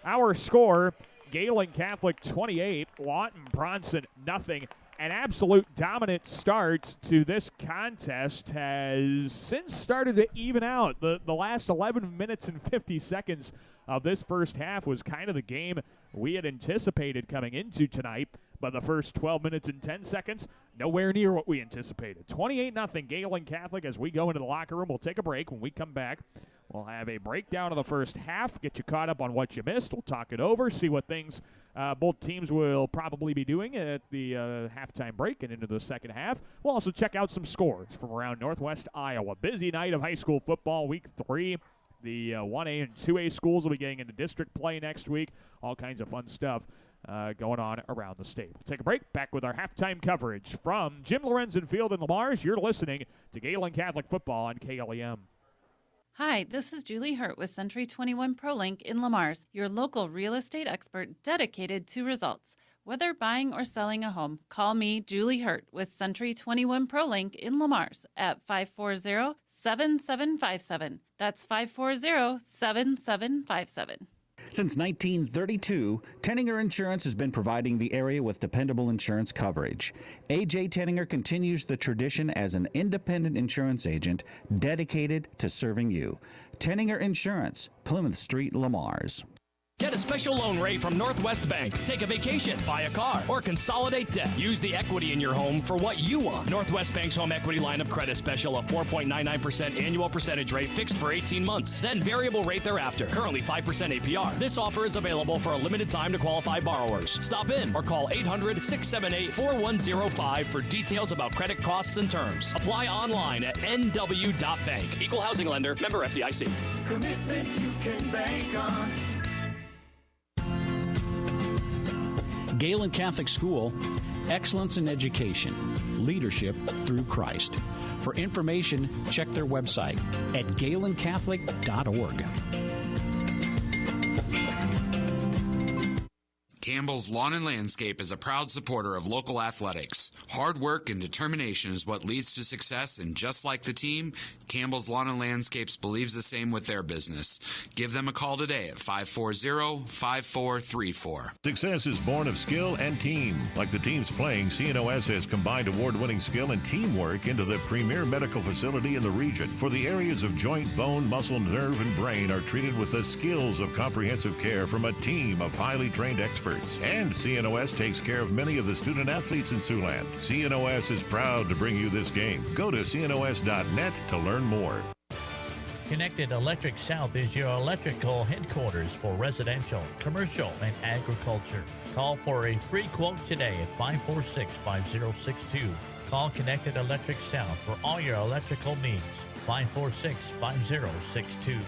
Our score, Gehlen Catholic 28, Lawton-Bronson nothing. An absolute dominant start to this contest has since started to even out. The last 11 minutes and 50 seconds of this first half was kind of the game we had anticipated coming into tonight, but the first 12 minutes and 10 seconds, nowhere near what we anticipated. 28-0 Gehlen Catholic. As we go into the locker room, we'll take a break. When we come back, we'll have a breakdown of the first half, get you caught up on what you missed. We'll talk it over, see what things both teams will probably be doing at the halftime break and into the second half. We'll also check out some scores from around Northwest Iowa. Busy night of high school football, week 3. The 1A and 2A schools will be getting into district play next week. All kinds of fun stuff going on around the state. We'll take a break. Back with our halftime coverage from Jim Lorenzen Field in Lamar's. You're listening to Gehlen Catholic Football on KLEM. Hi, this is Julie Hurt with Century 21 ProLink in Lamar's, your local real estate expert dedicated to results. Whether buying or selling a home, call me, Julie Hurt, with Century 21 ProLink in Lamar's at 540-7757. That's 540-7757. Since 1932, Tenninger Insurance has been providing the area with dependable insurance coverage. A.J. Tenninger continues the tradition as an independent insurance agent dedicated to serving you. Tenninger Insurance, Plymouth Street, Lamar's. Get a special loan rate from Northwest Bank. Take a vacation, buy a car, or consolidate debt. Use the equity in your home for what you want. Northwest Bank's home equity line of credit special of 4.99% annual percentage rate fixed for 18 months. Then variable rate thereafter. Currently 5% APR. This offer is available for a limited time to qualified borrowers. Stop in or call 800-678-4105 for details about credit costs and terms. Apply online at nw.bank. Equal housing lender. Member FDIC. Commitment you can bank on. Gehlen Catholic School, excellence in education, leadership through Christ. For information, check their website at gehlencatholic.org. Campbell's Lawn and Landscape is a proud supporter of local athletics. Hard work and determination is what leads to success, and just like the team, Campbell's Lawn and Landscapes believes the same with their business. Give them a call today at 540-5434. Success is born of skill and team. Like the teams playing, CNOS has combined award-winning skill and teamwork into the premier medical facility in the region. For the areas of joint, bone, muscle, nerve, and brain are treated with the skills of comprehensive care from a team of highly trained experts. And CNOS takes care of many of the student athletes in Siouxland. CNOS is proud to bring you this game. Go to cnos.net to learn more. Connected Electric South is your electrical headquarters for residential, commercial, and agriculture. Call for a free quote today at 546-5062. Call Connected Electric South for all your electrical needs. 546-5062.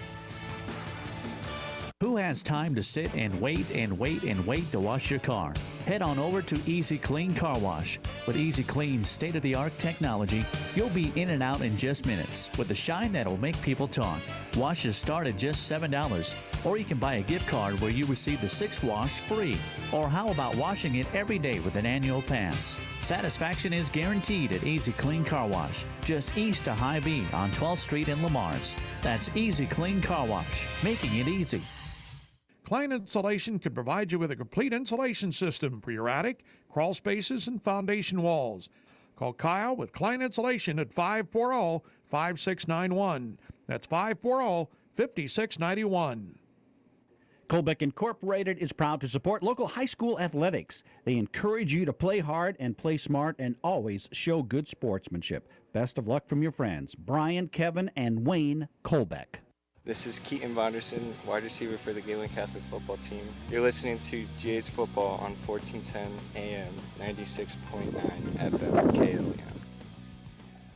Who has time to sit and wait and wait and wait to wash your car? Head on over to Easy Clean Car Wash. With Easy Clean's state-of-the-art technology, you'll be in and out in just minutes with the shine that'll make people talk. Washes start at just $7, or you can buy a gift card where you receive the 6th wash free. Or how about washing it every day with an annual pass? Satisfaction is guaranteed at Easy Clean Car Wash, just east of High V on 12th Street in Lamar's. That's Easy Clean Car Wash, making it easy. Klein Insulation can provide you with a complete insulation system for your attic, crawl spaces, and foundation walls. Call Kyle with Klein Insulation at 540-5691. That's 540-5691. Colbeck Incorporated is proud to support local high school athletics. They encourage you to play hard and play smart and always show good sportsmanship. Best of luck from your friends, Brian, Kevin, and Wayne Colbeck. This is Keaton Vonderson, wide receiver for the Gehlen Catholic football team. You're listening to Jays football on 1410 AM, 96.9 FM, KLEM.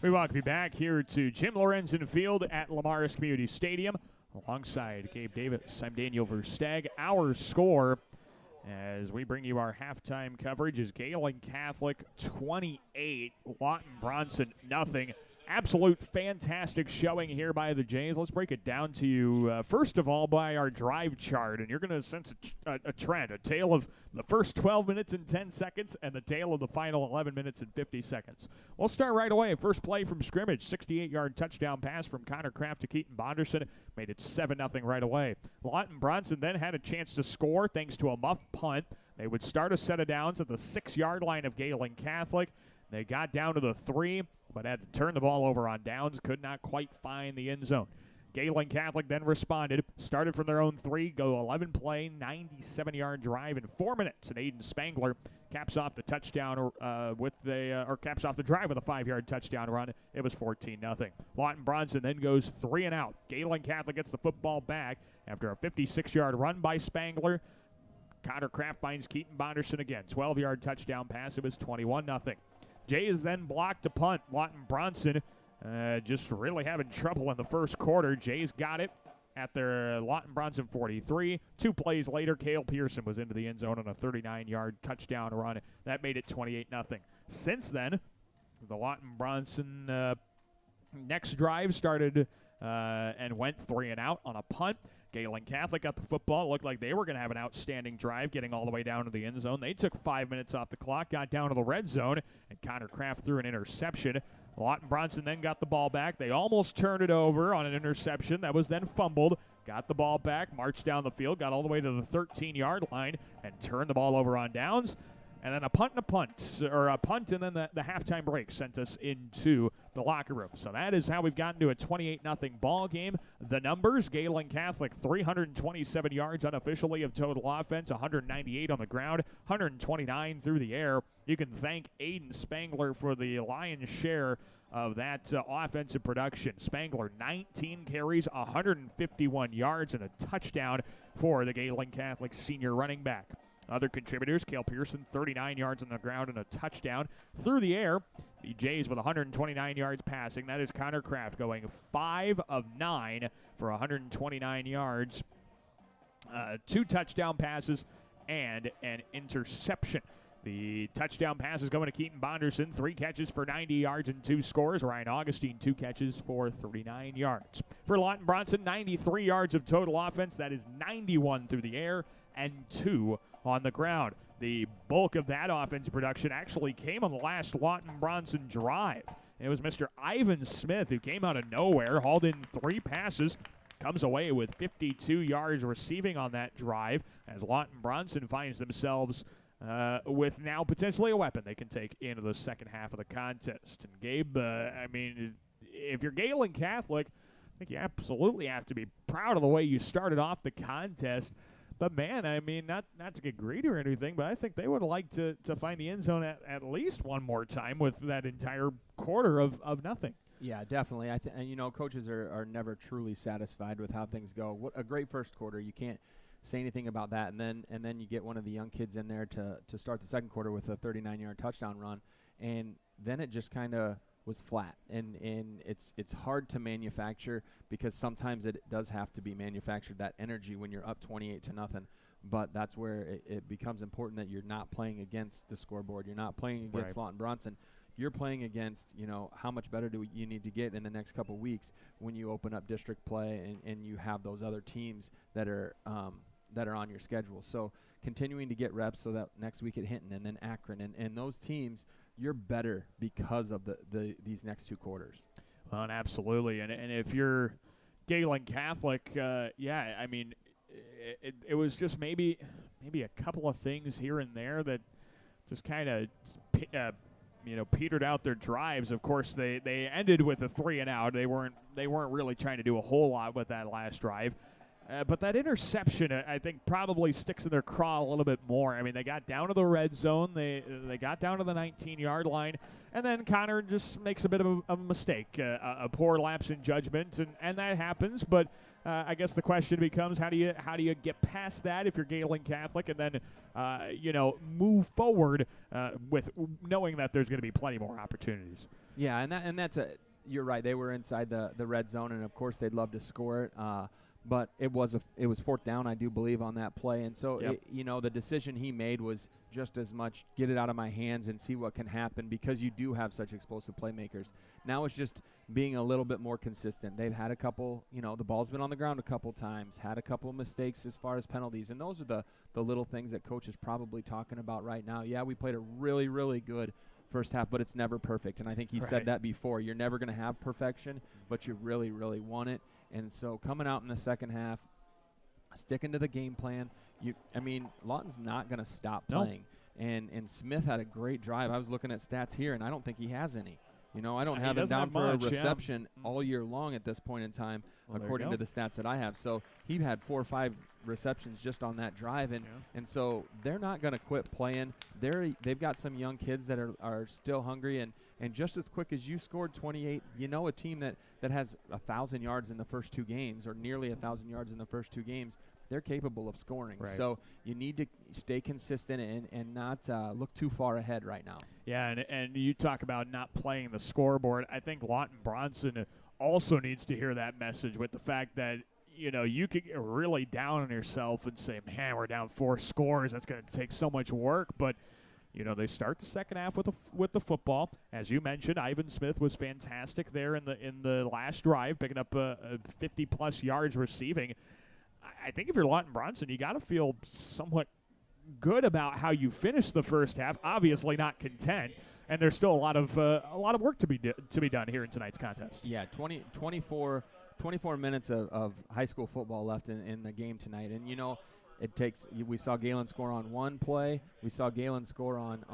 We welcome you back here to Jim Lorenzen Field at Lamar's Community Stadium. Alongside Gabe Davis, I'm Daniel Versteg. Our score, as we bring you our halftime coverage, is Gehlen Catholic 28, Lawton-Bronson nothing. Absolute fantastic showing here by the Jays. Let's break it down to you, first of all, by our drive chart. And you're going to sense a trend, a tale of the first 12 minutes and 10 seconds and the tale of the final 11 minutes and 50 seconds. We'll start right away. First play from scrimmage, 68-yard touchdown pass from Connor Kraft to Keaton Bonderson. Made it 7-0 right away. Lawton-Bronson then had a chance to score thanks to a muff punt. They would start a set of downs at the 6-yard line of Gehlen Catholic. They got down to the 3, but had to turn the ball over on downs. Could not quite find the end zone. Gehlen Catholic then responded, started from their own 3, go 11-play, 97-yard drive in 4 minutes. And Aiden Spangler caps off the touchdown caps off the drive with a 5-yard touchdown run. It was 14-0. Lawton-Bronson then goes 3 and out. Gehlen Catholic gets the football back after a 56-yard run by Spangler. Connor Kraft finds Keaton Bonderson again. 12-yard touchdown pass. It was 21-0. Jays then blocked a punt. Lawton-Bronson just really having trouble in the first quarter. Jays got it at their Lawton-Bronson 43. 2 plays later, Cale Pearson was into the end zone on a 39-yard touchdown run. That made it 28-0. Since then, the Lawton-Bronson next drive started and went 3 and out on a punt. Gehlen Catholic got the football. It looked like they were going to have an outstanding drive getting all the way down to the end zone. They took 5 minutes off the clock, got down to the red zone, and Connor Kraft threw an interception. Lawton-Bronson then got the ball back. They almost turned it over on an interception that was then fumbled. Got the ball back, marched down the field, got all the way to the 13-yard line, and turned the ball over on downs. And then a punt and then the halftime break sent us into the locker room. So that is how we've gotten to a 28-0 ball game. The numbers, Gehlen Catholic, 327 yards unofficially of total offense, 198 on the ground, 129 through the air. You can thank Aiden Spangler for the lion's share of that offensive production. Spangler, 19 carries, 151 yards, and a touchdown for the Gehlen Catholic senior running back. Other contributors, Cale Pearson, 39 yards on the ground and a touchdown. Through the air, the Jays with 129 yards passing. That is Connor Kraft going 5 of 9 for 129 yards. 2 touchdown passes and an interception. The touchdown pass is going to Keaton Bonderson. 3 catches for 90 yards and 2 scores. Ryan Augustine, 2 catches for 39 yards. For Lawton-Bronson, 93 yards of total offense. That is 91 through the air and 2 on the ground. The bulk of that offense production actually came on the last Lawton-Bronson drive. It was Mr. Ivan Smith who came out of nowhere, hauled in 3 passes, comes away with 52 yards receiving on that drive as Lawton-Bronson finds themselves with now potentially a weapon they can take into the second half of the contest. And Gabe, I mean, if you're Gehlen Catholic, I think you absolutely have to be proud of the way you started off the contest. But, man, I mean, not to get greedy or anything, but I think they would have liked to find the end zone at least one more time with that entire quarter of nothing. Yeah, definitely. And, you know, coaches are never truly satisfied with how things go. What a great first quarter. You can't say anything about that. And then you get one of the young kids in there to start the second quarter with a 39-yard touchdown run. And then it just kind of was flat. And it's hard to manufacture because sometimes it does have to be manufactured, that energy when you're up 28-0. But that's where it becomes important that you're not playing against the scoreboard. You're not playing against Lawton-Bronson. You're playing against, you know, how much better do you need to get in the next couple weeks when you open up district play and you have those other teams that are on your schedule. So continuing to get reps so that next week at Hinton and then Akron and those teams, you're better because of these next 2 quarters. Well, absolutely. And if you're Gehlen Catholic, yeah, I mean, it was just maybe a couple of things here and there that just kind of petered out their drives. Of course, they ended with a 3-and-out. They weren't really trying to do a whole lot with that last drive. But that interception, I think, probably sticks in their craw a little bit more. I mean, they got down to the red zone. They got down to the 19-yard line. And then Connor just makes a bit of a mistake, a poor lapse in judgment. And that happens. But I guess the question becomes, how do you get past that if you're Gehlen Catholic and then, move forward with knowing that there's going to be plenty more opportunities? Yeah, and that's you're right. They were inside the red zone, and, of course, they'd love to score it. But it was 4th down, I do believe, on that play. And so, the decision he made was just as much get it out of my hands and see what can happen because you do have such explosive playmakers. Now it's just being a little bit more consistent. They've had a couple, the ball's been on the ground a couple times, had a couple mistakes as far as penalties. And those are the little things that Coach is probably talking about right now. Yeah, we played a really, really good first half, but it's never perfect. And I think he said that before. You're never going to have perfection, but you really, really want it. And so coming out in the second half, sticking to the game plan, Lawton's not going to stop playing. And Smith had a great drive. I was looking at stats here, and I don't think he has any. I don't have him down for a reception all year long at this point in time, according to the stats that I have. So he had 4 or 5 receptions just on that drive, and so they're not going to quit playing. They've got some young kids that are still hungry, and just as quick as you scored 28, a team that has 1,000 yards in the first 2 games or nearly 1,000 yards in the first 2 games, they're capable of scoring. Right. So you need to stay consistent and not look too far ahead right now. Yeah, and you talk about not playing the scoreboard. I think Lawton-Bronson also needs to hear that message with the fact that, you could get really down on yourself and say, man, we're down 4 scores. That's going to take so much work. But, they start the second half with the football. As you mentioned, Ivan Smith was fantastic there in the last drive, picking up 50-plus yards receiving. I think if you're Lawton-Bronson, you got to feel somewhat good about how you finished the first half. Obviously not content, and there's still a lot of work to be done here in tonight's contest. Yeah, 24 minutes of high school football left in the game tonight, and it takes. We saw Gehlen score on one play. We saw Gehlen score on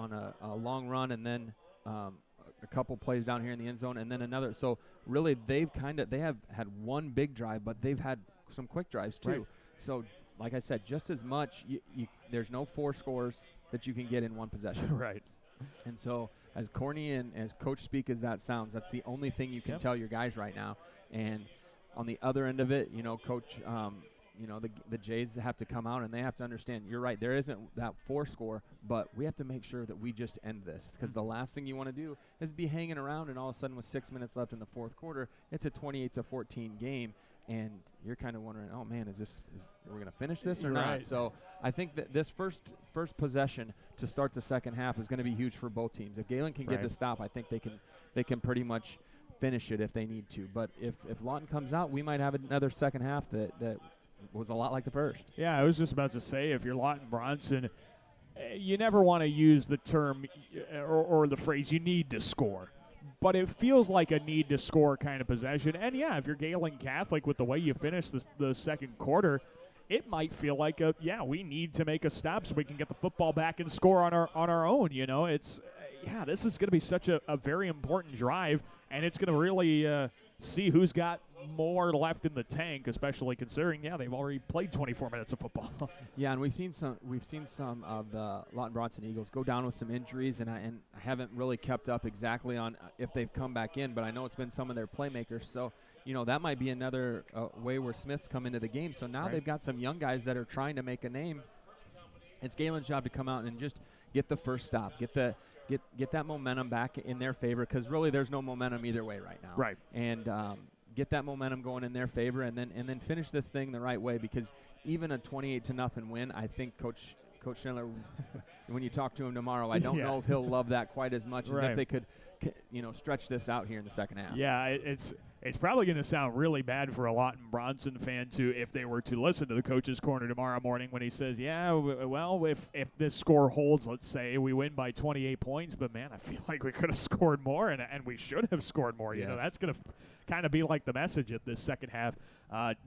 a long run, and then a couple plays down here in the end zone, and then another. So really, they have had one big drive, but they've had some quick drives too. Right. So, like I said, just as much. There's no 4 scores that you can get in one possession. Right. And so, as corny and as coach speak as that sounds, that's the only thing you can tell your guys right now. And on the other end of it, coach, the Jays have to come out and they have to understand. You're right. There isn't that 4 score, but we have to make sure that we just end this because the last thing you want to do is be hanging around and all of a sudden with 6 minutes left in the fourth quarter, it's a 28-14 game. And you're kind of wondering, oh man, is we're going to finish this or not? So I think that this first possession to start the second half is going to be huge for both teams. If Gehlen can get the stop, I think they can pretty much finish it if they need to. But if Lawton comes out, we might have another second half that was a lot like the first. Yeah, I was just about to say, if you're Lawton-Bronson, you never want to use the term or the phrase "you need to score," but it feels like a need to score kind of possession. And yeah, if you're Gehlen Catholic, with the way you finished the second quarter, it might feel like we need to make a stop so we can get the football back and score on our own. You know, it's this is going to be such a very important drive, and it's going to really see who's got more left in the tank, especially considering they've already played 24 minutes of football. Yeah, and we've seen some of the Lawton-Bronson Eagles go down with some injuries, and I haven't really kept up exactly on if they've come back in, but I know it's been some of their playmakers. So that might be another way where Smith's come into the game. So now they've got some young guys that are trying to make a name. It's Galen's job to come out and just get the first stop, get that momentum back in their favor, because really there's no momentum either way right now. Right. And get that momentum going in their favor, and then finish this thing the right way, because even a 28-0 win, I think Coach Schindler, when you talk to him tomorrow, I don't know if he'll love that quite as much as if they could stretch this out here in the second half. Yeah, it's probably going to sound really bad for a Lawton-Bronson fan if they were to listen to the coach's corner tomorrow morning when he says, if this score holds, let's say we win by 28 points, but man, I feel like we could have scored more, and we should have scored more. Yes. That's going to kind of be like the message if this second half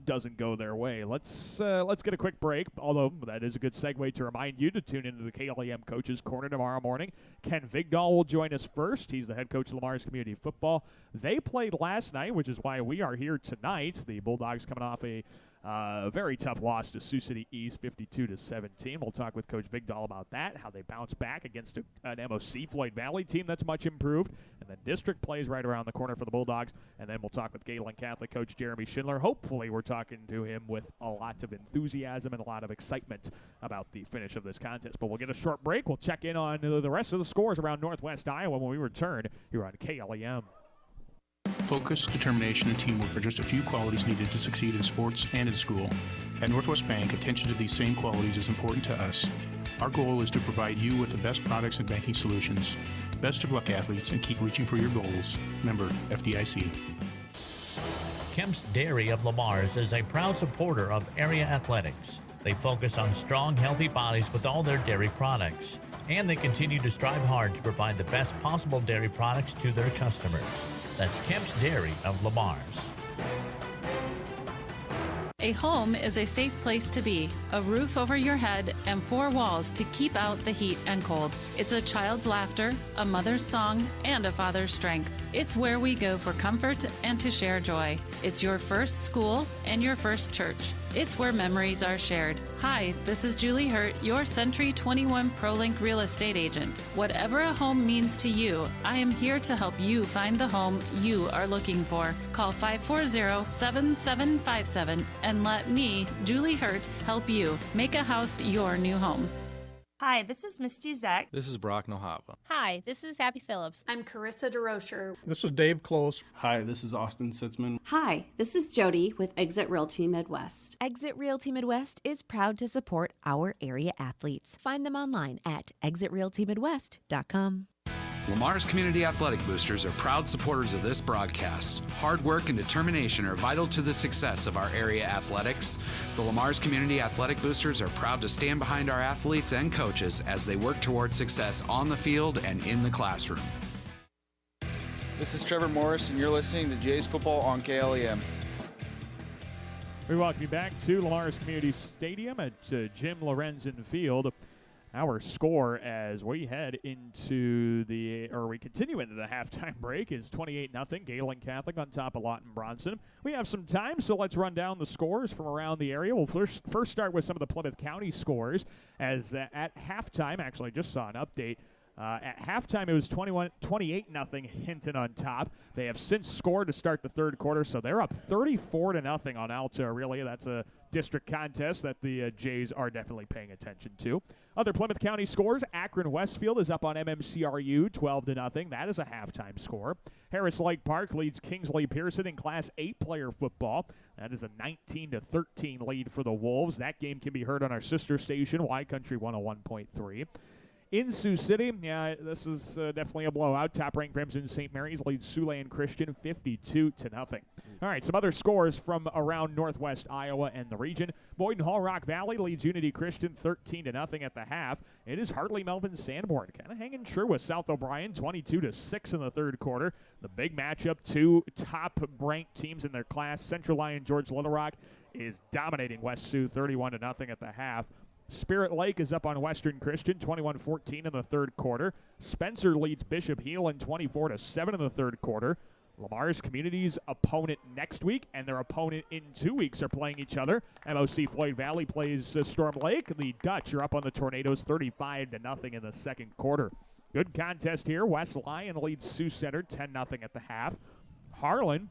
doesn't go their way. Let's get a quick break, although that is a good segue to remind you to tune into the KLEM Coach's Corner tomorrow morning. Ken Vigdahl will join us first. He's the head coach of Lamar's Community Football. They played last night, which is why we are here tonight. The Bulldogs coming off a very tough loss to Sioux City East, 52-17. We'll talk with Coach Vigdahl about that, how they bounce back against an MOC Floyd Valley team that's much improved. And then district plays right around the corner for the Bulldogs. And then we'll talk with Gehlen Catholic coach Jeremy Schindler. Hopefully we're talking to him with a lot of enthusiasm and a lot of excitement about the finish of this contest. But we'll get a short break. We'll check in on the rest of the scores around Northwest Iowa when we return here on KLEM. Focus, determination, and teamwork are just a few qualities needed to succeed in sports and in school. At Northwest Bank, attention to these same qualities is important to us. Our goal is to provide you with the best products and banking solutions. Best of luck, athletes, and keep reaching for your goals. Member FDIC. Kemp's Dairy of Lamar's is a proud supporter of area athletics. They focus on strong, healthy bodies with all their dairy products. And they continue to strive hard to provide the best possible dairy products to their customers. That's Kemp's Dairy of Lamar's. A home is a safe place to be, a roof over your head, and four walls to keep out the heat and cold. It's a child's laughter, a mother's song, and a father's strength. It's where we go for comfort and to share joy. It's your first school and your first church. It's where memories are shared. Hi, this is Julie Hurt, your Century 21 ProLink real estate agent. Whatever a home means to you, I am here to help you find the home you are looking for. Call 540-7757 and let me, Julie Hurt, help you make a house your new home. Hi, this is Misty Zek. This is Brock Nohava. Hi, this is Abby Phillips. I'm Carissa DeRocher. This is Dave Close. Hi, this is Austin Sitzman. Hi, this is Jody with Exit Realty Midwest. Exit Realty Midwest is proud to support our area athletes. Find them online at exitrealtymidwest.com. Lamar's Community Athletic Boosters are proud supporters of this broadcast. Hard work and determination are vital to the success of our area athletics. The Lamar's Community Athletic Boosters are proud to stand behind our athletes and coaches as they work towards success on the field and in the classroom. This is Trevor Morris, and you're listening to Jays Football on KLEM. We welcome you back to Lamar's Community Stadium at Jim Lorenzen Field. Our score as we continue into the halftime break is 28-0. Gehlen Catholic on top of Lawton-Bronson. We have some time, so let's run down the scores from around the area. We'll first start with some of the Plymouth County scores, as at halftime, actually I just saw an update. At halftime, it was 28-0 Hinton on top. They have since scored to start the third quarter, so they're up 34-0 on Alta Aurelia. That's a district contest that the Jays are definitely paying attention to. Other Plymouth County scores, Akron Westfield is up on MMCRU 12-0. That is a halftime score. Harris Lake Park leads Kingsley Pearson in Class 8 player football. That is a 19-13 lead for the Wolves. That game can be heard on our sister station, Y Country 101.3. In Sioux City, yeah, this is definitely a blowout. Top-ranked Crimson St. Mary's leads Siouxland Christian 52-0. All right, some other scores from around northwest Iowa and the region. Boyden Hall Rock Valley leads Unity Christian 13-0 at the half. It is Hartley Melvin Sanborn kind of hanging true with South O'Brien 22-6 in the third quarter. The big matchup, two top-ranked teams in their class. Central Lyon George Little Rock is dominating West Sioux 31-0 at the half. Spirit Lake is up on Western Christian, 21-14 in the third quarter. Spencer leads Bishop Heelan 24-7 in the third quarter. Lamar's Community's opponent next week and their opponent in 2 weeks are playing each other. MOC Floyd Valley plays Storm Lake. The Dutch are up on the Tornadoes 35-0 in the second quarter. Good contest here. West Lyon leads Sioux Center 10-0 at the half. Harlan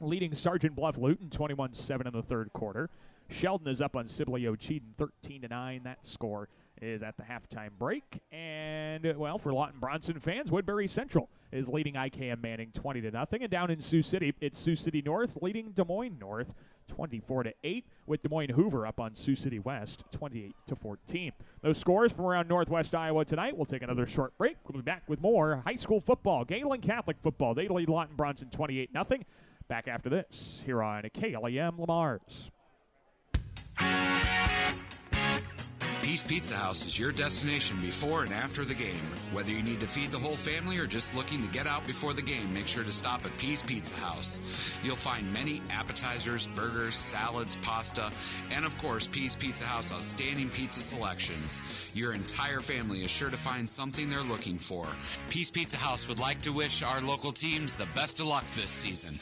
leading Sergeant Bluff Luton 21-7 in the third quarter. Sheldon is up on Sibley Ocheeden 13-9. That score is at the halftime break. And, well, for Lawton-Bronson fans, Woodbury Central is leading IKM Manning 20-0. And down in Sioux City, it's Sioux City North leading Des Moines North 24-8, with Des Moines Hoover up on Sioux City West 28-14. Those scores from around northwest Iowa tonight. We'll take another short break. We'll be back with more high school football. Gehlen Catholic football. They lead Lawton-Bronson 28-0. Back after this here on KLEM Lamar's. Peace Pizza House is your destination before and after the game. Whether you need to feed the whole family or just looking to get out before the game, make sure to stop at Peace Pizza House. You'll find many appetizers, burgers, salads, pasta, and of course, Peace Pizza House outstanding pizza selections. Your entire family is sure to find something they're looking for. Peace Pizza House would like to wish our local teams the best of luck this season.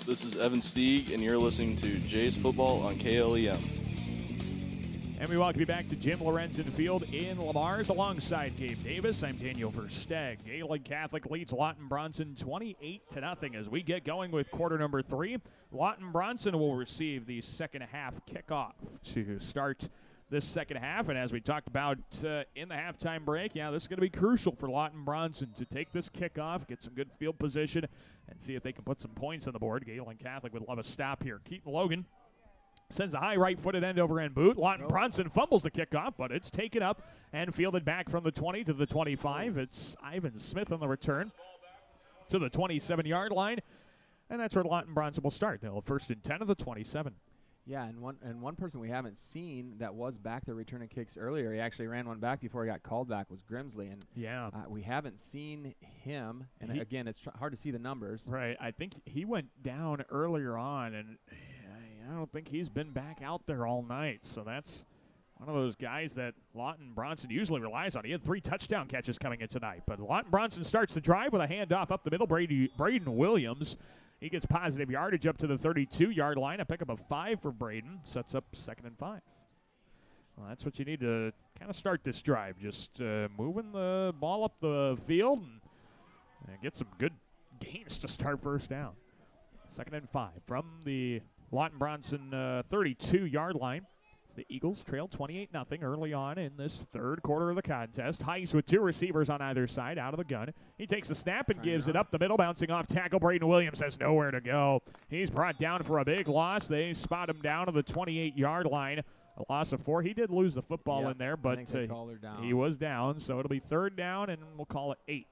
This is Evan Stieg, and you're listening to Jays Football on KLEM. And we welcome you back to Jim Lorenzen Field in Lamar's alongside Gabe Davis. I'm Daniel Versteg. Gehlen Catholic leads Lawton-Bronson 28-0 as we get going with quarter number 3. Lawton-Bronson will receive the second half kickoff to start this second half. And as we talked about in the halftime break, yeah, this is going to be crucial for Lawton-Bronson to take this kickoff, get some good field position, and see if they can put some points on the board. Gehlen Catholic would love a stop here. Keaton Logan sends a high right-footed end-over-end boot. Lawton-Bronson fumbles the kickoff, but it's taken up and fielded back from the 20 to the 25. It's Ivan Smith on the return to the 27-yard line, and that's where Lawton-Bronson will start. They'll first and 10 of the 27. Yeah, and one person we haven't seen that was back there returning kicks earlier, he actually ran one back before he got called back, was Grimsley. And yeah, we haven't seen him. And again, it's hard to see the numbers. Right. I think he went down earlier on, and I don't think he's been back out there all night. So that's one of those guys that Lawton-Bronson usually relies on. He had 3 touchdown catches coming in tonight. But Lawton-Bronson starts the drive with a handoff up the middle. Braden Williams. He gets positive yardage up to the 32-yard line. A pickup of 5 for Braden. Sets up 2nd and 5. Well, that's what you need to kind of start this drive. Just moving the ball up the field and get some good gains to start first down. 2nd and 5 from the Lawton-Bronson 32-yard line. The Eagles trail 28-0 early on in this third quarter of the contest. Heiss with 2 receivers on either side out of the gun. He takes a snap and gives it up the middle, bouncing off tackle. Braden Williams has nowhere to go. He's brought down for a big loss. They spot him down to the 28-yard line. A loss of 4. He did lose the football in there, but he was down, so it'll be 3rd down, and we'll call it 8.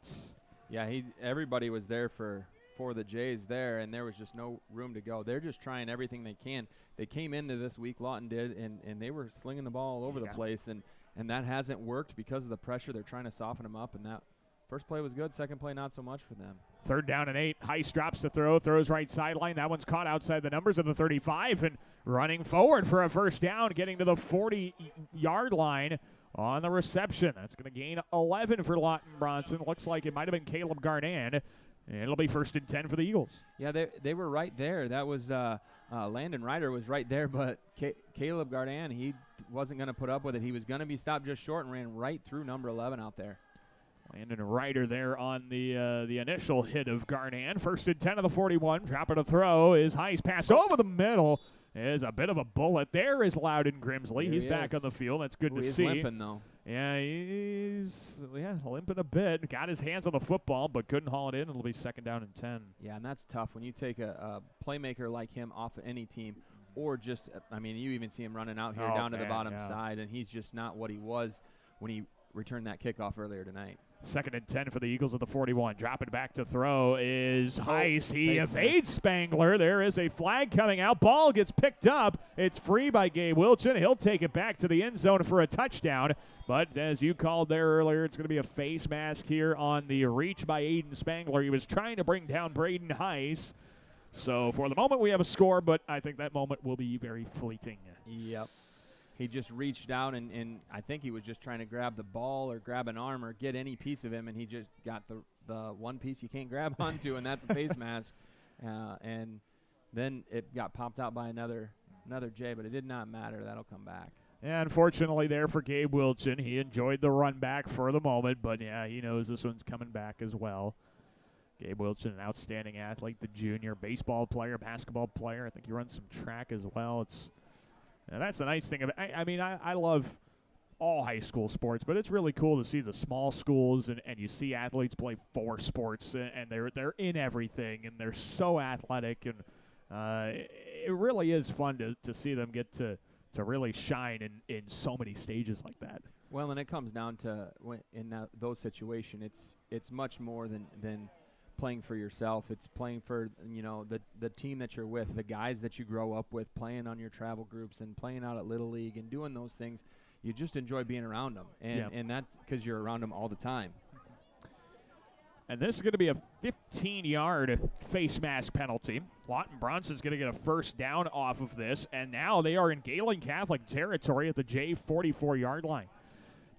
Yeah, everybody was there for the Jays there, and there was just no room to go. They're just trying everything they can. They came into this week, Lawton did, and they were slinging the ball all over the place, and that hasn't worked because of the pressure. They're trying to soften them up, and that first play was good. Second play, not so much for them. 3rd down and 8. Heiss drops to throw, throws right sideline. That one's caught outside the numbers of the 35, and running forward for a first down, getting to the 40-yard line on the reception. That's going to gain 11 for Lawton-Bronson. Looks like it might have been Caleb Garnan. And it'll be 1st and 10 for the Eagles. Yeah, they were right there. That was Landon Ryder was right there, but Caleb Gardan, he wasn't going to put up with it. He was going to be stopped just short and ran right through number 11 out there. Landon Ryder there on the initial hit of Garnan. 1st and 10 of the 41. Dropping a throw is Heiss. Pass over the middle. Is a bit of a bullet. There is Loudon Grimsley. He's back on the field. That's good to see. He's limping, though. Yeah, he's limping a bit. Got his hands on the football, but couldn't haul it in. It'll be 2nd down and 10. Yeah, and that's tough when you take a playmaker like him off of any team. or just, I mean, you even see him running out here down to the bottom side, and he's just not what he was when he returned that kickoff earlier tonight. 2nd and 10 for the Eagles at the 41. Dropping back to throw is Heiss. He evades Spangler. There is a flag coming out. Ball gets picked up. It's free by Gabe Wilchin. He'll take it back to the end zone for a touchdown. But as you called there earlier, it's going to be a face mask here on the reach by Aiden Spangler. He was trying to bring down Braden Heiss. So for the moment, we have a score, but I think that moment will be very fleeting. Yep. He just reached out, and I think he was just trying to grab the ball or grab an arm or get any piece of him, and he just got the one piece you can't grab onto, and that's a face mask. And then it got popped out by another Jay, but it did not matter. That'll come back. Yeah, unfortunately there for Gabe Wilchin. He enjoyed the run back for the moment, but, yeah, he knows this one's coming back as well. Gabe Wilchin, an outstanding athlete, the junior, baseball player, basketball player. I think he runs some track as well. And that's the nice thing of it. I mean, I love all high school sports, but it's really cool to see the small schools and you see athletes play 4 sports and they're in everything and they're so athletic, and it really is fun to see them get to really shine in so many stages like that. Well, and it comes down to those situations, it's much more than playing for yourself. It's playing for, the team that you're with, the guys that you grow up with, playing on your travel groups and playing out at Little League and doing those things. You just enjoy being around them, and that's because you're around them all the time. And this is going to be a 15-yard face mask penalty. Lawton-Bronson's going to get a first down off of this, and now they are in Gehlen Catholic territory at the J44-yard line.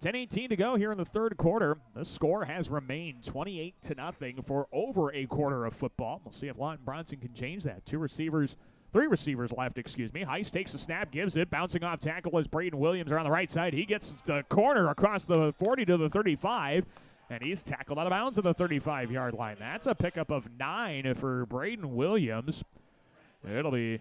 10:18 to go here in the third quarter. The score has remained 28-0 for over a quarter of football. We'll see if Lawton-Bronson can change that. 3 receivers left, Heiss takes the snap, gives it. Bouncing off tackle as Braden Williams are on the right side. He gets the corner across the 40 to the 35, and he's tackled out of bounds at the 35-yard line. That's a pickup of 9 for Braden Williams. It'll be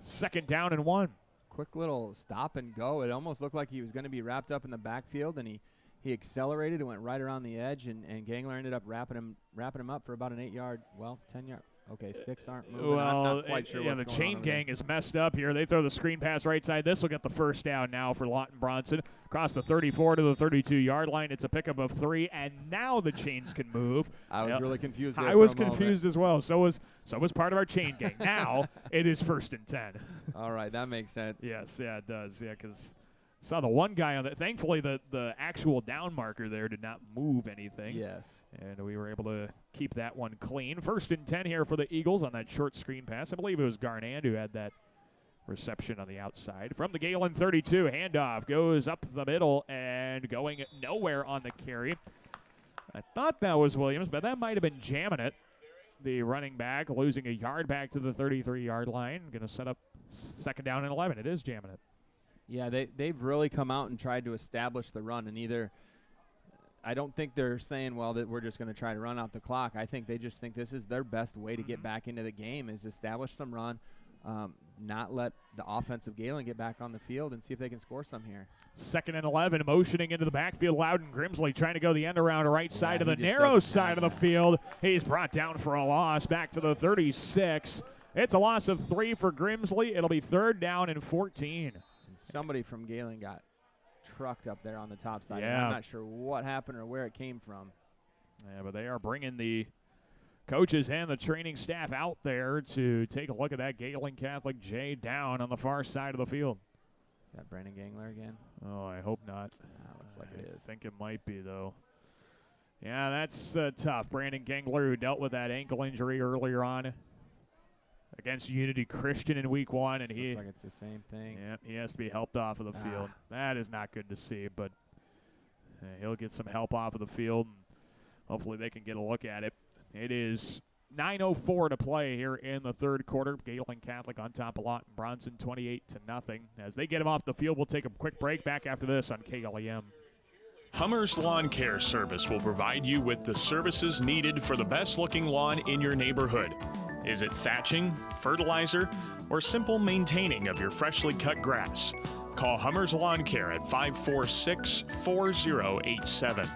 2nd down and 1. Quick little stop and go. It almost looked like he was going to be wrapped up in the backfield, and he accelerated and went right around the edge, and Gangler ended up wrapping him up for about an 8-yard, 10-yard. Okay, sticks aren't moving. Well, I'm not quite sure what's the going chain on gang is messed up here. They throw the screen pass right side. This will get the first down now for Lawton-Bronson. Across the 34 to the 32-yard line. It's a pickup of 3, and now the chains can move. I was really confused there I was confused as well. So was part of our chain gang. Now it is 1st and 10. All right, that makes sense. Yes, yeah, it does. Yeah, because saw the one guy on that. Thankfully, the actual down marker there did not move anything. Yes. And we were able to keep that one clean. 1st and 10 here for the Eagles on that short screen pass. I believe it was Garnand who had that reception on the outside. From the Gehlen 32, handoff goes up the middle and going nowhere on the carry. I thought that was Williams, but that might have been jamming it. The running back losing a yard back to the 33-yard line. Going to set up 2nd down and 11. It is jamming it. Yeah, they've really come out and tried to establish the run, and I don't think they're saying, well, that we're just going to try to run out the clock. I think they just think this is their best way to get back into the game, is establish some run, not let the offensive Gehlen get back on the field and see if they can score some here. 2nd and 11, motioning into the backfield. Loudon Grimsley trying to go the end around right side to the narrow side of the field. He's brought down for a loss back to the 36. It's a loss of 3 for Grimsley. It'll be 3rd down and 14. Somebody from Gehlen got trucked up there on the top side. Yeah. And I'm not sure what happened or where it came from. Yeah, but they are bringing the coaches and the training staff out there to take a look at that Gehlen Catholic Jay down on the far side of the field. Is that Brandon Gangler again? Oh, I hope not. Looks like it is. I think it might be, though. Yeah, that's tough. Brandon Gangler, who dealt with that ankle injury earlier on against Unity Christian in week 1, and looks like it's the same thing. Yeah, he has to be helped off of the field. That is not good to see, but he'll get some help off of the field, and hopefully they can get a look at it. It is 9:04 to play here in the third quarter. Gehlen Catholic on top of Lawton-Bronson, 28-0. As they get him off the field, we'll take a quick break. Back after this on KLEM. Hummer's Lawn Care Service will provide you with the services needed for the best-looking lawn in your neighborhood. Is it thatching, fertilizer, or simple maintaining of your freshly cut grass? Call Hummer's Lawn Care at 546-4087.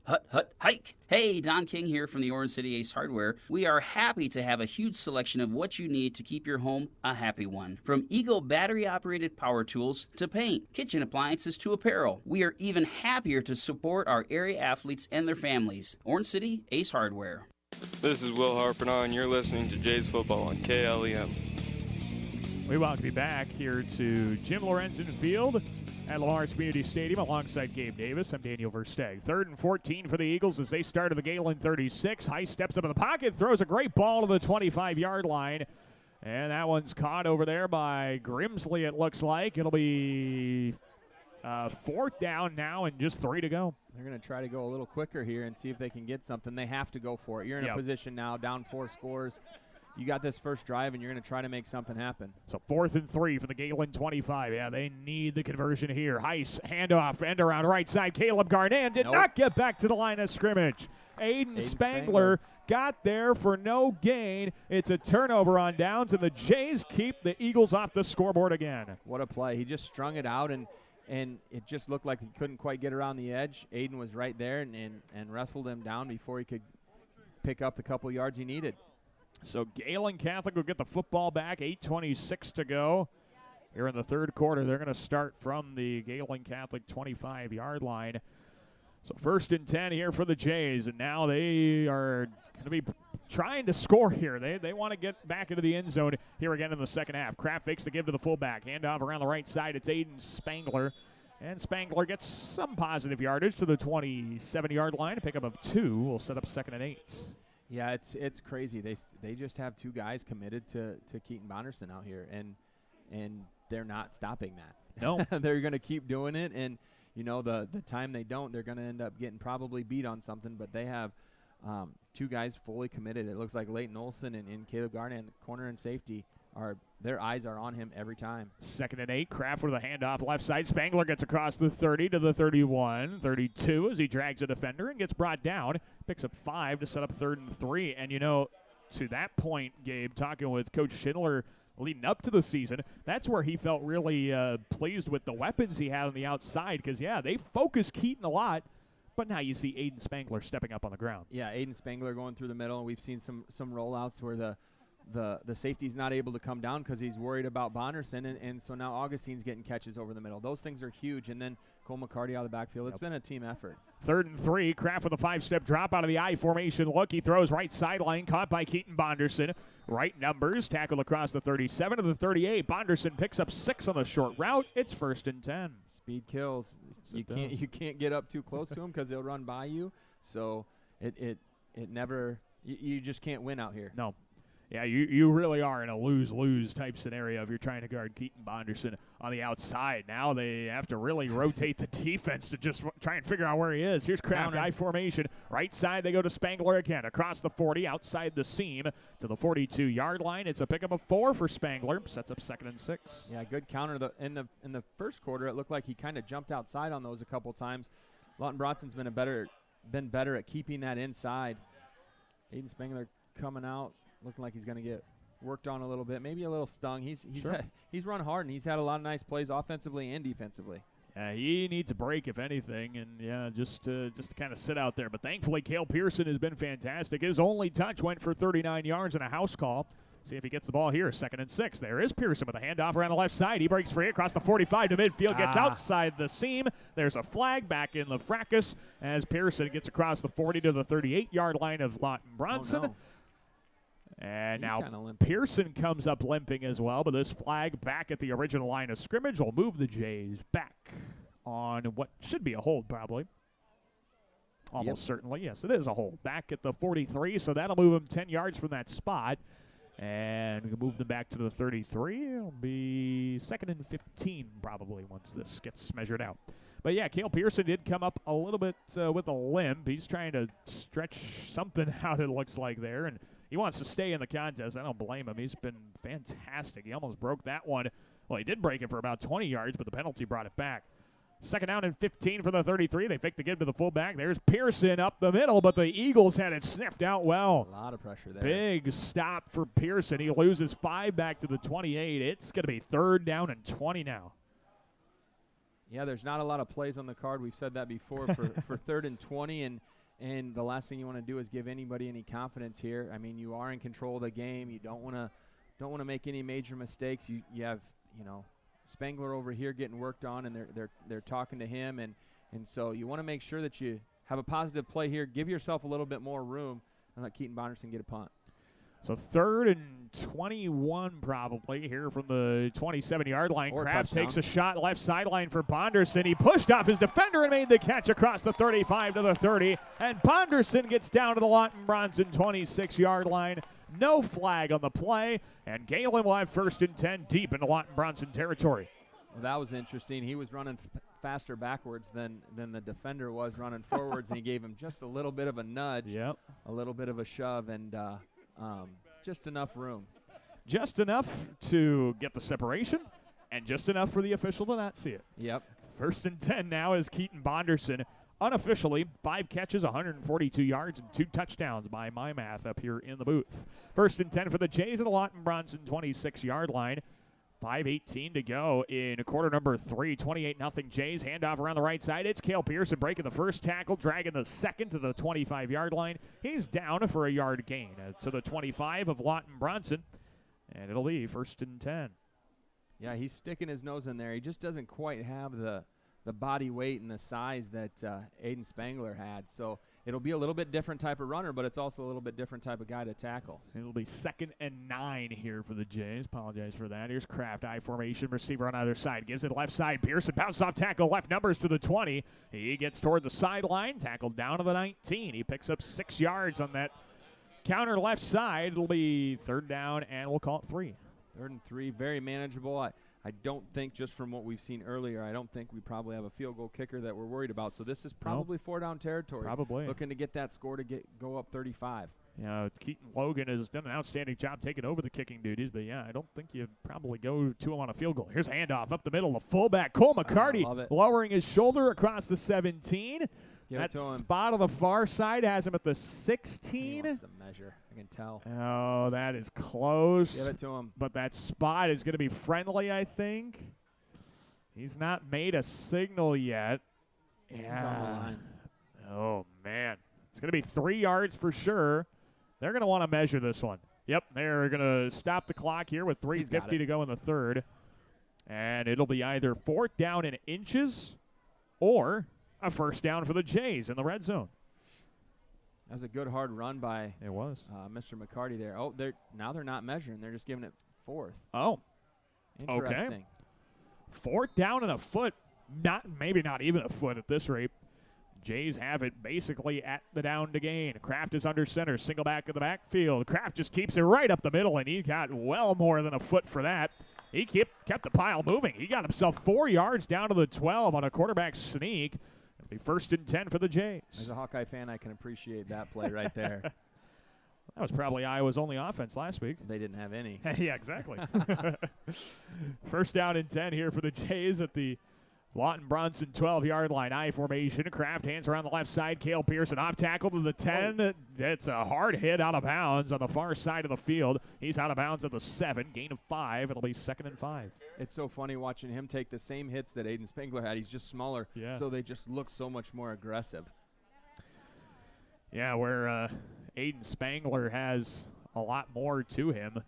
Hut, hut, hike! Hey, Don King here from the Orange City Ace Hardware. We are happy to have a huge selection of what you need to keep your home a happy one. From Eagle battery-operated power tools to paint, kitchen appliances to apparel. We are even happier to support our area athletes and their families. Orange City Ace Hardware. This is Will Harpenow, and you're listening to Jays Football on KLEM. We welcome you back here to Jim Lorenzen Field at Lamar's Community Stadium alongside Gabe Davis. I'm Daniel Versteg. 3rd and 14 for the Eagles as they start at the Gehlen 36. Heist steps up in the pocket, throws a great ball to the 25-yard line. And that one's caught over there by Grimsley, it looks like. It'll be 4th down now and just 3 to go. They're going to try to go a little quicker here and see if they can get something. They have to go for it. You're in a position now, down 4 scores. You got this first drive, and you're going to try to make something happen. So 4th and 3 for the Gehlen 25. Yeah, they need the conversion here. Heist, handoff, end around right side. Caleb Garnett did not get back to the line of scrimmage. Aiden Spangler got there for no gain. It's a turnover on downs, and the Jays keep the Eagles off the scoreboard again. What a play. He just strung it out, and it just looked like he couldn't quite get around the edge. Aiden was right there and wrestled him down before he could pick up the couple yards he needed. So Gehlen Catholic will get the football back, 8:26 to go. Here in the 3rd quarter, they're going to start from the Gehlen Catholic 25-yard line. So 1st and 10 here for the Jays, and now they are going to be trying to score here. They want to get back into the end zone here again in the second half. Kraft fakes the give to the fullback. Handoff around the right side. It's Aiden Spangler. And Spangler gets some positive yardage to the 27-yard line. A pickup of 2 will set up 2nd and 8. Yeah, it's crazy. They just have 2 guys committed to Keaton Bonderson out here, and they're not stopping that. No. They're going to keep doing it, and you know the time they don't, they're going to end up getting probably beat on something. But they have 2 guys fully committed. It looks like Leighton Olson and Caleb Garnett, corner and safety, their eyes are on him every time. 2nd and 8. Kraft with a handoff left side. Spangler gets across the 30 to the 31, 32 as he drags a defender and gets brought down. Picks up 5 to set up 3rd and 3. And, you know, to that point, Gabe, talking with Coach Schindler leading up to the season, that's where he felt really pleased with the weapons he had on the outside because, yeah, they focus Keaton a lot. But now you see Aiden Spangler stepping up on the ground. Yeah, Aiden Spangler going through the middle. We've seen some rollouts where the safety's not able to come down because he's worried about Bonderson, and so now Augustine's getting catches over the middle. Those things are huge, and then Cole McCarty out of the backfield. It's been a team effort. 3rd and 3. Kraft with a 5-step drop out of the I formation look. He throws right sideline, caught by Keaton Bonderson. Right numbers, tackled across the 37 to the 38. Bonderson picks up 6 on the short route. It's 1st and 10. Speed kills. You can't get up too close to him because he'll run by you. So it never. You just can't win out here. No. Yeah, you really are in a lose-lose type scenario if you're trying to guard Keaton Bonderson on the outside. Now they have to really rotate the defense to just try and figure out where he is. Here's Kraft, I formation. Right side, they go to Spangler again. Across the 40, outside the seam to the 42-yard line. It's a pickup of 4 for Spangler. Sets up 2nd and 6. Yeah, good counter. In the first quarter, it looked like he kind of jumped outside on those a couple times. Lawton-Bronson's been better at keeping that inside. Aiden Spangler coming out, looking like he's going to get worked on a little bit, maybe a little stung. He's run hard, and he's had a lot of nice plays offensively and defensively. Yeah, he needs a break, if anything, and yeah, just to kind of sit out there. But thankfully, Cale Pearson has been fantastic. His only touch went for 39 yards and a house call. See if he gets the ball here. 2nd and 6. There is Pearson with a handoff around the left side. He breaks free across the 45 to midfield, gets outside the seam. There's a flag back in the fracas as Pearson gets across the 40 to the 38-yard line of Lawton-Bronson. Oh, no. And now Pearson comes up limping as well, but this flag back at the original line of scrimmage will move the Jays back on what should be a hold probably. Almost certainly. Yes, it is a hold. Back at the 43, so that'll move them 10 yards from that spot. And we can move them back to the 33. It'll be 2nd and 15 probably once this gets measured out. But, yeah, Cale Pearson did come up a little bit with a limp. He's trying to stretch something out, it looks like there. And he wants to stay in the contest. I don't blame him. He's been fantastic. He almost broke that one. Well, he did break it for about 20 yards, but the penalty brought it back. 2nd down and 15 for the 33. They fake the give to the fullback. There's Pearson up the middle, but the Eagles had it sniffed out well. A lot of pressure there. Big stop for Pearson. He loses 5 back to the 28. It's going to be 3rd down and 20 now. Yeah, there's not a lot of plays on the card. We've said that before for 3rd and 20, and And the last thing you want to do is give anybody any confidence here. I mean, you are in control of the game. You don't want to make any major mistakes. You have, Spangler over here getting worked on, and they're talking to him, and so you want to make sure that you have a positive play here. Give yourself a little bit more room and let Keaton Bonderson get a punt. So 3rd and 21 probably here from the 27-yard line. Kraft takes a shot left sideline for Bonderson. He pushed off his defender and made the catch across the 35 to the 30. And Bonderson gets down to the Lawton-Bronson 26-yard line. No flag on the play. And Gehlen will have 1st and 10 deep into Lawton-Bronson territory. Well, that was interesting. He was running faster backwards than the defender was running forwards, and he gave him just a little bit of a nudge, a little bit of a shove, and just enough room. Just enough to get the separation, and just enough for the official to not see it. Yep. 1st and 10 now is Keaton Bonderson. Unofficially, 5 catches, 142 yards, and 2 touchdowns by my math up here in the booth. 1st and 10 for the Jays at the Lawton-Bronson 26-yard line. 5:18 to go in quarter number 3. 28-0 Jays. Handoff around the right side. It's Cale Pearson breaking the first tackle, dragging the second to the 25-yard line. He's down for a yard gain to the 25 of Lawton-Bronson, and it'll be 1st and 10. Yeah, he's sticking his nose in there. He just doesn't quite have the body weight and the size that Aiden Spangler had. So it'll be a little bit different type of runner, but it's also a little bit different type of guy to tackle. It'll be 2nd and 9 here for the Jays. Apologize for that. Here's Kraft, I formation, receiver on either side. Gives it left side. Pearson bounce off tackle, left numbers to the 20. He gets toward the sideline, tackled down to the 19. He picks up 6 yards on that counter left side. It'll be 3rd down, and we'll call it 3. 3rd and 3, very manageable. I don't think, just from what we've seen earlier, I don't think we probably have a field goal kicker that we're worried about. So this is probably 4-down territory. Probably. Looking to get that score to go up 35. Yeah, Keaton Logan has done an outstanding job taking over the kicking duties, but I don't think you probably go to him on a field goal. Here's a handoff up the middle. The fullback, Cole McCarty, lowering his shoulder across the 17. That spot on the far side has him at the 16. He wants to measure. I can tell. Oh, that is close. Give it to him. But that spot is going to be friendly, I think. He's not made a signal yet. He's on the line. Oh, man. It's going to be 3 yards for sure. They're going to want to measure this one. Yep, they're going to stop the clock here with 3:50 to go in the 3rd. And it'll be either 4th down in inches or a 1st down for the Jays in the red zone. That was a good hard run by Mr. McCarty there. Oh, now they're not measuring. They're just giving it 4th. Oh. Interesting. Okay. 4th down and a foot. Maybe not even a foot at this rate. Jays have it basically at the down to gain. Kraft is under center. Single back in the backfield. Kraft just keeps it right up the middle, and he got well more than a foot for that. He kept the pile moving. He got himself 4 yards down to the 12 on a quarterback sneak. It'll be 1st and 10 for the Jays. As a Hawkeye fan, I can appreciate that play right there. That was probably Iowa's only offense last week. They didn't have any. Yeah, exactly. 1st down and 10 here for the Jays at the Lawton-Bronson 12-yard line. I formation. Kraft hands around the left side. Cale Pearson off tackle to the 10. It's a hard hit out of bounds on the far side of the field. He's out of bounds at the 7. Gain of 5. It'll be 2nd and 5. It's so funny watching him take the same hits that Aiden Spangler had. He's just smaller, so they just look so much more aggressive. Yeah, where Aiden Spangler has a lot more to him.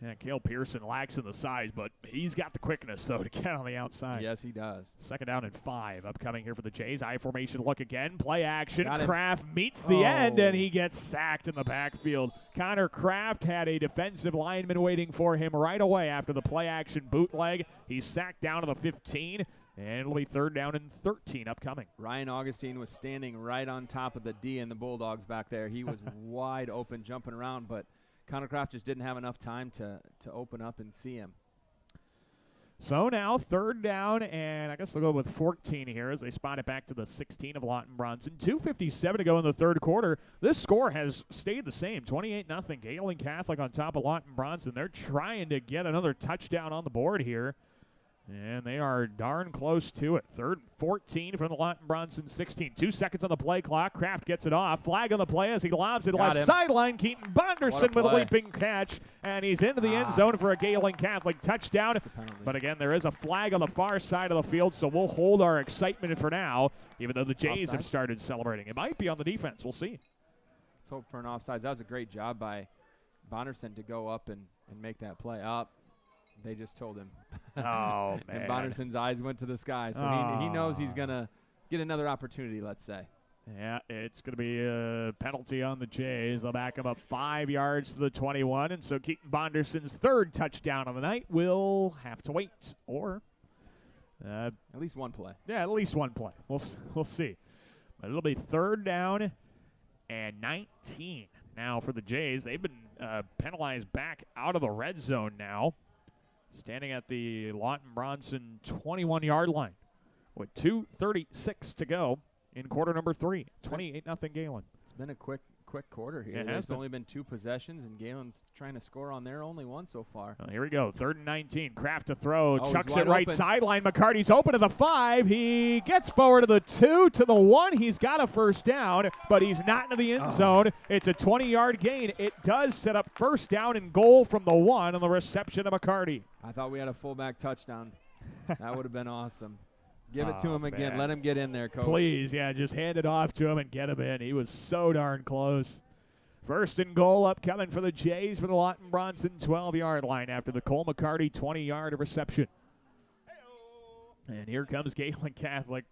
Yeah, Cale Pearson lacks in the size, but he's got the quickness, though, to get on the outside. Yes, he does. 2nd down and 5 upcoming here for the Jays. I formation look again. Play action. Kraft meets the end, and he gets sacked in the backfield. Connor Kraft had a defensive lineman waiting for him right away after the play action bootleg. He's sacked down to the 15, and it'll be 3rd down and 13 upcoming. Ryan Augustine was standing right on top of the D and the Bulldogs back there. He was wide open, jumping around, but Connor Kraft just didn't have enough time to open up and see him. So now 3rd down, and I guess they'll go with 14 here as they spot it back to the 16 of Lawton-Bronson. 2:57 to go in the 3rd quarter. This score has stayed the same, 28-0. Gehlen Catholic on top of Lawton-Bronson. They're trying to get another touchdown on the board here. And they are darn close to it. 3rd and 14 from the Lawton-Bronson 16. 2 seconds on the play clock. Kraft gets it off. Flag on the play as he lobs it left sideline. Keaton Bonderson with a leaping catch. And he's into the end zone for a Gehlen Catholic touchdown. But again, there is a flag on the far side of the field, so we'll hold our excitement for now, even though the Jays have started celebrating. It might be on the defense. We'll see. Let's hope for an offsides. That was a great job by Bonderson to go up and make that play up. They just told him. Oh, man. And Bonderson's eyes went to the sky, so he knows he's going to get another opportunity, let's say. Yeah, it's going to be a penalty on the Jays. They'll back him up 5 yards to the 21, and so Keaton Bonderson's 3rd touchdown of the night will have to wait. Or at least one play. Yeah, at least one play. We'll see. But it'll be 3rd down and 19 now for the Jays. They've been penalized back out of the red zone now. Standing at the Lawton-Bronson 21-yard line with 2:36 to go in quarter number 3. 28-0 Gehlen. It's been a quick quarter here. It There's only been 2 possessions, and Galen's trying to score on their only one so far. Well, here we go. 3rd and 19. Kraft to throw. Chucks it right open. sideline. McCarty's open to the 5. He gets forward to the 2, to the 1. He's got a 1st down, but he's not in the end zone. It's a 20-yard gain. It does set up 1st down and goal from the 1 on the reception of McCarty. I thought we had a fullback touchdown. That would have been awesome. Give it to him again. Man. Let him get in there, Coach. Please, yeah, just hand it off to him and get him in. He was so darn close. 1st and goal upcoming for the Jays for the Lawton-Bronson 12-yard line after the Cole McCarty 20-yard reception. And here comes Gehlen Catholic.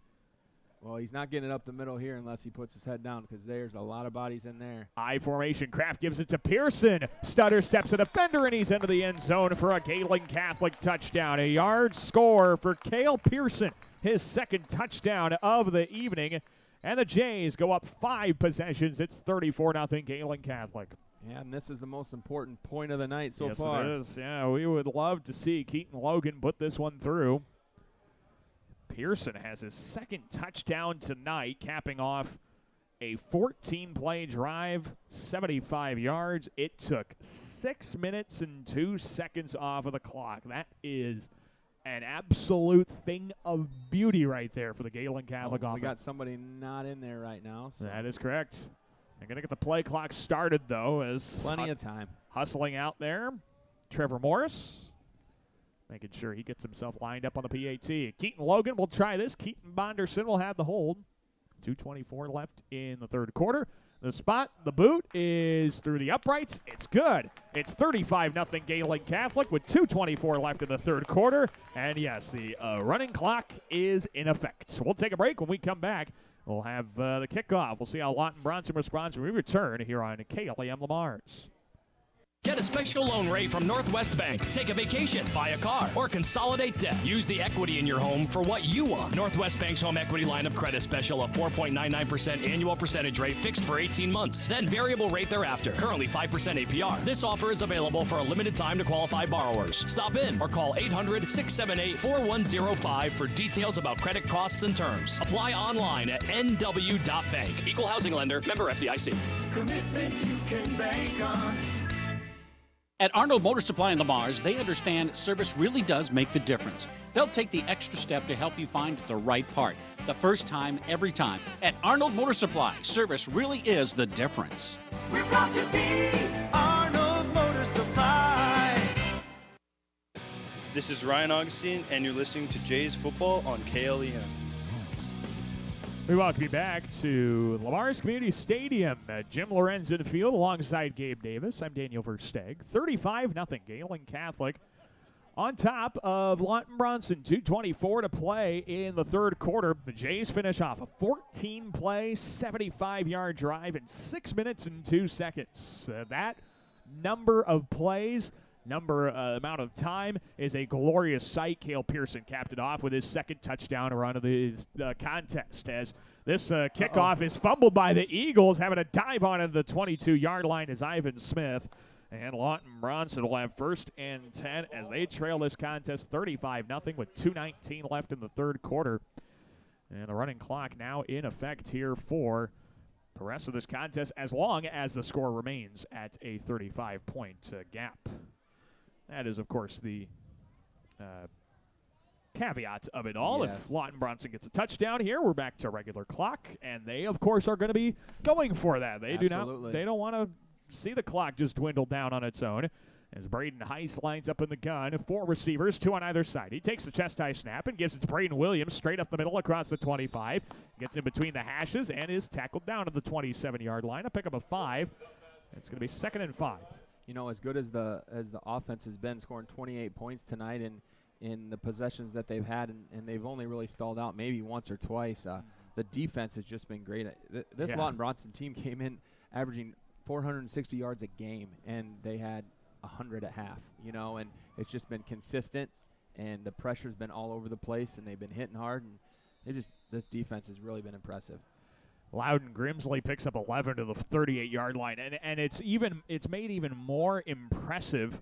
Well, he's not getting it up the middle here unless he puts his head down because there's a lot of bodies in there. I formation. Kraft gives it to Pearson. Stutter steps a defender, and he's into the end zone for a Gehlen Catholic touchdown. A yard score for Cale Pearson, his 2nd touchdown of the evening. And the Jays go up 5 possessions. It's 34-0 Gehlen Catholic. Yeah, and this is the most important point of the night so yes, far. It is. Yeah, we would love to see Keaton Logan put this one through. Pearson has his 2nd touchdown tonight, capping off a 14-play drive, 75 yards. It took 6 minutes and 2 seconds off of the clock. That is an absolute thing of beauty right there for the Gehlen Catholic offense. We got somebody not in there right now. So. That is correct. They're going to get the play clock started, though, as plenty of time. Hustling out there. Trevor Morris making sure he gets himself lined up on the PAT. Keaton Logan will try this. Keaton Bonderson will have the hold. 2:24 left in the 3rd quarter. The spot, the boot is through the uprights. It's good. It's 35-0 Gehlen Catholic with 2:24 left in the 3rd quarter. And yes, the running clock is in effect. So we'll take a break. When we come back, we'll have the kickoff. We'll see how Lawton-Bronson responds when we return here on KLEM Lamar's. Get a special loan rate from Northwest Bank. Take a vacation, buy a car, or consolidate debt. Use the equity in your home for what you want. Northwest Bank's home equity line of credit special of 4.99% annual percentage rate fixed for 18 months. Then variable rate thereafter. Currently 5% APR. This offer is available for a limited time to qualified borrowers. Stop in or call 800-678-4105 for details about credit costs and terms. Apply online at nw.bank. Equal housing lender. Member FDIC. Commitment you can bank on. At Arnold Motor Supply in Lamar's, they understand service really does make the difference. They'll take the extra step to help you find the right part. The first time, every time. At Arnold Motor Supply, service really is the difference. We're proud to be Arnold Motor Supply. This is Ryan Augustine, and you're listening to Jays Football on KLEM. We welcome you back to Lamar's Community Stadium at Jim Lorenzen Field alongside Gabe Davis. I'm Daniel Versteg. 35-0 Gehlen Catholic on top of Lawton-Bronson. 2:24 to play in the 3rd quarter. The Jays finish off a 14-play, 75-yard drive in 6 minutes and 2 seconds. That number of plays, amount of time is a glorious sight. Cale Pearson capped it off with his 2nd touchdown run of the contest as this kickoff is fumbled by the Eagles. Having a dive on at the 22-yard line is Ivan Smith. And Lawton-Bronson will have 1st and 10 as they trail this contest 35-0 with 2:19 left in the 3rd quarter. And the running clock now in effect here for the rest of this contest as long as the score remains at a 35-point gap. That is, of course, the caveat of it all. Yes. If Lawton-Bronson gets a touchdown here, we're back to regular clock, and they, of course, are going to be going for that. They Absolutely. They don't want to see the clock just dwindle down on its own. As Braden Heiss lines up in the gun, 4 receivers, 2 on either side. He takes the chest-high snap and gives it to Braden Williams straight up the middle across the 25. Gets in between the hashes and is tackled down to the 27-yard line. A pickup of 5. It's going to be 2nd and 5. You know, as good as the offense has been, scoring 28 points tonight in the possessions that they've had, and they've only really stalled out maybe once or twice. The defense has just been great. This Lawton-Bronson team came in averaging 460 yards a game, and they had 100 at half, you know, and it's just been consistent, and the pressure's been all over the place, and they've been hitting hard, and this defense has really been impressive. Loudon Grimsley picks up 11 to the 38-yard line, and it's made even more impressive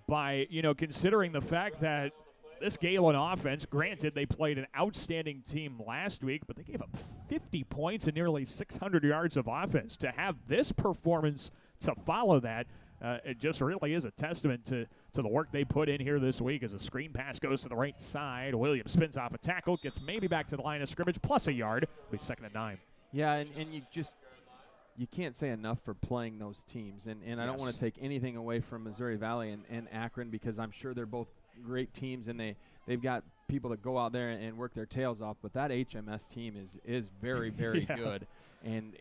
by, you know, considering the fact that this Gehlen offense, granted they played an outstanding team last week, but they gave up 50 points and nearly 600 yards of offense. To have this performance to follow that, it just really is a testament to the work they put in here this week as a screen pass goes to the right side. Williams spins off a tackle, gets maybe back to the line of scrimmage, plus a yard. It'll be 2nd and 9. Yeah, and you can't say enough for playing those teams. And I don't want to take anything away from Missouri Valley and Akron, because I'm sure they're both great teams, and they've got people that go out there and work their tails off. But that HMS team is very, very good. And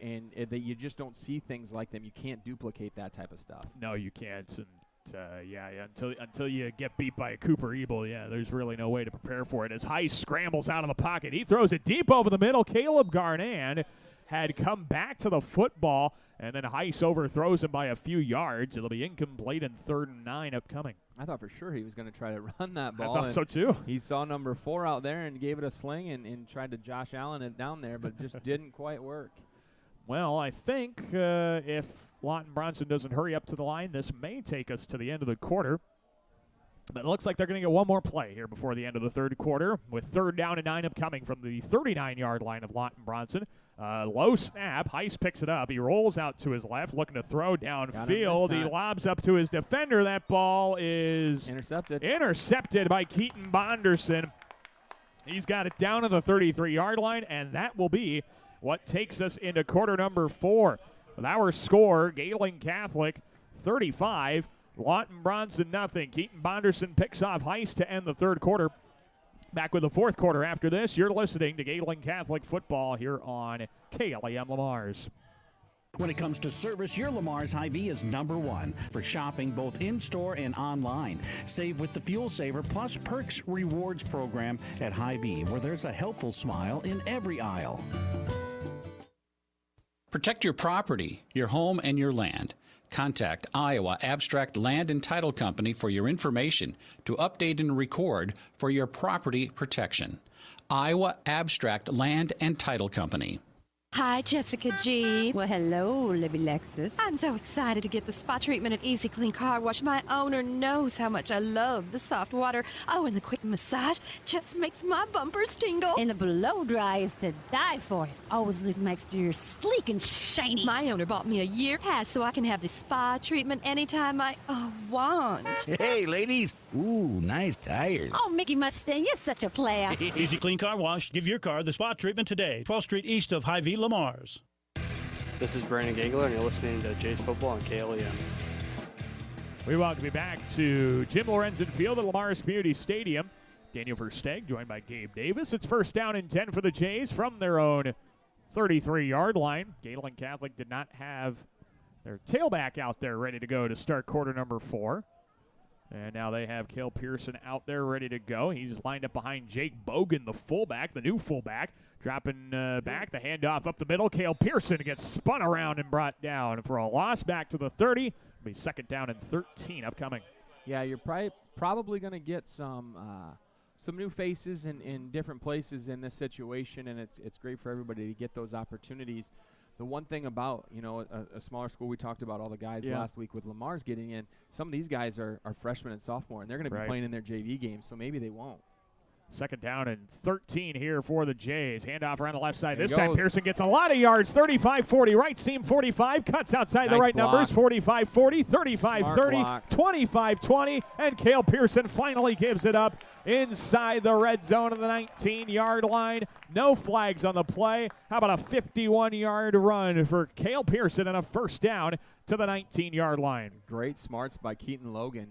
you just don't see things like them. You can't duplicate that type of stuff. No, you can't. And until you get beat by a Cooper Ebel, there's really no way to prepare for it. As Heiss scrambles out of the pocket, he throws it deep over the middle. Caleb Garnan had come back to the football, and then Heiss overthrows him by a few yards. It'll be incomplete, and 3rd and 9 upcoming. I thought for sure he was going to try to run that ball. I thought so too. He saw number 4 out there and gave it a sling and tried to Josh Allen it down there, but it just didn't quite work. Well, I think if Lawton-Bronson doesn't hurry up to the line, this may take us to the end of the quarter. But it looks like they're going to get one more play here before the end of the 3rd quarter, with 3rd down and 9 upcoming from the 39-yard line of Lawton-Bronson. Low snap. Heiss picks it up. He rolls out to his left, looking to throw downfield. He lobs up to his defender. That ball is intercepted by Keaton Bonderson. He's got it down to the 33-yard line, and that will be what takes us into quarter number 4. With our score, Gehlen Catholic 35, Lawton-Bronson nothing. Keaton Bonderson picks off Heiss to end the 3rd quarter. Back with the 4th quarter after this. You're listening to Gehlen Catholic football here on KLEM Lamar's. When it comes to service, your Lamar's Hy-Vee is #1 for shopping both in-store and online. Save with the Fuel Saver Plus Perks Rewards program at Hy-Vee, where there's a helpful smile in every aisle. Protect your property, your home, and your land. Contact Iowa Abstract Land and Title Company for your information to update and record for your property protection. Iowa Abstract Land and Title Company. Hi, Jessica G. Well, hello, Libby Lexus. I'm so excited to get the spa treatment at Easy Clean Car Wash. My owner knows how much I love the soft water. Oh, and the quick massage just makes my bumpers tingle. And the blow dry is to die for. It always leaves my exterior sleek and shiny. My owner bought me a year pass so I can have the spa treatment anytime I want. Hey, ladies. Ooh, nice tires. Oh, Mickey Mustang, you're such a player. Easy Clean Car Wash. Give your car the spa treatment today. 12th Street east of Hy-Vee Lamar's. This is Brandon Gangler, and you're listening to Jays Football on KLEM. We welcome you back to Jim Lorenzen Field at Lamar's Community Stadium. Daniel Versteg joined by Gabe Davis. It's 1st down and 10 for the Jays from their own 33-yard line. Gehlen Catholic did not have their tailback out there ready to go to start quarter number 4. And now they have Cale Pearson out there ready to go. He's lined up behind Jake Bogan, the fullback, the new fullback. Dropping back, the handoff up the middle. Cale Pearson gets spun around and brought down for a loss back to the 30. It'll be 2nd down and 13 upcoming. Yeah, you're probably going to get some new faces in different places in this situation, and it's great for everybody to get those opportunities. The one thing about, a smaller school, we talked about all the guys last week with Lamar's getting in. Some of these guys are freshmen and sophomore, and they're going to be playing in their JV games, so maybe they won't. Second down and 13 here for the Jays. Handoff around the left side. There This he time goes. Pearson gets a lot of yards. 35-40, right seam 45, cuts outside the Nice right block. numbers. 45-40, Smart 35-30, block. 25-20, and Cale Pearson finally gives it up inside the red zone of the 19-yard line. No flags on the play. How about a 51-yard run for Cale Pearson and a first down to the 19-yard line. Great smarts by Keaton Logan.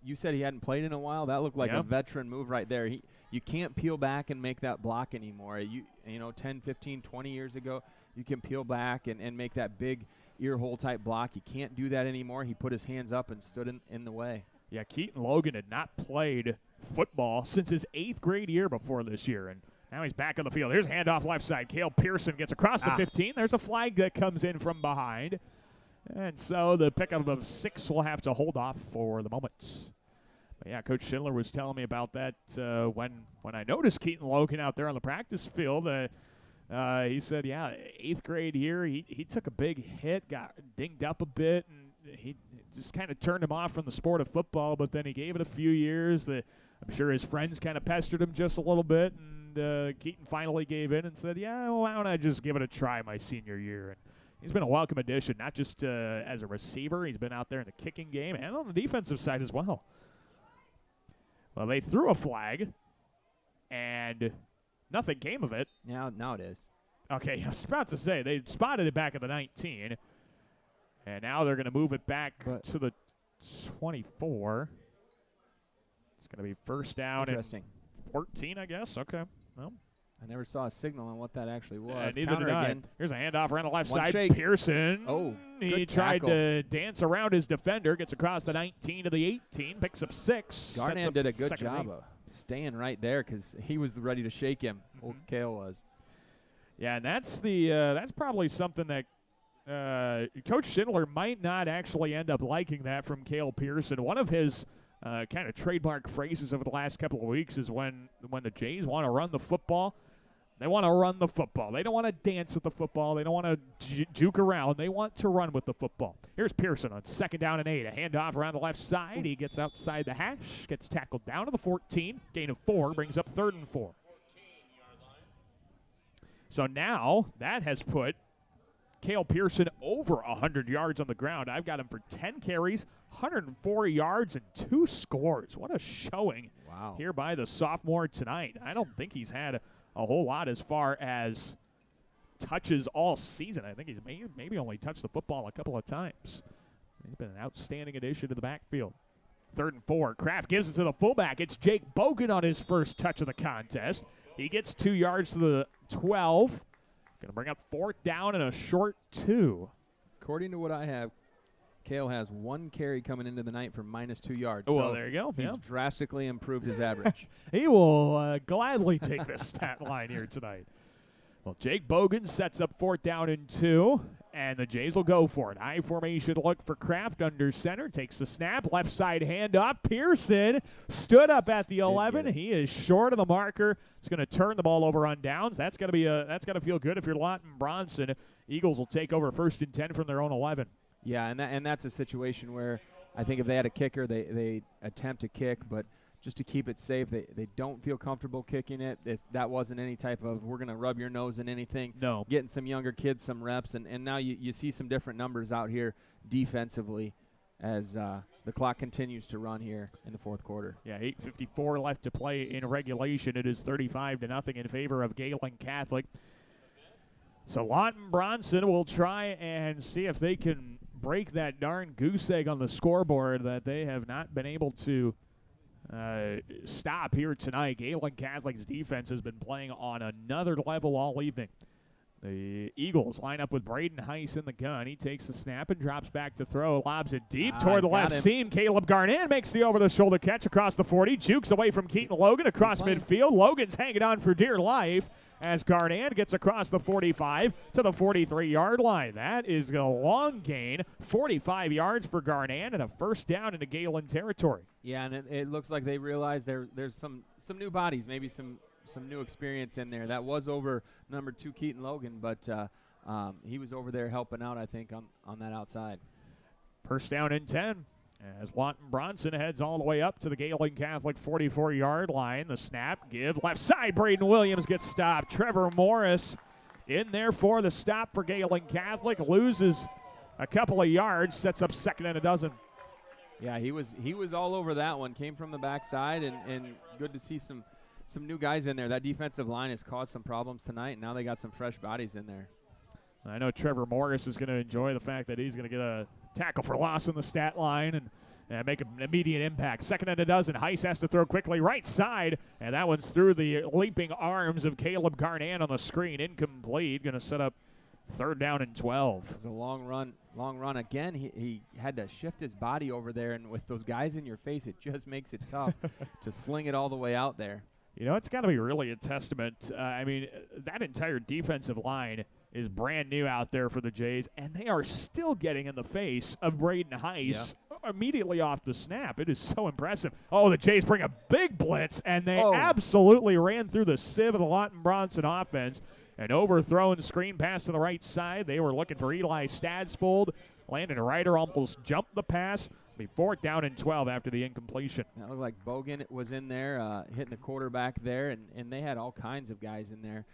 You said he hadn't played in a while. That looked like a veteran move right there. You can't peel back and make that block anymore. You know, 10, 15, 20 years ago, you can peel back and make that big ear hole type block. You can't do that anymore. He put his hands up and stood in the way. Yeah, Keaton Logan had not played football since his 8th grade year before this year, and now he's back on the field. Here's a handoff left side. Cale Pearson gets across the 15. There's a flag that comes in from behind. And so the pickup of 6 will have to hold off for the moment. But yeah, Coach Schindler was telling me about that when I noticed Keaton Logan out there on the practice field. He said, 8th grade year, he took a big hit, got dinged up a bit, and he just kind of turned him off from the sport of football. But then he gave it a few years. I'm sure his friends kind of pestered him just a little bit, and Keaton finally gave in and said, why don't I just give it a try my senior year? And he's been a welcome addition, not just as a receiver. He's been out there in the kicking game and on the defensive side as well. Well, they threw a flag, and nothing came of it. Now it is. Okay, I was about to say, they spotted it back at the 19, and now they're going to move it back to the 24. It's going to be first down and 14, I guess. Okay. Well, I never saw a signal on what that actually was. Neither did I. Again. Here's a handoff around the left One side. shake. Pearson. Oh, he tried to dance around his defender. Gets across the 19 to the 18. Picks up 6. Garnett did a good job of staying right there because he was ready to shake him. Old Cale was. Yeah, and that's probably something that Coach Schindler might not actually end up liking that from Cale Pearson. One of his kind of trademark phrases over the last couple of weeks is when the Jays want to run the football, they want to run the football. They don't want to dance with the football. They don't want to juke around. They want to run with the football. Here's Pearson on 2nd down and 8. A handoff around the left side. He gets outside the hash, gets tackled down to the 14. Gain of 4 brings up 3rd and 4. So now that has put Cale Pearson over 100 yards on the ground. I've got him for 10 carries, 104 yards, and 2 scores. What a showing here by the sophomore tonight. I don't think he's had a whole lot as far as touches all season. I think he's maybe only touched the football a couple of times. He's been an outstanding addition to the backfield. 3rd and 4. Kraft gives it to the fullback. It's Jake Bogan on his first touch of the contest. He gets 2 yards to the 12. Going to bring up 4th down and a short 2. According to what I have, Cale has 1 carry coming into the night for -2 yards. Oh, well, so there you go. He's drastically improved his average. He will gladly take this stat line here tonight. Well, Jake Bogan sets up 4th down and 2, and the Jays will go for it. High formation look for Kraft under center. Takes the snap. Left side handoff. Pearson stood up at the 11. He is short of the marker. It's going to turn the ball over on downs. That's going to feel good if you're Lawton-Bronson. Eagles will take over 1st and 10 from their own 11. Yeah, and that's a situation where I think if they had a kicker, they attempt to kick, but just to keep it safe, they don't feel comfortable kicking it. That wasn't any type of we're going to rub your nose in anything. No. Getting some younger kids some reps, and now you see some different numbers out here defensively as the clock continues to run here in the 4th quarter. Yeah, 8:54 left to play in regulation. It is 35-0 in favor of Gehlen Catholic. So Lawton-Bronson will try and see if they can break that darn goose egg on the scoreboard that they have not been able to stop here tonight. Gehlen Catholic's defense has been playing on another level all evening. The Eagles line up with Braden Heiss in the gun. He takes the snap and drops back to throw. Lobs it deep toward the left seam. Caleb Garnett makes the over-the-shoulder catch across the 40. Jukes away from Keaton Logan across midfield. Logan's hanging on for dear life as Garnett gets across the 45 to the 43-yard line. That is a long gain. 45 yards for Garnett and a first down into Gehlen territory. Yeah, and it looks like they realize there's some new bodies, maybe some new experience in there. That was over number 2 Keaton Logan, but he was over there helping out, I think, on that outside. First down and 10. As Lawton-Bronson heads all the way up to the Gehlen Catholic 44-yard line. The snap, give, left side, Braden Williams gets stopped. Trevor Morris in there for the stop for Gehlen Catholic. Loses a couple of yards, sets up 2nd and a dozen. Yeah, he was all over that one. Came from the backside, and good to see some new guys in there. That defensive line has caused some problems tonight, and now they got some fresh bodies in there. I know Trevor Morris is going to enjoy the fact that he's going to get a tackle for loss in the stat line and make an immediate impact. 2nd and a dozen. Heiss has to throw quickly right side, and that one's through the leaping arms of Caleb Garnan on the screen. Incomplete. Going to set up 3rd down and 12. It's a long run. Again, he had to shift his body over there, and with those guys in your face, it just makes it tough to sling it all the way out there. You know, it's got to be really a testament. I mean, that entire defensive line is brand new out there for the Jays, and they are still getting in the face of Braden Heiss immediately off the snap. It is so impressive. Oh, the Jays bring a big blitz, and they absolutely ran through the sieve of the Lawton-Bronson offense. An overthrown screen pass to the right side. They were looking for Eli Stadsfold. Landon Ryder almost jumped the pass. Be 4th down and 12 after the incompletion. That looked like Bogan was in there, hitting the quarterback there, and they had all kinds of guys in there.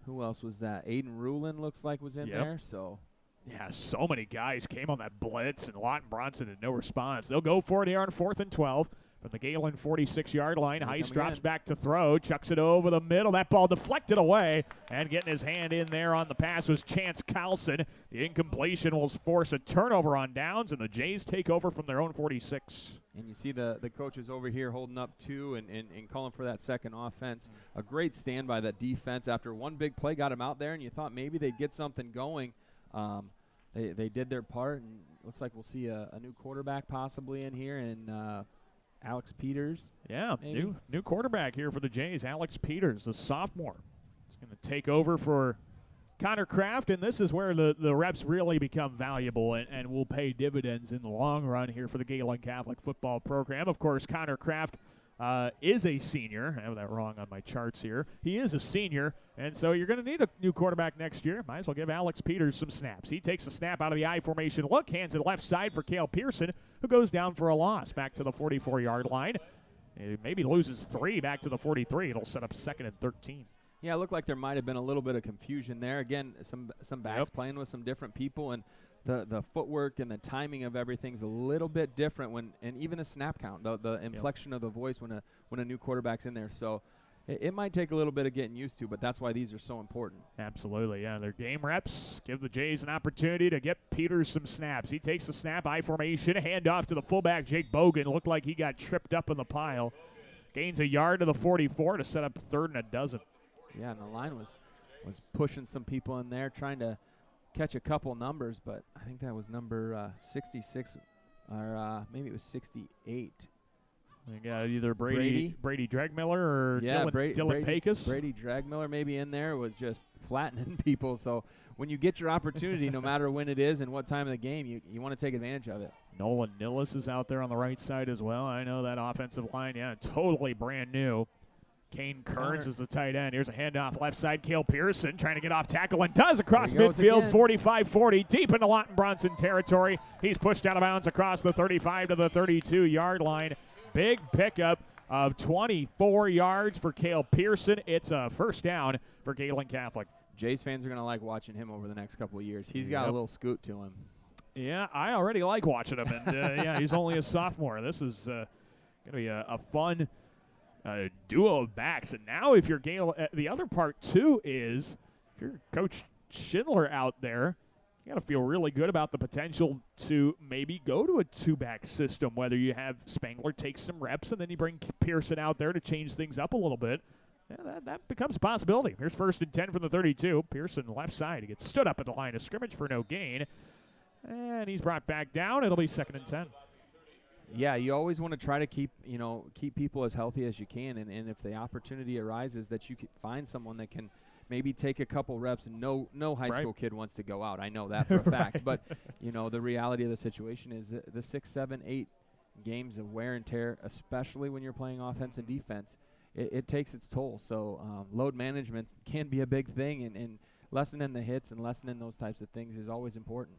Who else was that? Aiden Rulin looks like was in there. So, yeah, so many guys came on that blitz, and Lawton-Bronson had no response. They'll go for it here on 4th and 12 from the Gehlen 46-yard line. Heiss drops back to throw, chucks it over the middle. That ball deflected away, and getting his hand in there on the pass was Chance Carlson. The incompletion will force a turnover on downs, and the Jays take over from their own 46. And you see the coaches over here holding up 2 and calling for that second offense. A great stand by that defense. After one big play got him out there, and you thought maybe they'd get something going. They did their part, and looks like we'll see a new quarterback possibly in here, and Alex Peters. Yeah, new quarterback here for the Jays. Alex Peters, the sophomore. He's going to take over for Connor Kraft, and this is where the reps really become valuable and will pay dividends in the long run here for the Gehlen Catholic football program. Of course, Connor Kraft is a senior. I have that wrong on my charts here. He is a senior, and so you're going to need a new quarterback next year. Might as well give Alex Peters some snaps. He takes a snap out of the I formation look, hands it left side for Cale Pearson, who goes down for a loss back to the 44-yard line. He maybe loses 3 back to the 43. It'll set up 2nd and 13. Yeah, it looked like there might have been a little bit of confusion there. Again, some backs playing with some different people, and the footwork and the timing of everything's a little bit different and even the snap count, the inflection of the voice when a new quarterback's in there. So it might take a little bit of getting used to, but that's why these are so important. Absolutely, yeah. Their game reps give the Jays an opportunity to get Peters some snaps. He takes the snap, I formation, handoff to the fullback, Jake Bogan. Looked like he got tripped up in the pile. Gains a yard to the 44 to set up 3rd and a dozen. Yeah, and the line was pushing some people in there, trying to catch a couple numbers, but I think that was number 66, or maybe it was 68. They got either Brady Dragmiller or Dylan Pecos. Brady Dragmiller maybe in there was just flattening people. So when you get your opportunity, no matter when it is and what time of the game, you want to take advantage of it. Nolan Nillis is out there on the right side as well. I know that offensive line, totally brand new. Kane Kearns is the tight end. Here's a handoff left side. Cale Pearson trying to get off tackle and does across midfield. 45-40, deep into Lawton-Bronson territory. He's pushed out of bounds across the 35 to the 32-yard line. Big pickup of 24 yards for Cale Pearson. It's a 1st down for Gehlen Catholic. Jays fans are going to like watching him over the next couple of years. He's got a little scoot to him. Yeah, I already like watching him. And, he's only a sophomore. This is going to be a fun duo of backs. And now if you're Gehlen, the other part, too, is if you're Coach Schindler out there, you got to feel really good about the potential to maybe go to a 2-back system, whether you have Spangler take some reps and then you bring Pearson out there to change things up a little bit. Yeah, that becomes a possibility. Here's 1st and 10 from the 32. Pearson left side. He gets stood up at the line of scrimmage for no gain. And he's brought back down. It'll be 2nd and 10. Yeah, you always want to try to keep people as healthy as you can, and if the opportunity arises that you can find someone that can maybe take a couple reps, and no high school kid wants to go out. I know that for a fact. But, the reality of the situation is that the 6, 7, 8 games of wear and tear, especially when you're playing offense and defense, it takes its toll. So load management can be a big thing, and lessening the hits and lessening those types of things is always important.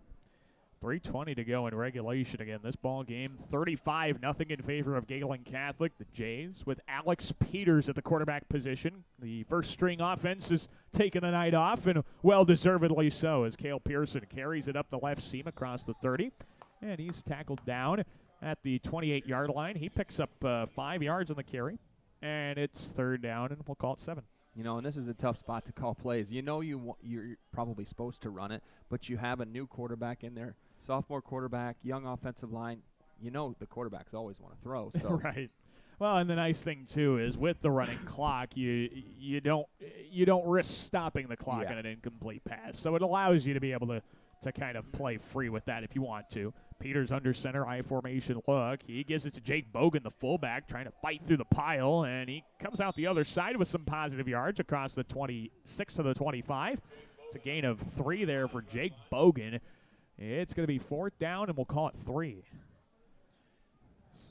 3:20 to go in regulation again. This ball game, 35-0 in favor of Gehlen Catholic. The Jays with Alex Peters at the quarterback position. The first-string offense has taken the night off, and well-deservedly so, as Cale Pearson carries it up the left seam across the 30. And he's tackled down at the 28-yard line. He picks up 5 yards on the carry, and it's 3rd down, and we'll call it 7. You know, and this is a tough spot to call plays. You know you're probably supposed to run it, but you have a new quarterback in there, sophomore quarterback, young offensive line. You know the quarterbacks always want to throw. So Right. Well, and the nice thing too is with the running clock, you don't risk stopping the clock on an incomplete pass. So it allows you to be able to kind of play free with that if you want to. Peters under center, I formation look. He gives it to Jake Bogan, the fullback, trying to fight through the pile, and he comes out the other side with some positive yards across the 26 to the 25. It's a gain of 3 there for Jake Bogan. It's going to be 4th down, and we'll call it 3.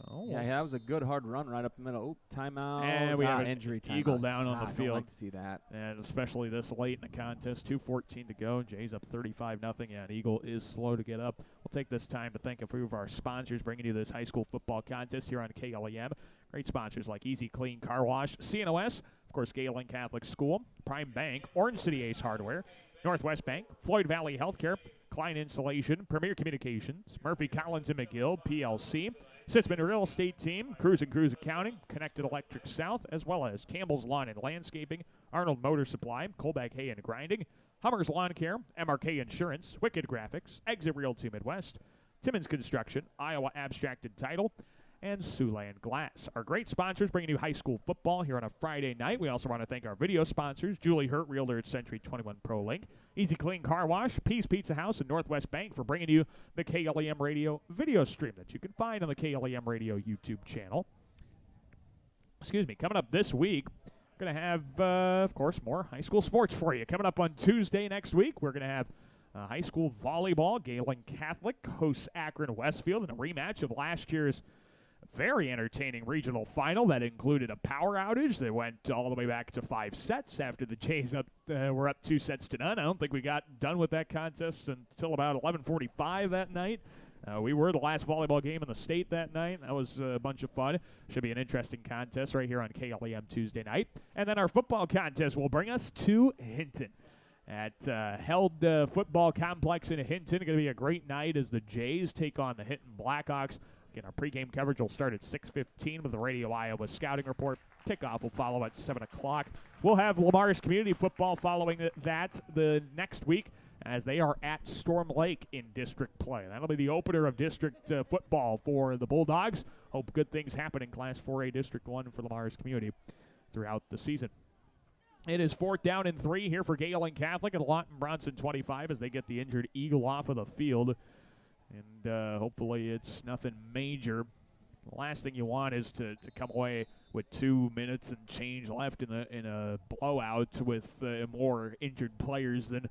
So yeah, that was a good hard run right up the middle. Ooh, timeout. And we have an injury timeout. Eagle down on the field. I don't like to see that. And especially this late in the contest, 2:14 to go. Jays up 35-0. Yeah, and Eagle is slow to get up. We'll take this time to thank a few of our sponsors bringing you this high school football contest here on KLEM. Great sponsors like Easy Clean Car Wash, CNOS, of course, Gehlen Catholic School, Prime Bank, Orange City Ace Hardware, Northwest Bank, Floyd Valley Healthcare, Klein Insulation, Premier Communications, Murphy Collins and McGill, PLC, Sitzman Real Estate Team, Cruise and Cruise Accounting, Connected Electric South, as well as Campbell's Lawn and Landscaping, Arnold Motor Supply, Colbeck Hay and Grinding, Hummer's Lawn Care, MRK Insurance, Wicked Graphics, Exit Realty Midwest, Timmons Construction, Iowa Abstracted Title, and Siouxland Glass. Our great sponsors bringing you high school football here on a Friday night. We also want to thank our video sponsors, Julie Hurt, Realtor at Century 21 Pro Link, Easy Clean Car Wash, Peace Pizza House, and Northwest Bank for bringing you the KLEM Radio video stream that you can find on the KLEM Radio YouTube channel. Excuse me. Coming up this week, we're going to have, of course, more high school sports for you. Coming up on Tuesday next week, we're going to have high school volleyball. Gehlen Catholic hosts Akron Westfield in a rematch of last year's very entertaining regional final that included a power outage that went all the way back to 5 sets after the Jays were up 2 sets to none. I don't think we got done with that contest until about 11:45 that night. We were the last volleyball game in the state that night. That was a bunch of fun. Should be an interesting contest right here on KLEM Tuesday night. And then our football contest will bring us to Hinton at Held Football Complex in Hinton. Going to be a great night as the Jays take on the Hinton Blackhawks. Again, our pregame coverage will start at 6:15 with the Radio Iowa Scouting Report. Kickoff will follow at 7 o'clock. We'll have Lamar's Community Football following that the next week as they are at Storm Lake in district play. That'll be the opener of district football for the Bulldogs. Hope good things happen in Class 4A District 1 for Lamar's Community throughout the season. It is 4th down and 3 here for Gehlen Catholic at Lawton-Bronson 25 as they get the injured Eagle off of the field. And hopefully it's nothing major. The last thing you want is to come away with 2 minutes and change left in a blowout with more injured players than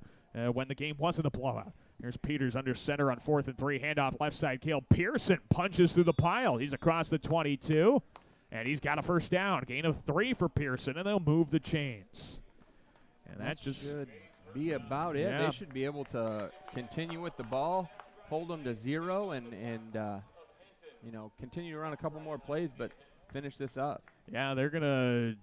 when the game wasn't a blowout. Here's Peters under center on 4th and 3. Handoff left side. Cale Pearson punches through the pile. He's across the 22, and he's got a first down. Gain of 3 for Pearson, and they'll move the chains. And that just should be about it. Yeah. They should be able to continue with the ball, hold them to 0, and continue to run a couple more plays, but finish this up. Yeah, they're going to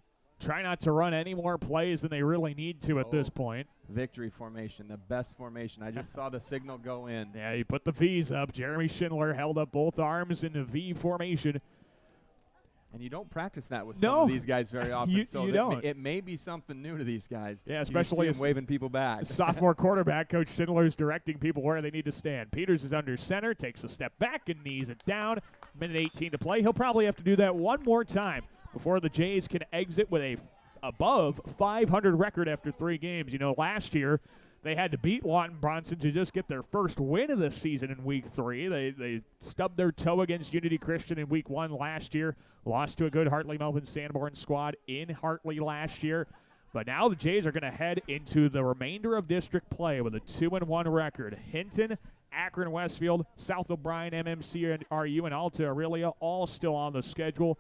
try not to run any more plays than they really need to at this point. Victory formation, the best formation. I just saw the signal go in. Yeah, he put the V's up. Jeremy Schindler held up both arms in the V formation. And you don't practice that with some of these guys very often. You don't. It may be something new to these guys. Yeah, especially you see them waving people back. Sophomore quarterback, Coach Schindler is directing people where they need to stand. Peters is under center, takes a step back and knees it down. Minute 18 to play. He'll probably have to do that one more time before the Jays can exit with a above 500 record after 3 games. You know, last year they had to beat Lawton-Bronson to just get their first win of the season in Week 3. They stubbed their toe against Unity Christian in Week 1 last year, lost to a good Hartley-Melvin-Sanborn squad in Hartley last year. But now the Jays are going to head into the remainder of district play with a 2-1 record. Hinton, Akron Westfield, South O'Brien, MMC, and RU, and Alta Aurelia all still on the schedule.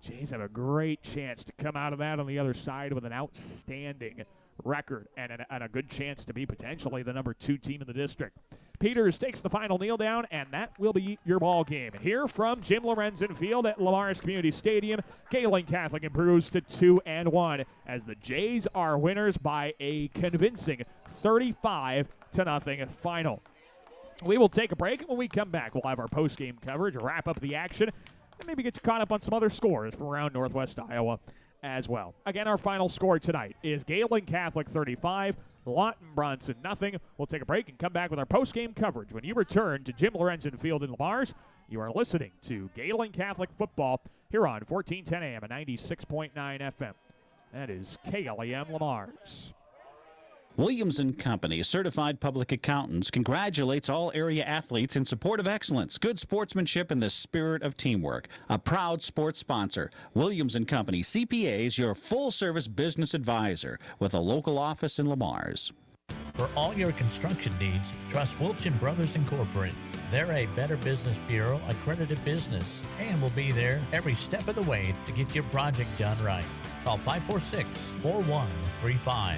Jays have a great chance to come out of that on the other side with an outstanding record and a good chance to be potentially the number 2 team in the district. Peters takes the final kneel down, and that will be your ball game. Here from Jim Lorenzen Field at Lamar's Community Stadium, Gehlen Catholic improves to 2-1 as the Jays are winners by a convincing 35-0 final. We will take a break, and when we come back, we'll have our post-game coverage, wrap up the action, and maybe get you caught up on some other scores from around Northwest Iowa as well. Again, our final score tonight is Gehlen Catholic 35, Lawton-Bronson 0. We'll take a break and come back with our post-game coverage. When you return to Jim Lorenzen Field in Lamar's, you are listening to Gehlen Catholic Football here on 1410 AM and 96.9 FM. That is KLEM Lamar's. Williams & Company, certified public accountants, congratulates all area athletes in support of excellence, good sportsmanship, and the spirit of teamwork. A proud sports sponsor, Williams & Company CPAs, your full-service business advisor with a local office in Lamar's. For all your construction needs, trust Wilchin Brothers Incorporated. They're a Better Business Bureau accredited business and will be there every step of the way to get your project done right. Call 546-4135.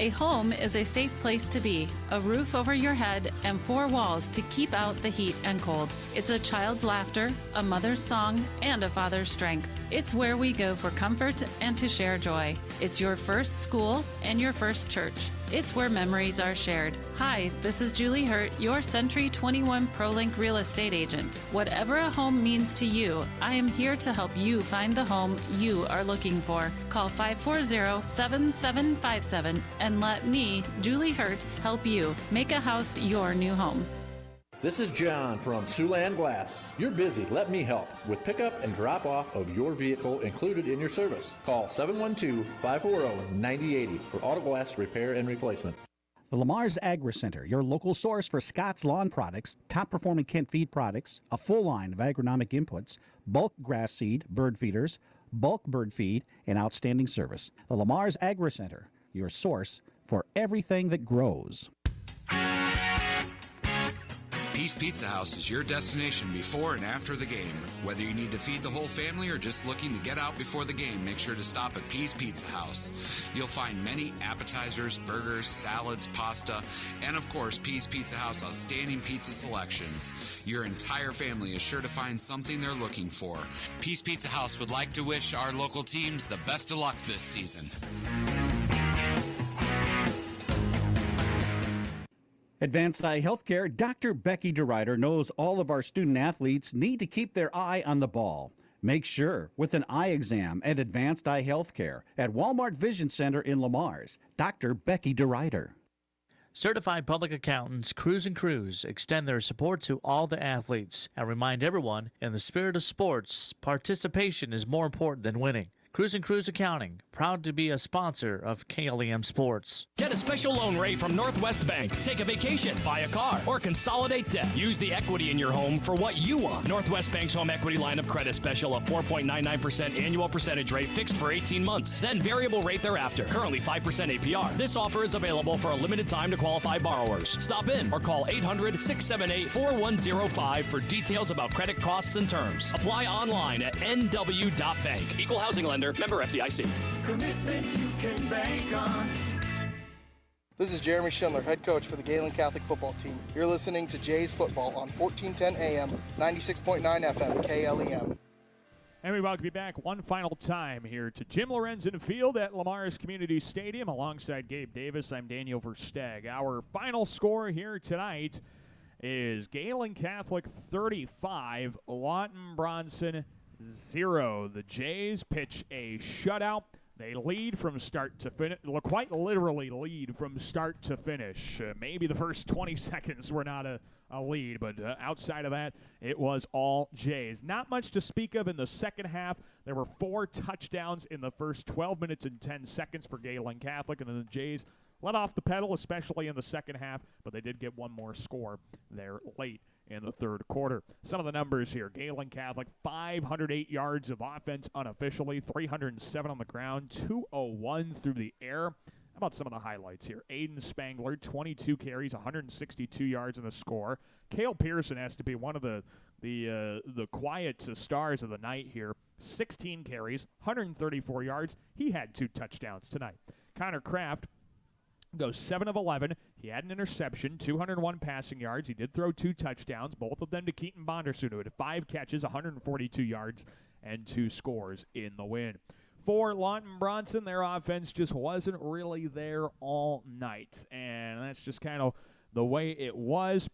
A home is a safe place to be, a roof over your head, and four walls to keep out the heat and cold. It's a child's laughter, a mother's song, and a father's strength. It's where we go for comfort and to share joy. It's your first school and your first church. It's where memories are shared. Hi, this is Julie Hurt, your Century 21 ProLink real estate agent. Whatever a home means to you, I am here to help you find the home you are looking for. Call 540-7757 and let me, Julie Hurt, help you make a house your new home. This is John from Siouxland Glass. You're busy. Let me help with pickup and drop off of your vehicle included in your service. Call 712-540-9080 for auto glass repair and replacement. The Lamar's Agri Center, your local source for Scott's lawn products, top-performing Kemp feed products, a full line of agronomic inputs, bulk grass seed, bird feeders, bulk bird feed, and outstanding service. The Lamar's Agri Center, your source for everything that grows. Peace Pizza House is your destination before and after the game. Whether you need to feed the whole family or just looking to get out before the game, make sure to stop at Peace Pizza House. You'll find many appetizers, burgers, salads, pasta, and of course, Peace Pizza House outstanding pizza selections. Your entire family is sure to find something they're looking for. Peace Pizza House would like to wish our local teams the best of luck this season. Advanced Eye Healthcare, Dr. Becky DeRuyter knows all of our student athletes need to keep their eye on the ball. Make sure with an eye exam at Advanced Eye Healthcare at Walmart Vision Center in Lamar's. Dr. Becky DeRuyter. Certified public accountants Cruz & Cruz extend their support to all the athletes and remind everyone, in the spirit of sports, participation is more important than winning. Cruz & Cruz Accounting, proud to be a sponsor of KLEM Sports. Get a special loan rate from Northwest Bank. Take a vacation, buy a car, or consolidate debt. Use the equity in your home for what you want. Northwest Bank's home equity line of credit special of 4.99% annual percentage rate fixed for 18 months. Then variable rate thereafter. Currently 5% APR. This offer is available for a limited time to qualified borrowers. Stop in or call 800-678-4105 for details about credit costs and terms. Apply online at nw.bank. Equal housing lender. Member FDIC. Commitment you can bank on. This is Jeremy Schindler, head coach for the Gehlen Catholic football team. You're listening to Jays Football on 1410 AM, 96.9 FM, KLEM. And we welcome you back one final time here to Jim Lorenzen Field at Lamar's Community Stadium. Alongside Gabe Davis, I'm Daniel Versteg. Our final score here tonight is Gehlen Catholic 35, Lawton-Bronson 0. The Jays pitch a shutout. They lead from start to finish, quite literally lead from start to finish. Maybe the first 20 seconds were not a lead, but outside of that, it was all Jays. Not much to speak of in the second half. There were 4 touchdowns in the first 12 minutes and 10 seconds for Gehlen Catholic, and then the Jays let off the pedal, especially in the second half, but they did get one more score there late in the third quarter. Some of the numbers here. Gehlen Catholic, 508 yards of offense unofficially, 307 on the ground, 201 through the air. How about some of the highlights here? Aiden Spangler, 22 carries, 162 yards in the score. Cale Pearson has to be one of the quiet stars of the night here. 16 carries, 134 yards. He had 2 touchdowns tonight. Connor Kraft, Goes 7 of 11. He had an interception, 201 passing yards. He did throw 2 touchdowns, both of them to Keaton Bonderson, who had 5 catches, 142 yards, and 2 scores in the win. For Lawton-Bronson, their offense just wasn't really there all night, and that's just kind of the way it was.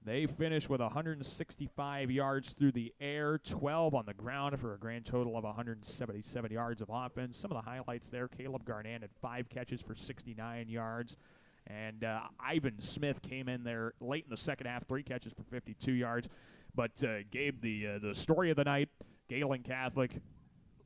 They finished with 165 yards through the air, 12 on the ground for a grand total of 177 yards of offense. Some of the highlights there, Caleb Garnett had 5 catches for 69 yards. And Ivan Smith came in there late in the second half, 3 catches for 52 yards. But Gabe, the story of the night, Gehlen Catholic,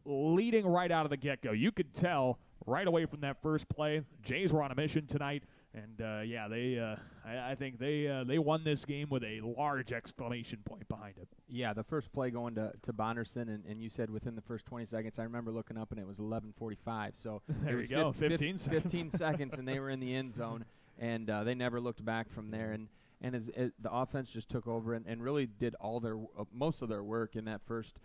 leading right out of the get-go. You could tell right away from that first play, Jays were on a mission tonight. And, I think they won this game with a large exclamation point behind it. Yeah, the first play going to Bonderson, and you said within the first 20 seconds, I remember looking up and it was 11:45. So there you go, 15 seconds. 15 seconds, and they were in the end zone, and they never looked back from there. And as the offense just took over and really did all their most of their work in that first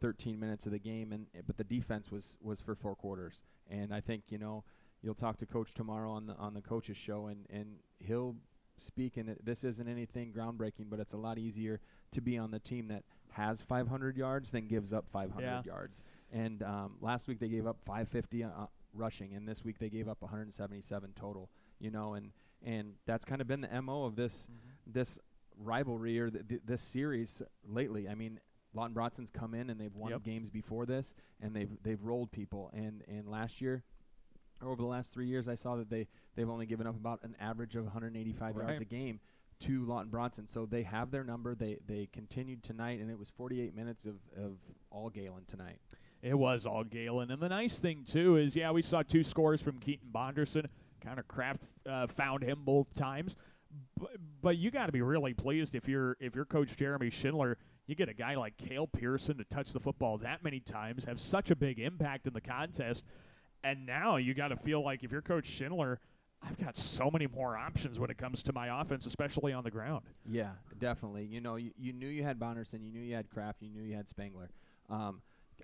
13 minutes of the game, but the defense was for 4 quarters. And I think you'll talk to Coach tomorrow on the coaches show, and he'll speak. And this isn't anything groundbreaking, but it's a lot easier to be on the team that has 500 yards than gives up 500 yards. And last week they gave up 550 rushing, and this week they gave up 177 total. And that's kind of been the MO of this rivalry or this series lately. I mean, Lawton-Bronson's come in and they've won games before this, and they've rolled people. And last year, or over the last 3 years, I saw that they've only given up about an average of 185 yards a game to Lawton-Bronson. So they have their number. They continued tonight, and it was 48 minutes of all Gehlen tonight. It was all Gehlen. And the nice thing, too, is, we saw 2 scores from Keaton Bonderson. Kind of Kraft found him both times. But you got to be really pleased if you're Coach Jeremy Schindler. You get a guy like Cale Pearson to touch the football that many times, have such a big impact in the contest. And now you got to feel like if you're Coach Schindler, I've got so many more options when it comes to my offense, especially on the ground. Yeah, definitely. You knew you had Bonderson, you knew you had Kraft, you knew you had Spangler.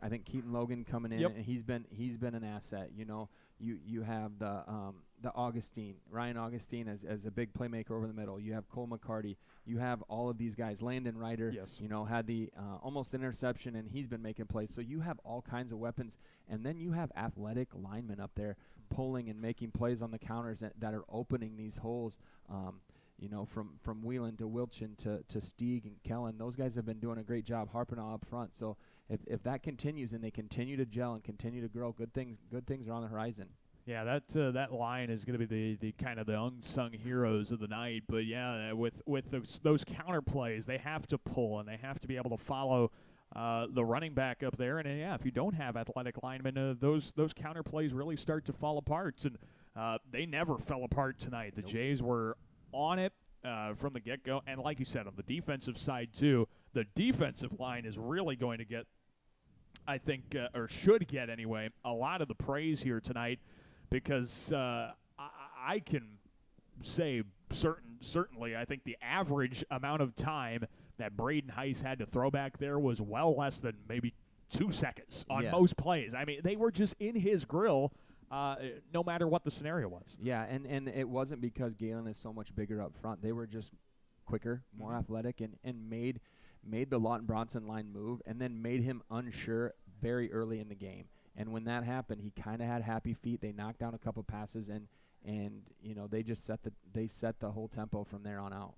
I think Keaton Logan coming in, and he's been an asset. You have the Ryan Augustine as a big playmaker over the middle. You have Cole McCarty. You have all of these guys. Landon Ryder, had the almost interception, and he's been making plays. So you have all kinds of weapons, and then you have athletic linemen up there pulling and making plays on the counters that are opening these holes. From Whelan to Wilchin to Stieg and Kellen, those guys have been doing a great job harping on up front. So if that continues and they continue to gel and continue to grow, good things are on the horizon. Yeah, that line is going to be the kind of the unsung heroes of the night. But with those counter plays, they have to pull and they have to be able to follow the running back up there. And if you don't have athletic linemen, those counter plays really start to fall apart. And they never fell apart tonight. The Jays were on it from the get-go. And like you said, on the defensive side, too, the defensive line is really going to get, I think, or should get anyway, a lot of the praise here tonight because I can say certainly I think the average amount of time that Braden Heiss had to throw back there was well less than maybe 2 seconds on most plays. I mean, they were just in his grill no matter what the scenario was. Yeah, and it wasn't because Gehlen is so much bigger up front. They were just quicker, more athletic, and made the Lawton-Bronson line move and then made him unsure very early in the game. And when that happened, he kind of had happy feet. They knocked down a couple passes, and they just set the whole tempo from there on out.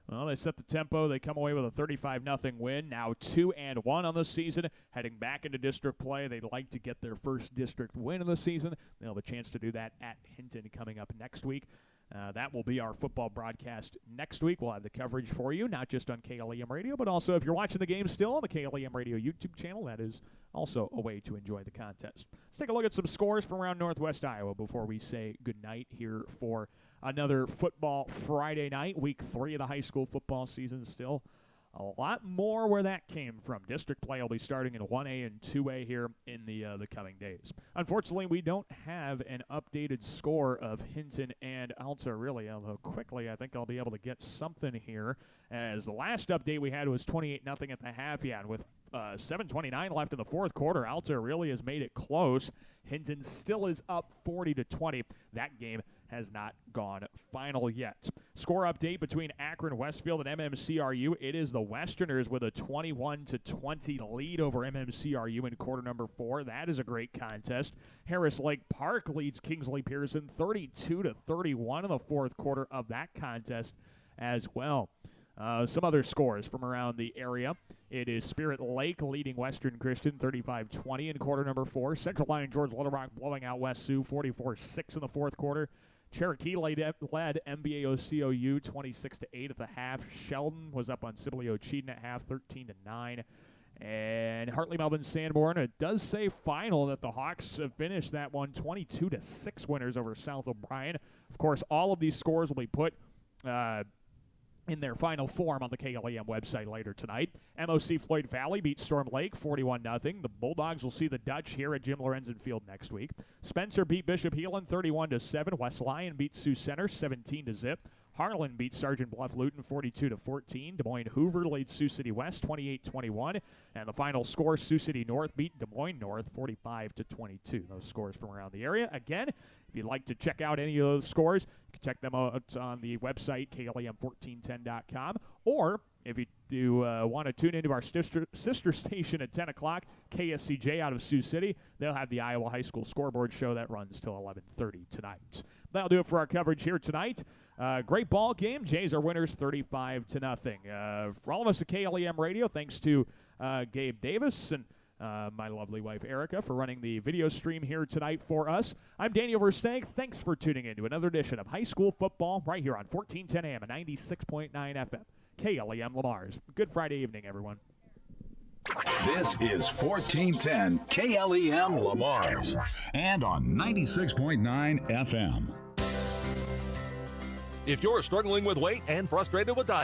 Well, they set the tempo. They come away with a 35-0 win. Now 2-1 on the season. Heading back into district play, they'd like to get their first district win of the season. They'll have a chance to do that at Hinton coming up next week. That will be our football broadcast next week. We'll have the coverage for you, not just on KLEM Radio, but also if you're watching the game still on the KLEM Radio YouTube channel, that is also a way to enjoy the contest. Let's take a look at some scores from around Northwest Iowa before we say goodnight here for another football Friday night. Week 3 of the high school football season still. A lot more where that came from. District play will be starting in 1A and 2A here in the coming days. Unfortunately, we don't have an updated score of Hinton and Alta, really, although quickly I think I'll be able to get something here, as the last update we had was 28-0 at the half, and with 7:29 left in the fourth quarter, Alta really has made it close. Hinton still is up 40-20. That game has not gone final yet. Score update between Akron Westfield and MMCRU. It is the Westerners with a 21-20 lead over MMCRU in quarter number 4. That is a great contest. Harris Lake Park leads Kingsley Pearson 32-31 in the fourth quarter of that contest as well. Some other scores from around the area. It is Spirit Lake leading Western Christian 35-20 in quarter number 4. Central Lyon George Little Rock blowing out West Sioux 44-6 in the fourth quarter. Cherokee led MBAOCOU 26-8 at the half. Sheldon was up on Sibley Ocheyedan at half 13-9. And Hartley Melvin Sanborn, it does say final that the Hawks have finished that one 22-6 winners over South O'Brien. Of course, all of these scores will be put in their final form on the KLEM website later tonight. MOC Floyd Valley beats Storm Lake 41-0. The Bulldogs will see the Dutch here at Jim Lorenzen Field next week. Spencer beat Bishop Heelan 31-7. West Lyon beats Sioux Center 17-0. Harlan beats Sergeant Bluff Luton 42-14. Des Moines Hoover leads Sioux City West 28-21. And the final score, Sioux City North beat Des Moines North 45-22. Those scores from around the area. Again, if you'd like to check out any of those scores, you can check them out on the website, KLEM1410.com. Or if you do want to tune into our sister station at 10 o'clock, KSCJ out of Sioux City, they'll have the Iowa High School scoreboard show that runs till 11:30 tonight. That'll do it for our coverage here tonight. Great ball game. Jays are winners 35-0. For all of us at KLEM Radio, thanks to Gabe Davis and my lovely wife Erica for running the video stream here tonight for us. I'm Daniel Verstank. Thanks for tuning in to another edition of High School Football right here on 1410 AM and 96.9 FM. KLEM Lamar's. Good Friday evening, everyone. This is 1410 KLEM Lamar's and on 96.9 FM. If you're struggling with weight and frustrated with diet,